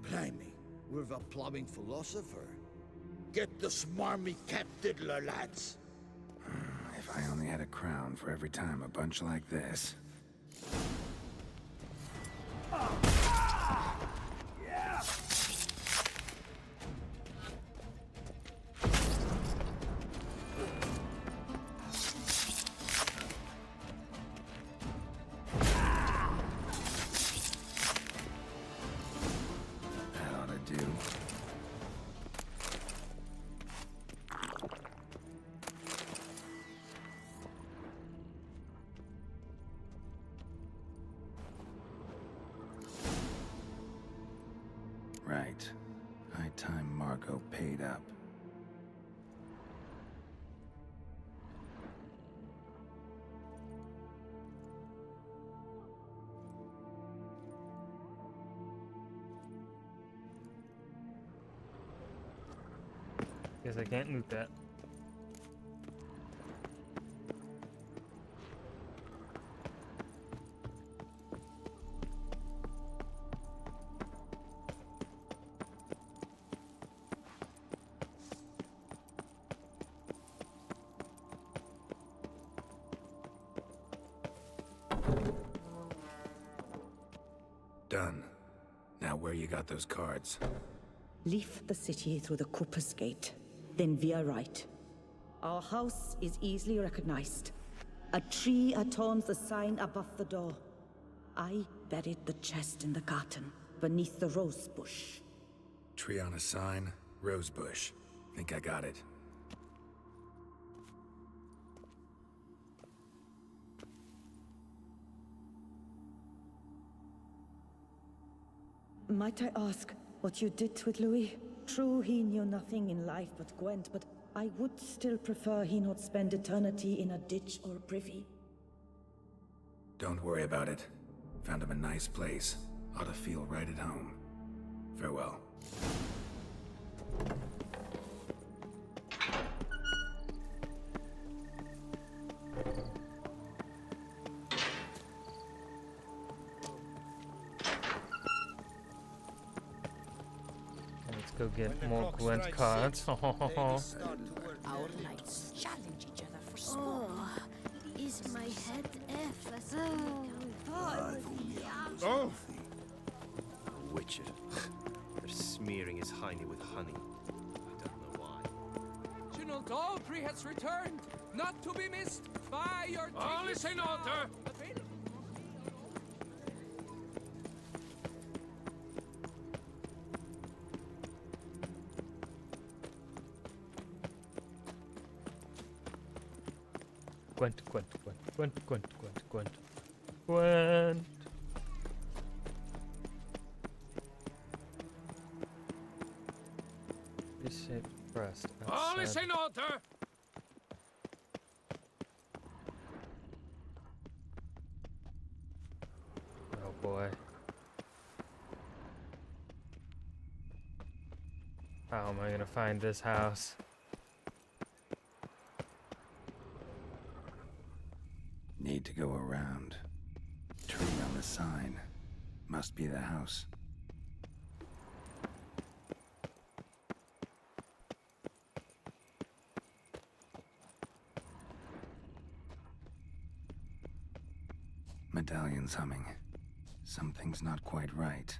Blimey, we're the plumbing philosopher. Get the smarmy cat diddler, lads. If I only had a crown for every time a bunch like this. That ought to do. Right. High time Margot paid up. Guess I can't loot that. Done. Now where you got those cards? Leave the city through the Cooper's Gate, then via right. Our house is easily recognized. A tree adorns the sign above the door. I buried the chest in the garden, beneath the rose bush. Tree on a sign, rose bush. Think I got it. Might I ask what you did with Louis? True, he knew nothing in life but Gwent, but I would still prefer he not spend eternity in a ditch or privy. Don't worry about it. Found him a nice place. Ought to feel right at home. Farewell. Let's go get more Gwent cards. Our knights challenge each other for sport. Oh, is my head ever Oh! Witcher. They're smearing his hiney with honey. I don't know why. General Daltrey has returned, not to be missed by your All is in order. Gwent, Gwent, Gwent, Gwent, Gwent, Gwent, Gwent. Gwent. Reshaped breast. All is in order. Oh boy. How am I gonna find this house? Need to go around. Tree on the sign. Must be the house. Medallion's humming. Something's not quite right.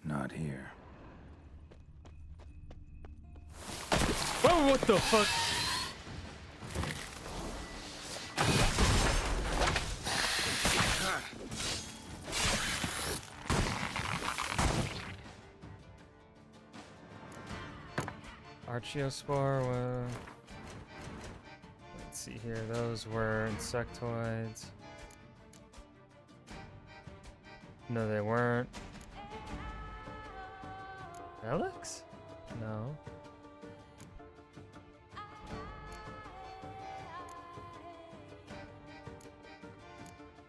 Not here. Whoa, what the fuck? Archaeospore, let's see here, those were insectoids. No, they weren't. Relics? No.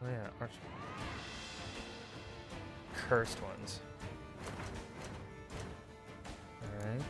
Oh yeah, cursed ones. Alright.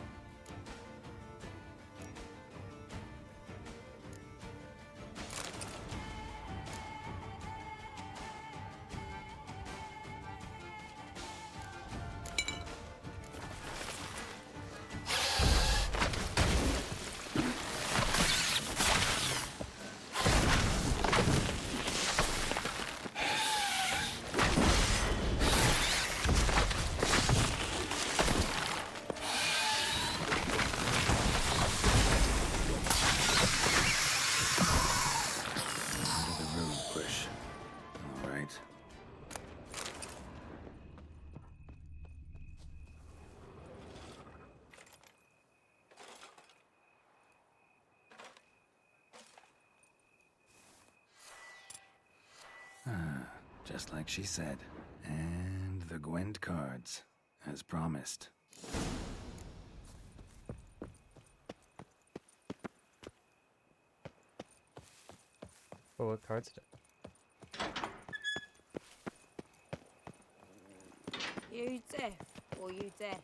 Just like she said. And the Gwent cards, as promised. Oh, what cards did You deaf or you deaf?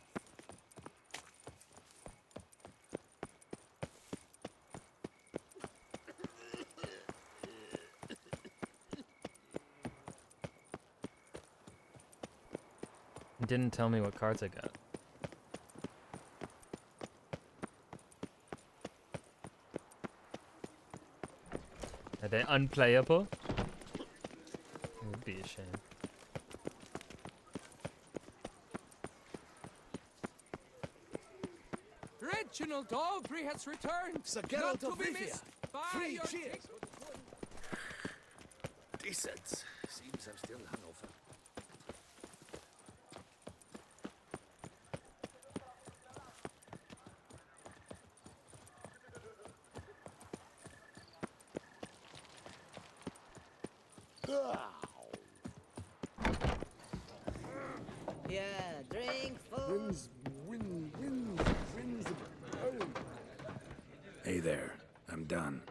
It didn't tell me what cards I got. Are they unplayable? It would be a shame. Reginald Aubrey has returned. Sir Geralt not of to be Rivia. missed by Three your cheers. Decent. Seems I'm still hungover. Yeah, drink full. Hey there, I'm done.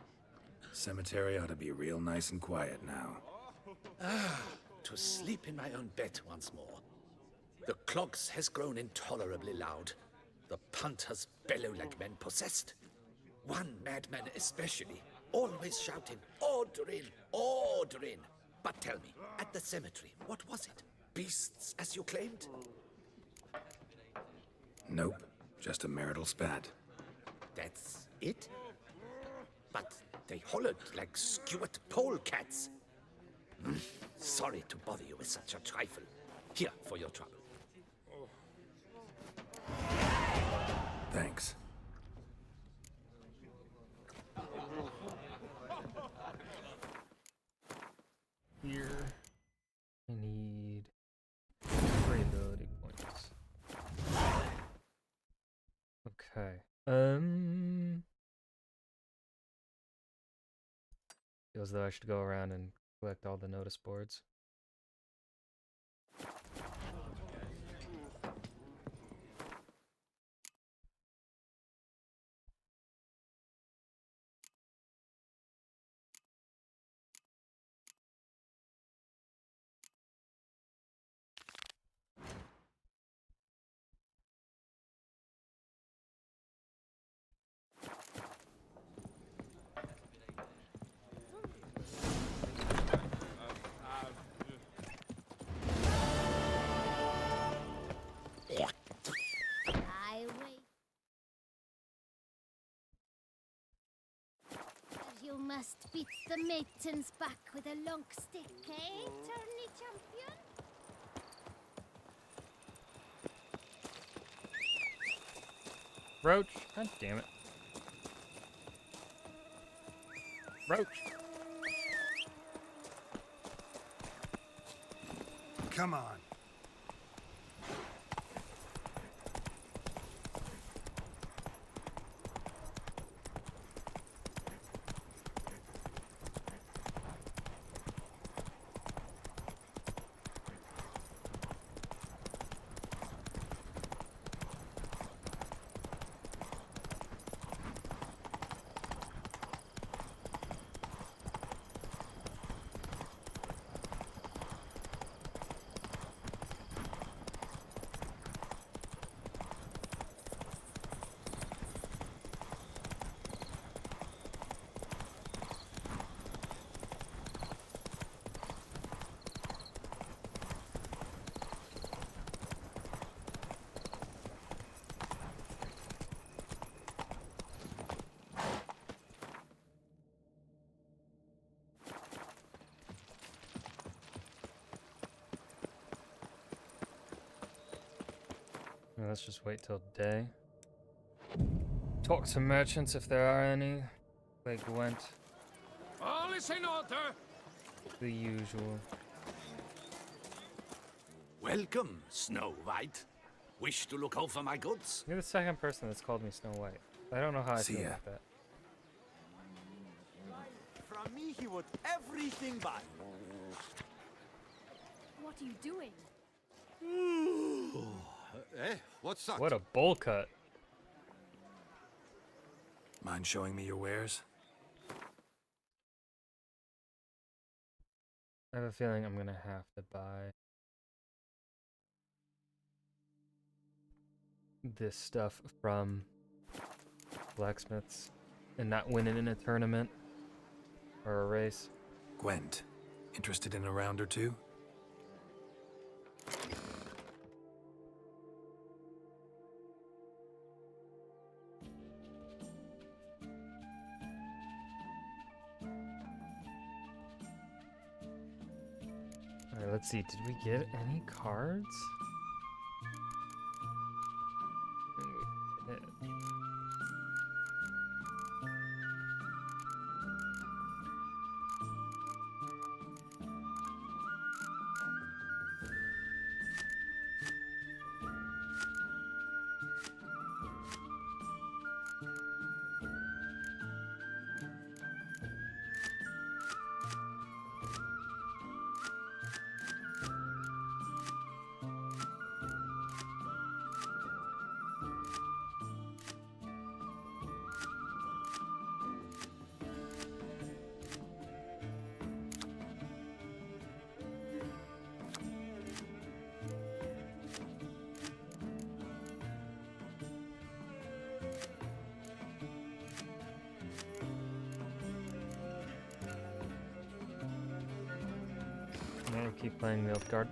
Cemetery ought to be real nice and quiet now. To sleep in my own bed once more. The clogs has grown intolerably loud. The punters bellow like men possessed. One madman especially, always shouting, "Order in! Order in!" But tell me, at the cemetery, what was it? Beasts, as you claimed? Nope, just a marital spat. That's it? But they hollered like Stuart polecats. Sorry to bother you with such a trifle. Here for your trouble. Thanks. Here, I need 3 ability points. Okay. Feels though I should go around and collect all the notice boards. I wait. You must beat the maidens back with a long stick, eh, tourney champion? Roach! God damn it. Roach! Come on. Let's just wait till day. Talk to merchants if there are any. Play Gwent. All is in order. The usual. Welcome, Snow White. Wish to look over my goods? You're the second person that's called me Snow White. I don't know how I See feel ya. about that. From me, he would everything by. What are you doing? What's that? What a bowl cut. Mind showing me your wares? I have a feeling I'm gonna have to buy this stuff from blacksmiths and not win it in a tournament or a race. Gwent, interested in a round or two? Alright, let's see. Did we get any cards? We did. I'll keep playing Nilfgaard.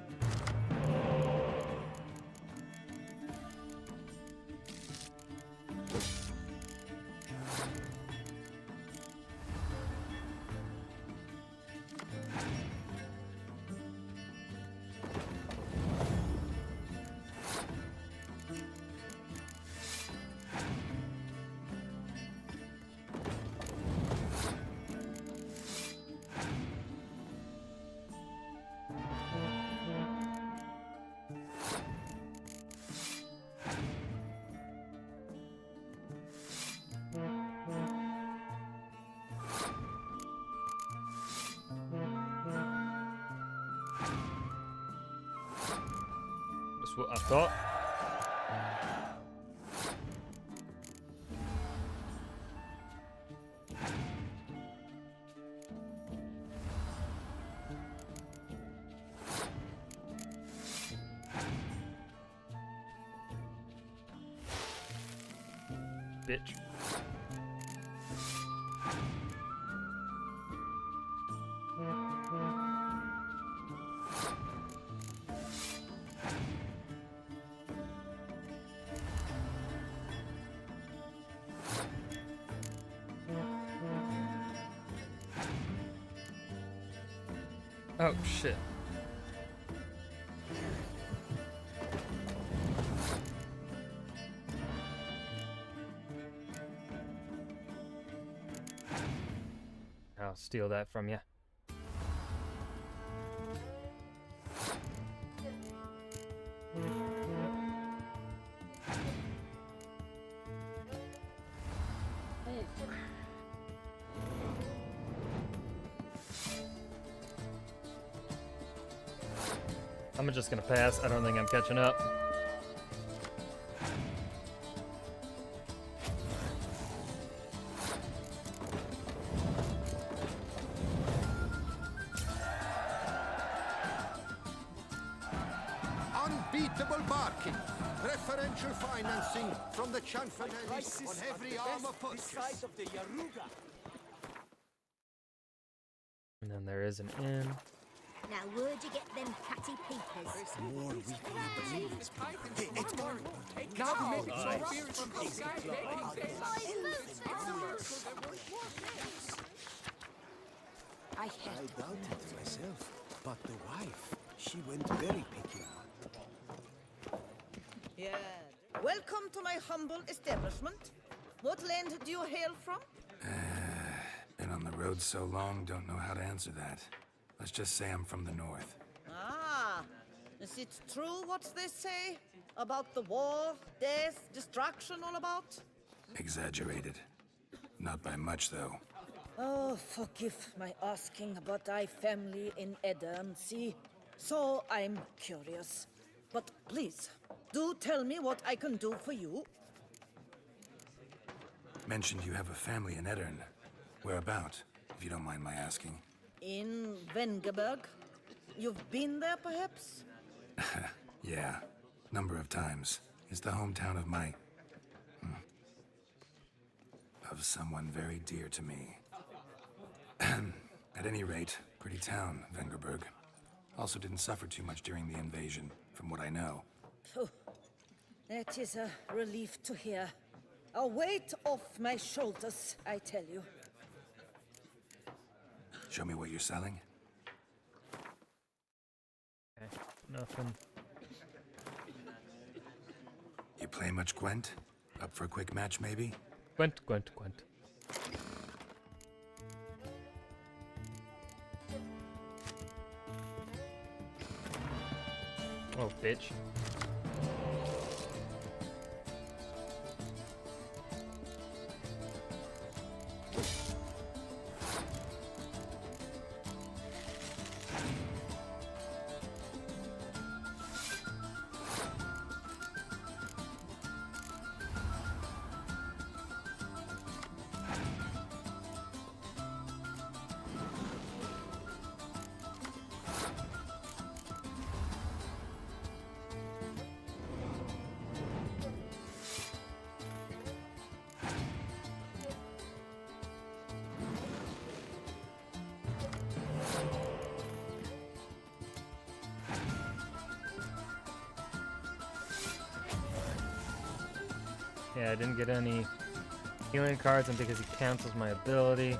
That's what I thought. Bitch. Oh shit. I'll steal that from you. I'm just gonna pass. I don't think I'm catching up. Unbeatable barking. Preferential financing from the Chanfanelli on every armor purchase. of the Yaruga. And then there is an inn. Now, where'd you get them catty peepers? More weekly believers. It's going. I doubt it myself, but the wife, she went very picky. Yeah. Welcome to my humble establishment. What land do you hail from? Been on the road so long, don't know how to answer that. Let's just say I'm from the north. Ah, is it true what they say about the war, death, destruction all about? Exaggerated. Not by much, though. Oh, forgive my asking, but I family in Edda, see, So I'm curious. But please, do tell me what I can do for you. Mentioned you have a family in Edirn. Whereabout, if you don't mind my asking? In Vengerberg? You've been there, perhaps? Yeah, number of times. It's the hometown of my... of someone very dear to me. At any rate, pretty town, Vengerberg. Also didn't suffer too much during the invasion, from what I know. Phew. That is a relief to hear. A weight off my shoulders, I tell you. Show me what you're selling. Okay, nothing. You play much Gwent? Up for a quick match, maybe? Gwent. Oh, bitch. Yeah, I didn't get any healing cards, and because he cancels my ability.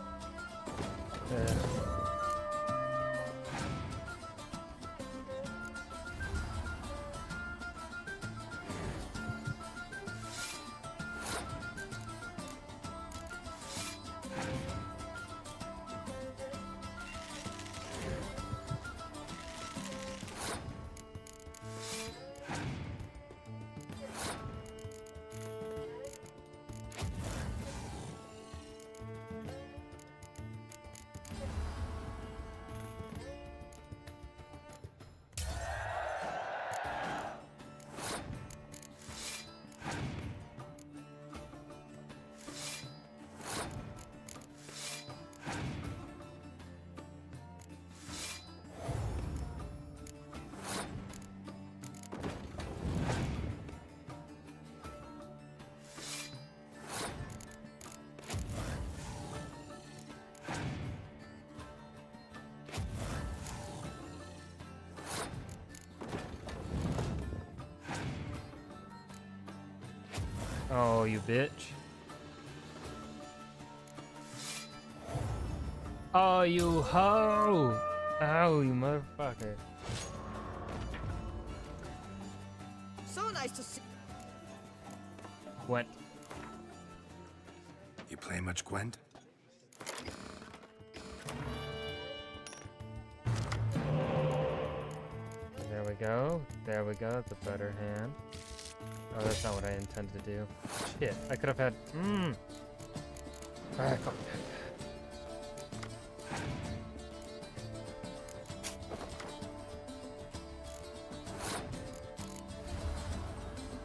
Oh, you bitch. Oh, you hoe! Oh, you motherfucker. So nice to see. Gwent. You play much Gwent? There we go. There we go. That's a better hand. Oh, that's not what I intended to do. Shit, I could have had... Alright, go.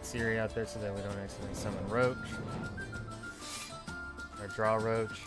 Ciri out there so that we don't accidentally summon Roach. Or draw Roach.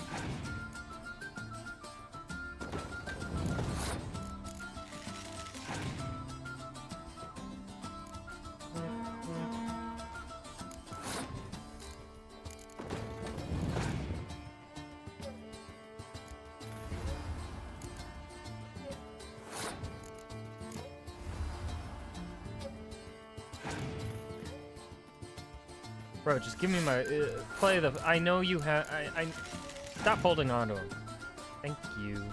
Bro, just give me my play the. I know you have. I stop holding on to him. Thank you.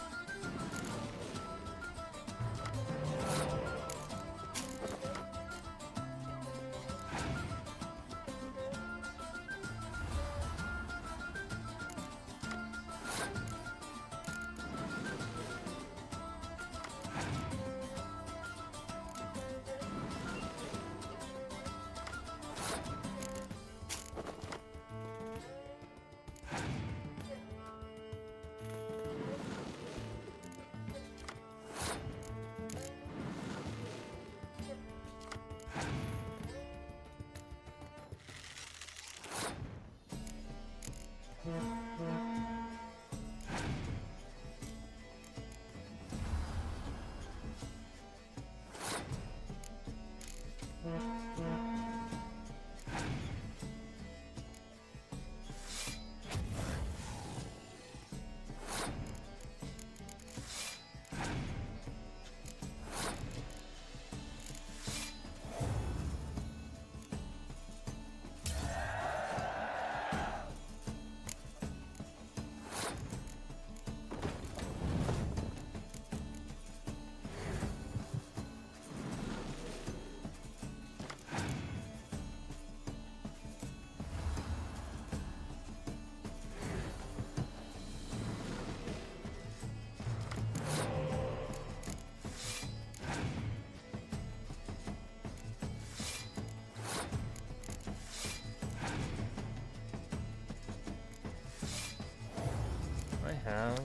I have.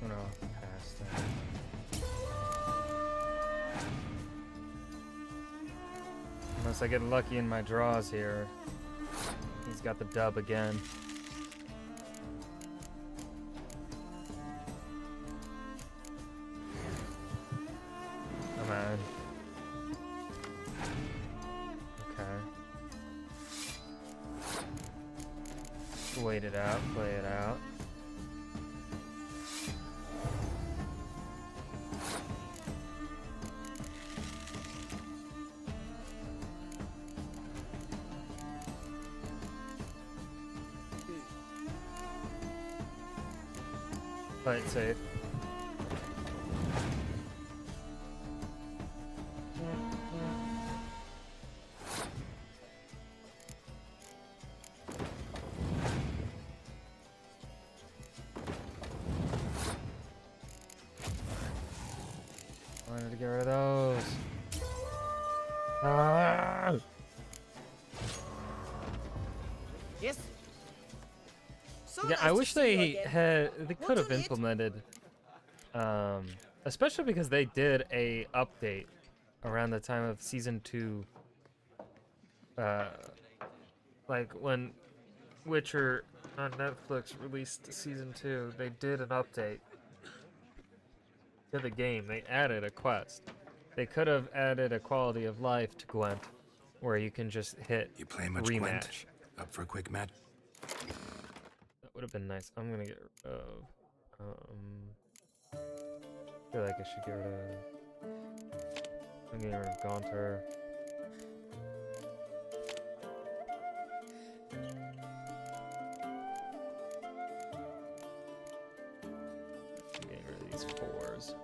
Oh no, pass that. Unless I get lucky in my draws here. He's got the dub again. Come on. Wait it out, play it out. Play it safe. Wanted to get rid of those. Ah! Yes. So Yeah, I nice wish to see you they again. could have implemented, especially because they did a update around the time of season 2. Like when Witcher on Netflix released season 2, they did an update to the game. They added a quest. They could have added a quality of life to Gwent, where you can just hit You play much rematch. Gwent? Up for a quick match? That would have been nice. I'm gonna get rid of. I feel like I should get rid of. I'm getting rid of Gaunter. I'm getting rid of these 4s.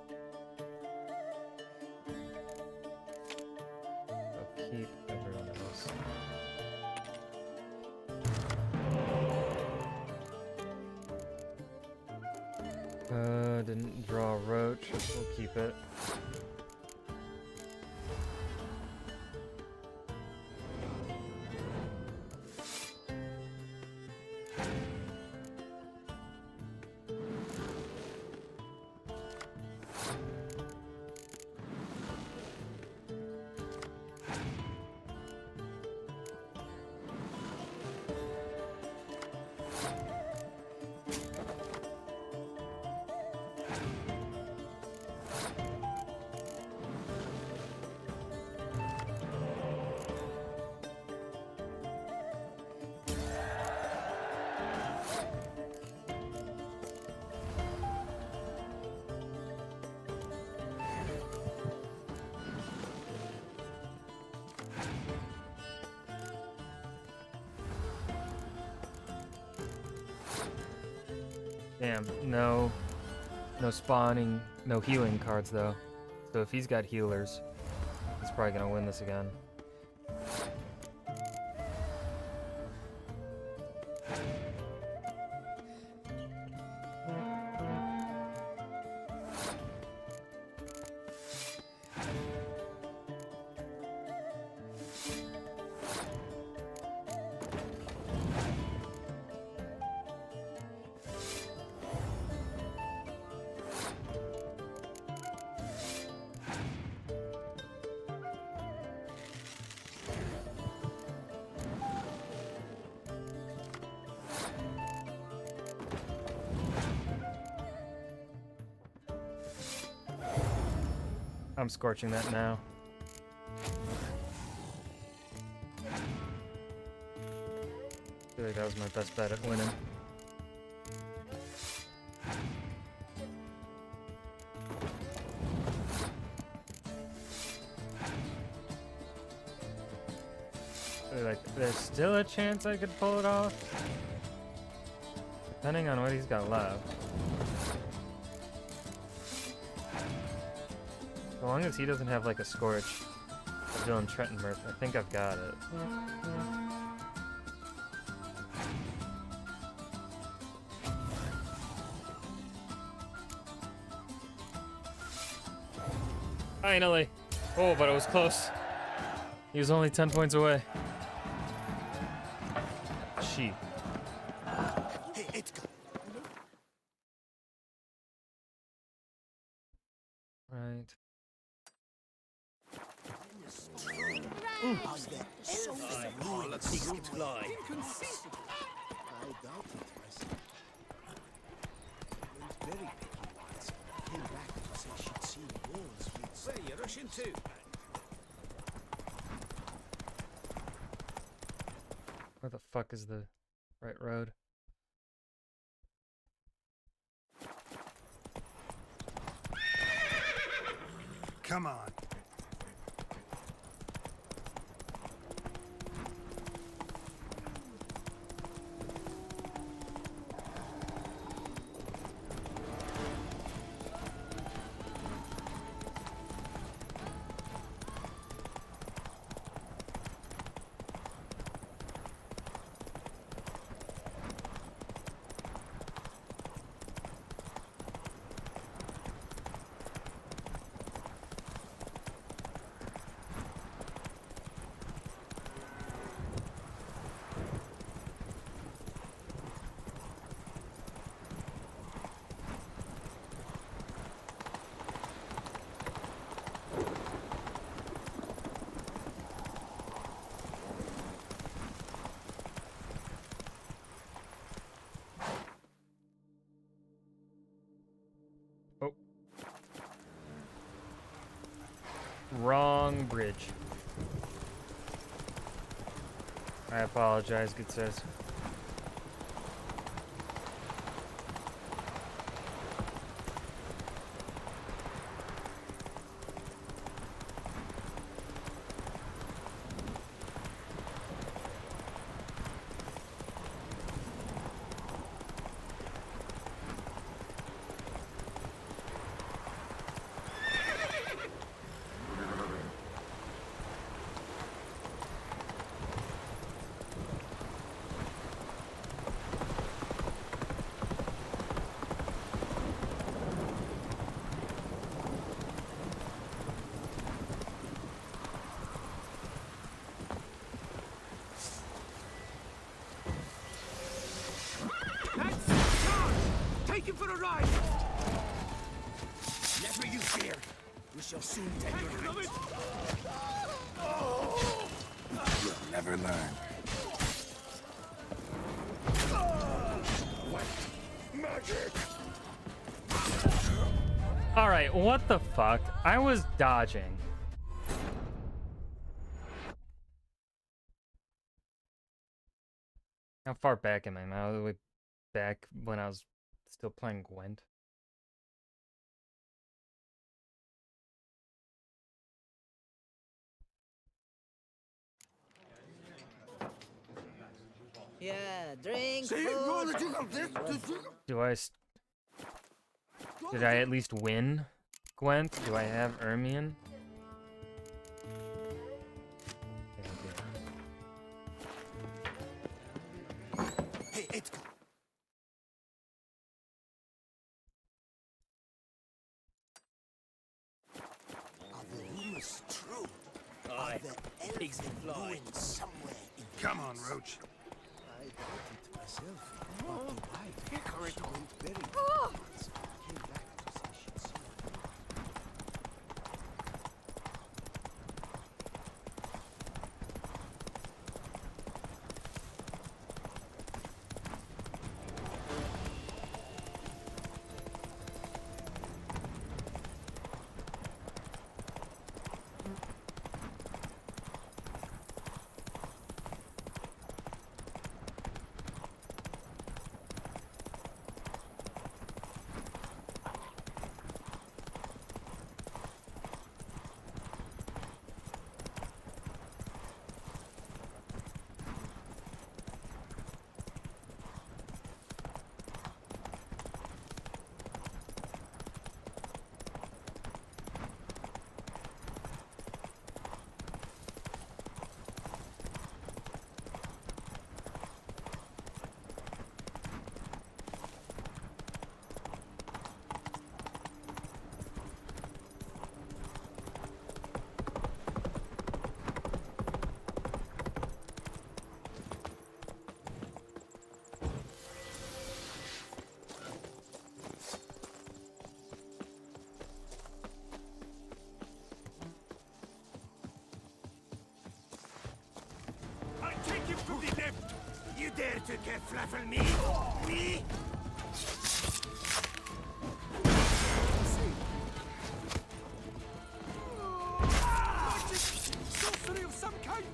I'll keep everyone else. Didn't draw a roach. We'll keep it. Damn, no spawning, no healing cards though. So if he's got healers, he's probably gonna win this again. I'm scorching that now. I feel like that was my best bet at winning. I feel like there's still a chance I could pull it off, depending on what he's got left. As long as he doesn't have like a Scorch, a Villain Trenton Mirth, I think I've got it. Finally! Oh, but it was close. He was only 10 points away. Sheep. Hey, Edgar. Right. Are there elves in ruins somewhere? Inconceivable. I doubt it myself. Went very picky once. Came back to say she'd seen wolves with... Where are you rushing to? Where the fuck is the right road? Come on. Wrong bridge. I apologize, good sis. Take him for a ride! Never you fear. We shall soon take your night. You'll never learn. Magic! Alright, what the fuck? I was dodging. How far back am I? Am I all the way back when I was still playing Gwent? Yeah, drink See, food. Did I at least win Gwent? Do I have Ermion? Hey, Edgar. Are the rumors true? Are there elves in ruins somewhere in Come on, Roach. I doubt it myself. But the wife, she went very Oh! once. Came back to say she'd seen Nobody left! You dare to kerfluffle me? Me? Magic! Sorcery of some kind!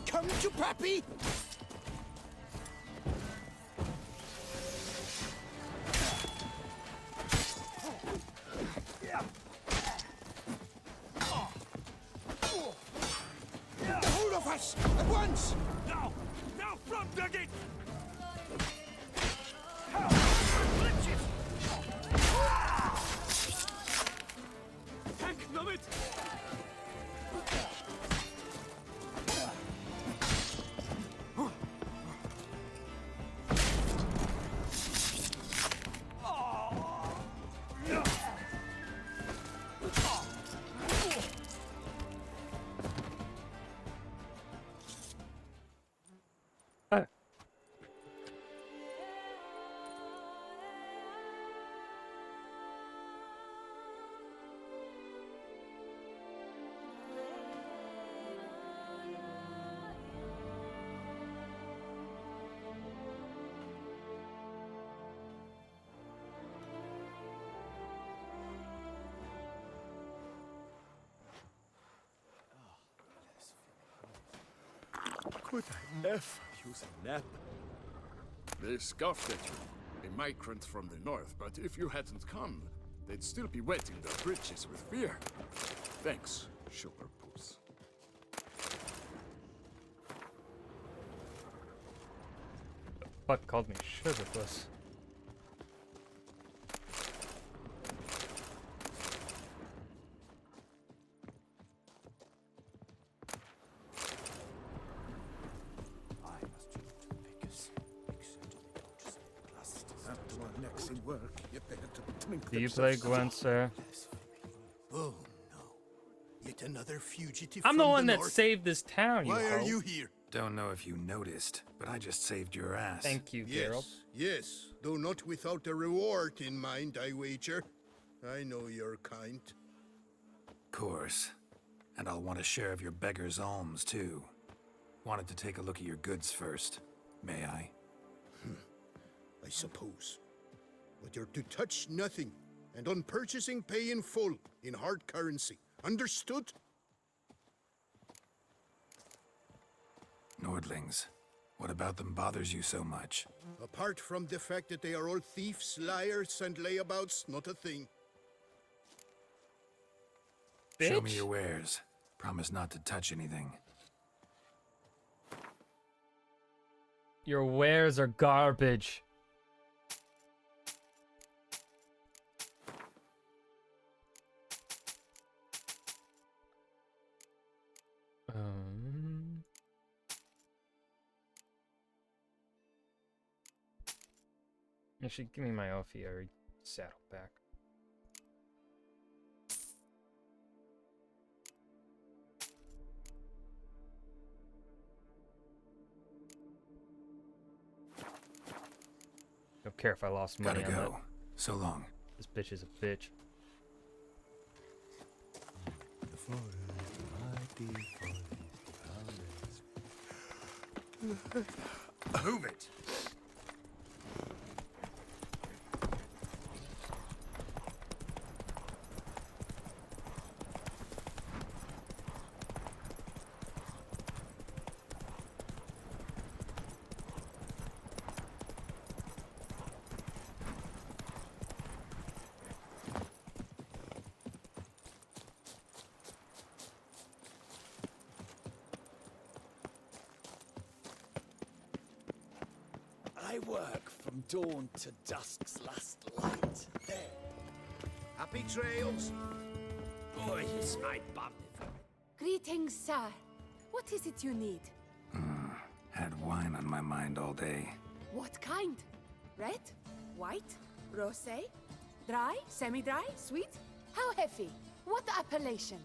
Come to Pappy! Get hold of us! At once! Now! Now from the gate! Heck, Nomad! Could I ever use a nap? They scoffed at you, a migrant from the north, but if you hadn't come, they'd still be wetting their britches with fear. Thanks, Sugar Puss. Fuck called me Sugar Puss. After our next in work, you better drink Do you play Gwent, sir? Oh no. Yet another fugitive I'm the from one that north. saved this town, you Why are hoe. you here? Don't know if you noticed, but I just saved your ass. Thank you, Geralt. Yes, though not without a reward in mind, I wager. I know your kind. Course. And I'll want a share of your beggar's alms, too. Wanted to take a look at your goods first. May I? I suppose. But you're to touch nothing, and on purchasing pay in full, in hard currency. Understood? Nordlings. What about them bothers you so much? Apart from the fact that they are all thieves, liars, and layabouts, not a thing. Show me your wares. Promise not to touch anything. Your wares are garbage. Actually, give me my Alfieri saddle back. Don't care if I lost money Gotta on go. that. So long. This bitch is a bitch. The forest, the mighty forest, Move it! I work from dawn to dusk's last light. There. Happy trails. Boy, is my bum. Greetings, sir. What is it you need? Had wine on my mind all day. What kind? Red? White? Rosé? Dry? Semi-dry? Sweet? How heavy? What appellation?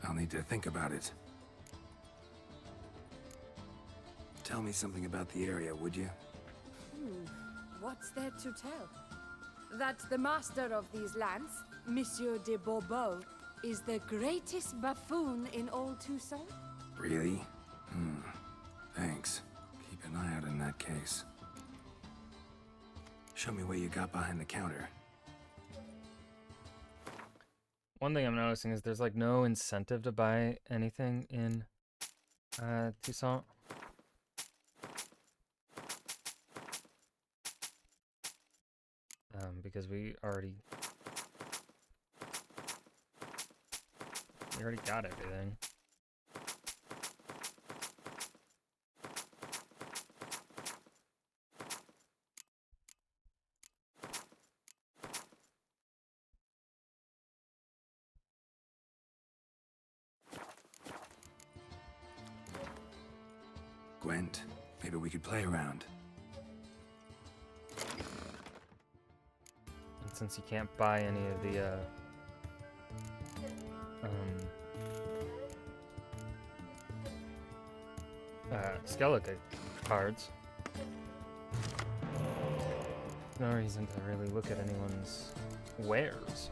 I'll need to think about it. Tell me something about the area, would you? What's there to tell? That the master of these lands, Monsieur de Bourbeau, is the greatest buffoon in all Toussaint? Really? Thanks. Keep an eye out in that case. Show me what you got behind the counter. One thing I'm noticing is there's like no incentive to buy anything in Toussaint. Because we already got everything. Gwent, maybe we could play around. And since you can't buy any of the Skellige cards, no reason to really look at anyone's wares.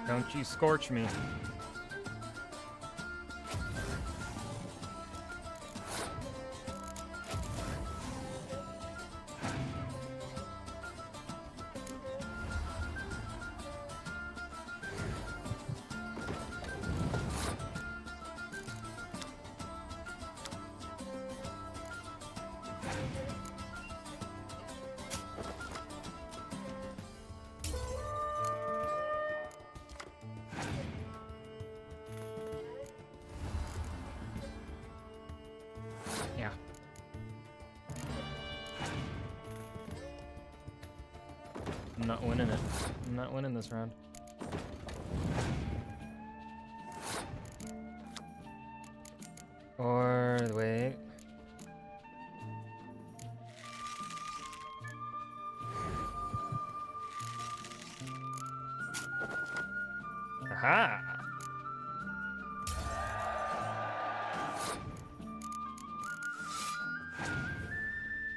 Don't you scorch me. I'm not winning it. I'm not winning this round. Or wait. Aha!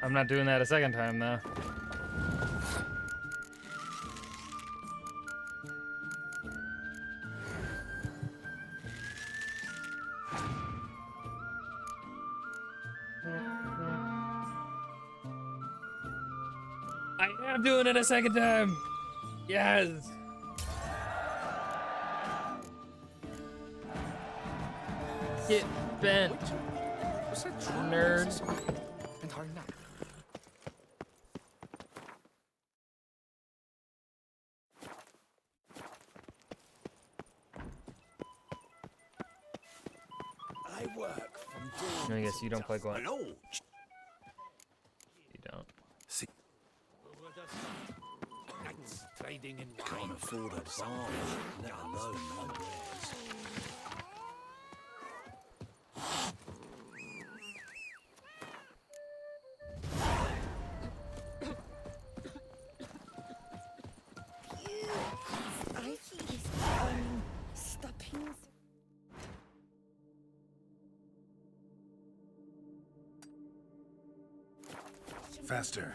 I'm not doing that a second time though. I'm doing it a second time. Yes. Get bent. Nerd. I work from dawn. I guess you don't play Gwent. Hello. You don't. See. Trading in can't afford a barge, let alone my wares. Faster.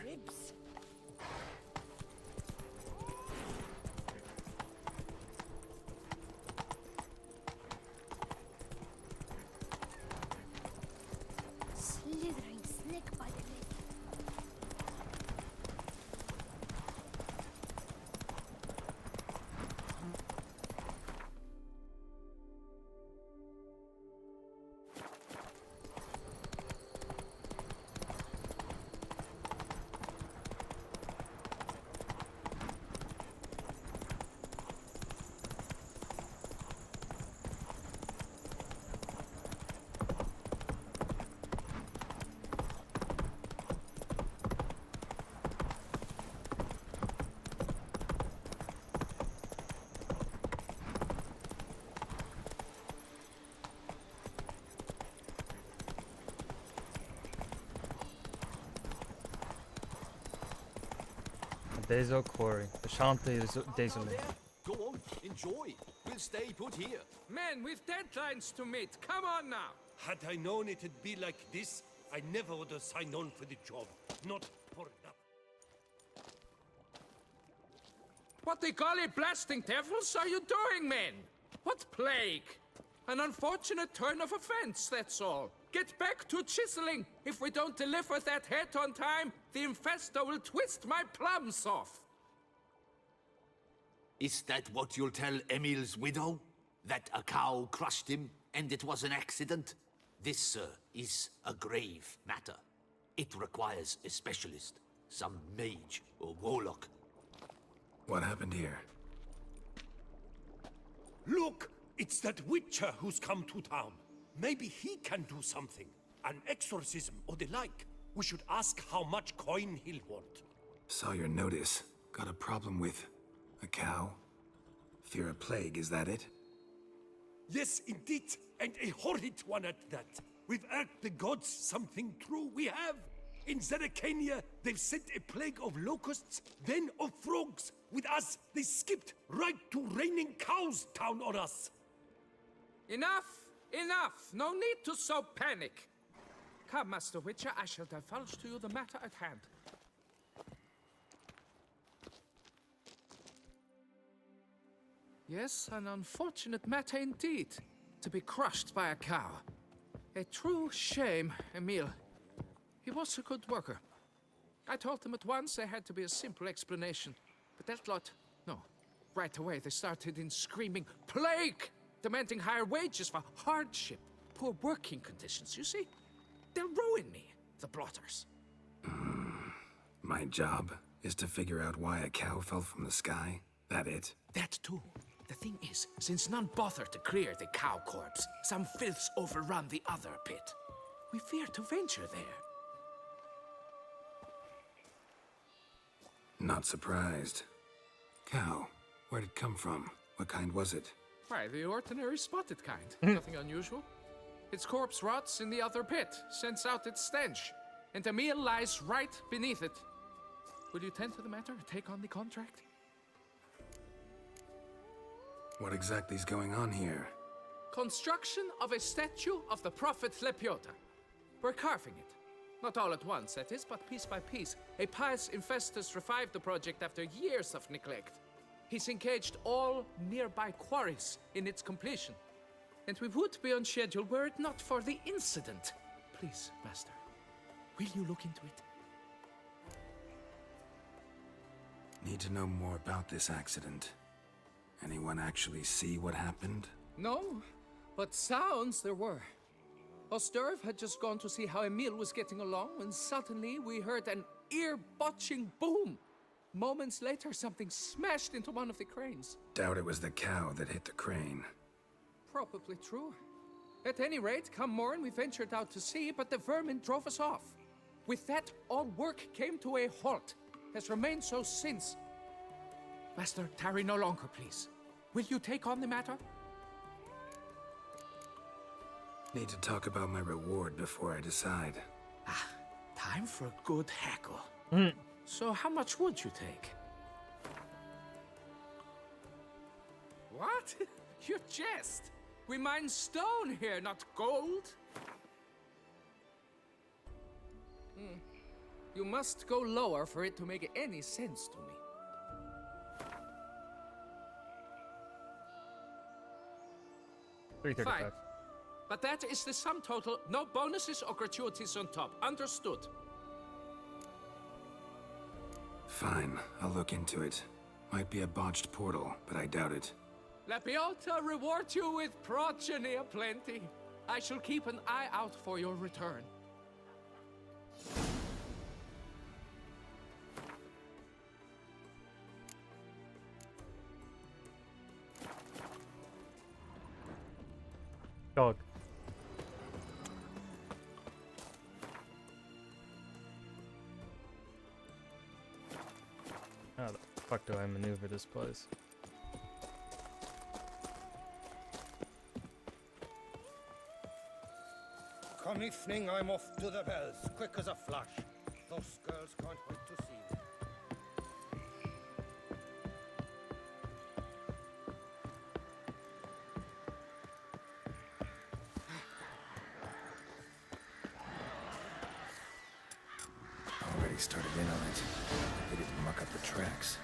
Slithering snake by the neck. Deso Quarry. The Chante Désolé. Go on, enjoy. We'll stay put here. Men, we've deadlines to meet. Come on now. Had I known it'd be like this, I never would have signed on for the job. Not for nothing. What the golly blasting devils are you doing, men? What plague? An unfortunate turn of events, that's all. Get back to chiseling. If we don't deliver that head on time, the infestor will twist my plums off. Is that what you'll tell Emil's widow? That a cow crushed him and it was an accident? This, sir, is a grave matter. It requires a specialist, some mage or warlock. What happened here? Look! It's that witcher who's come to town. Maybe he can do something. An exorcism or the like. We should ask how much coin he'll want. Saw your notice. Got a problem with a cow? Fear a plague, is that it? Yes, indeed. And a horrid one at that. We've irked the gods something true, we have. In Zeracania, they've sent a plague of locusts, then of frogs. With us, they skipped right to raining cows down on us. Enough! Enough! No need to so panic! Come, Master Witcher, I shall divulge to you the matter at hand. Yes, an unfortunate matter indeed. To be crushed by a cow. A true shame, Emil. He was a good worker. I told them at once there had to be a simple explanation. But that lot, no. Right away they started in screaming, plague! Demanding higher wages for hardship, poor working conditions, you see? They'll ruin me, the blotters. My job is to figure out why a cow fell from the sky? That it? That too. The thing is, since none bothered to clear the cow corpse, some filths overrun the other pit. We fear to venture there. Not surprised. Cow, where'd it come from? What kind was it? Why, the ordinary spotted kind. Nothing unusual. Its corpse rots in the other pit, sends out its stench, and Emil lies right beneath it. Will you tend to the matter, take on the contract? What exactly is going on here? Construction of a statue of the prophet Lepiota. We're carving it. Not all at once, that is, but piece by piece. A pious infestus revived the project after years of neglect. He's engaged all nearby quarries in its completion. And we would be on schedule were it not for the incident. Please, Master, will you look into it? Need to know more about this accident. Anyone actually see what happened? No, but sounds there were. Osterv had just gone to see how Emil was getting along when suddenly we heard an ear-botching boom. Moments later, something smashed into one of the cranes. Doubt it was the cow that hit the crane. Probably true. At any rate, come morn, we ventured out to sea, but the vermin drove us off. With that, all work came to a halt. Has remained so since. Master, tarry no longer, please. Will you take on the matter? Need to talk about my reward before I decide. Time for a good hackle. So how much would you take? What? You jest! We mine stone here, not gold. You must go lower for it to make any sense to me. Fine. But that is the sum total. No bonuses or gratuities on top. Understood? Fine, I'll look into it. Might be a botched portal, but I doubt it. Lepiota reward you with progeny aplenty. I shall keep an eye out for your return. Dog. How the fuck do I maneuver this place? Come evening, I'm off to the bells, quick as a flash. Those girls can't wait to see me. started in on it. They didn't muck up the tracks.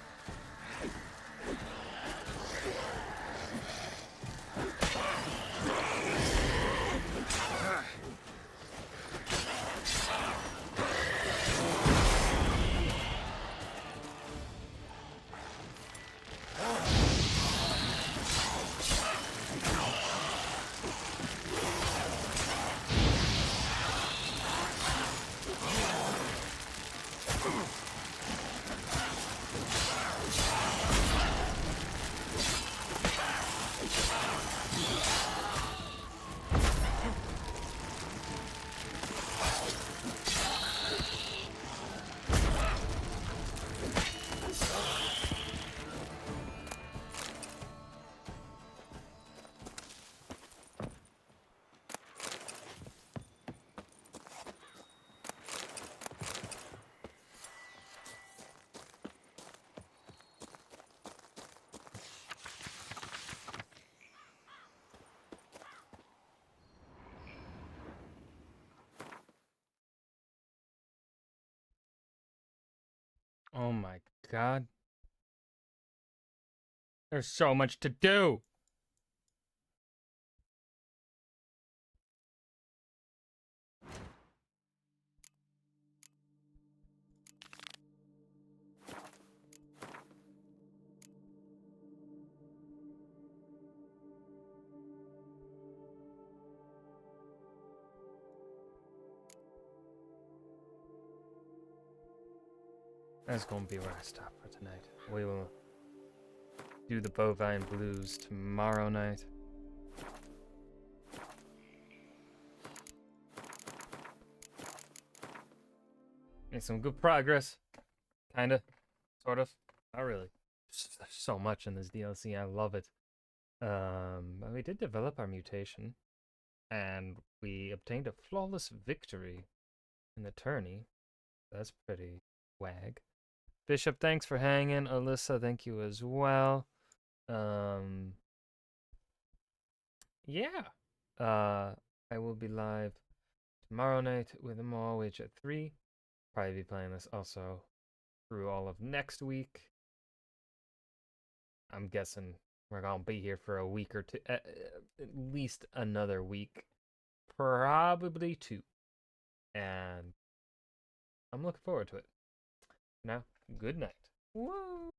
Oh my god. There's so much to do. That's gonna be where I stop for tonight. We will do the Bovine Blues tomorrow night. Made some good progress. Kinda. Sort of. Not really. There's so much in this DLC. I love it. But we did develop our mutation. And we obtained a flawless victory in the tourney. That's pretty wag. Bishop, thanks for hanging. Alyssa, thank you as well. Yeah. I will be live tomorrow night with Amal Wage at 3. Probably be playing this also through all of next week. I'm guessing we're gonna be here for a week or two, at least another week, probably 2. And I'm looking forward to it. Now, good night. Whoa.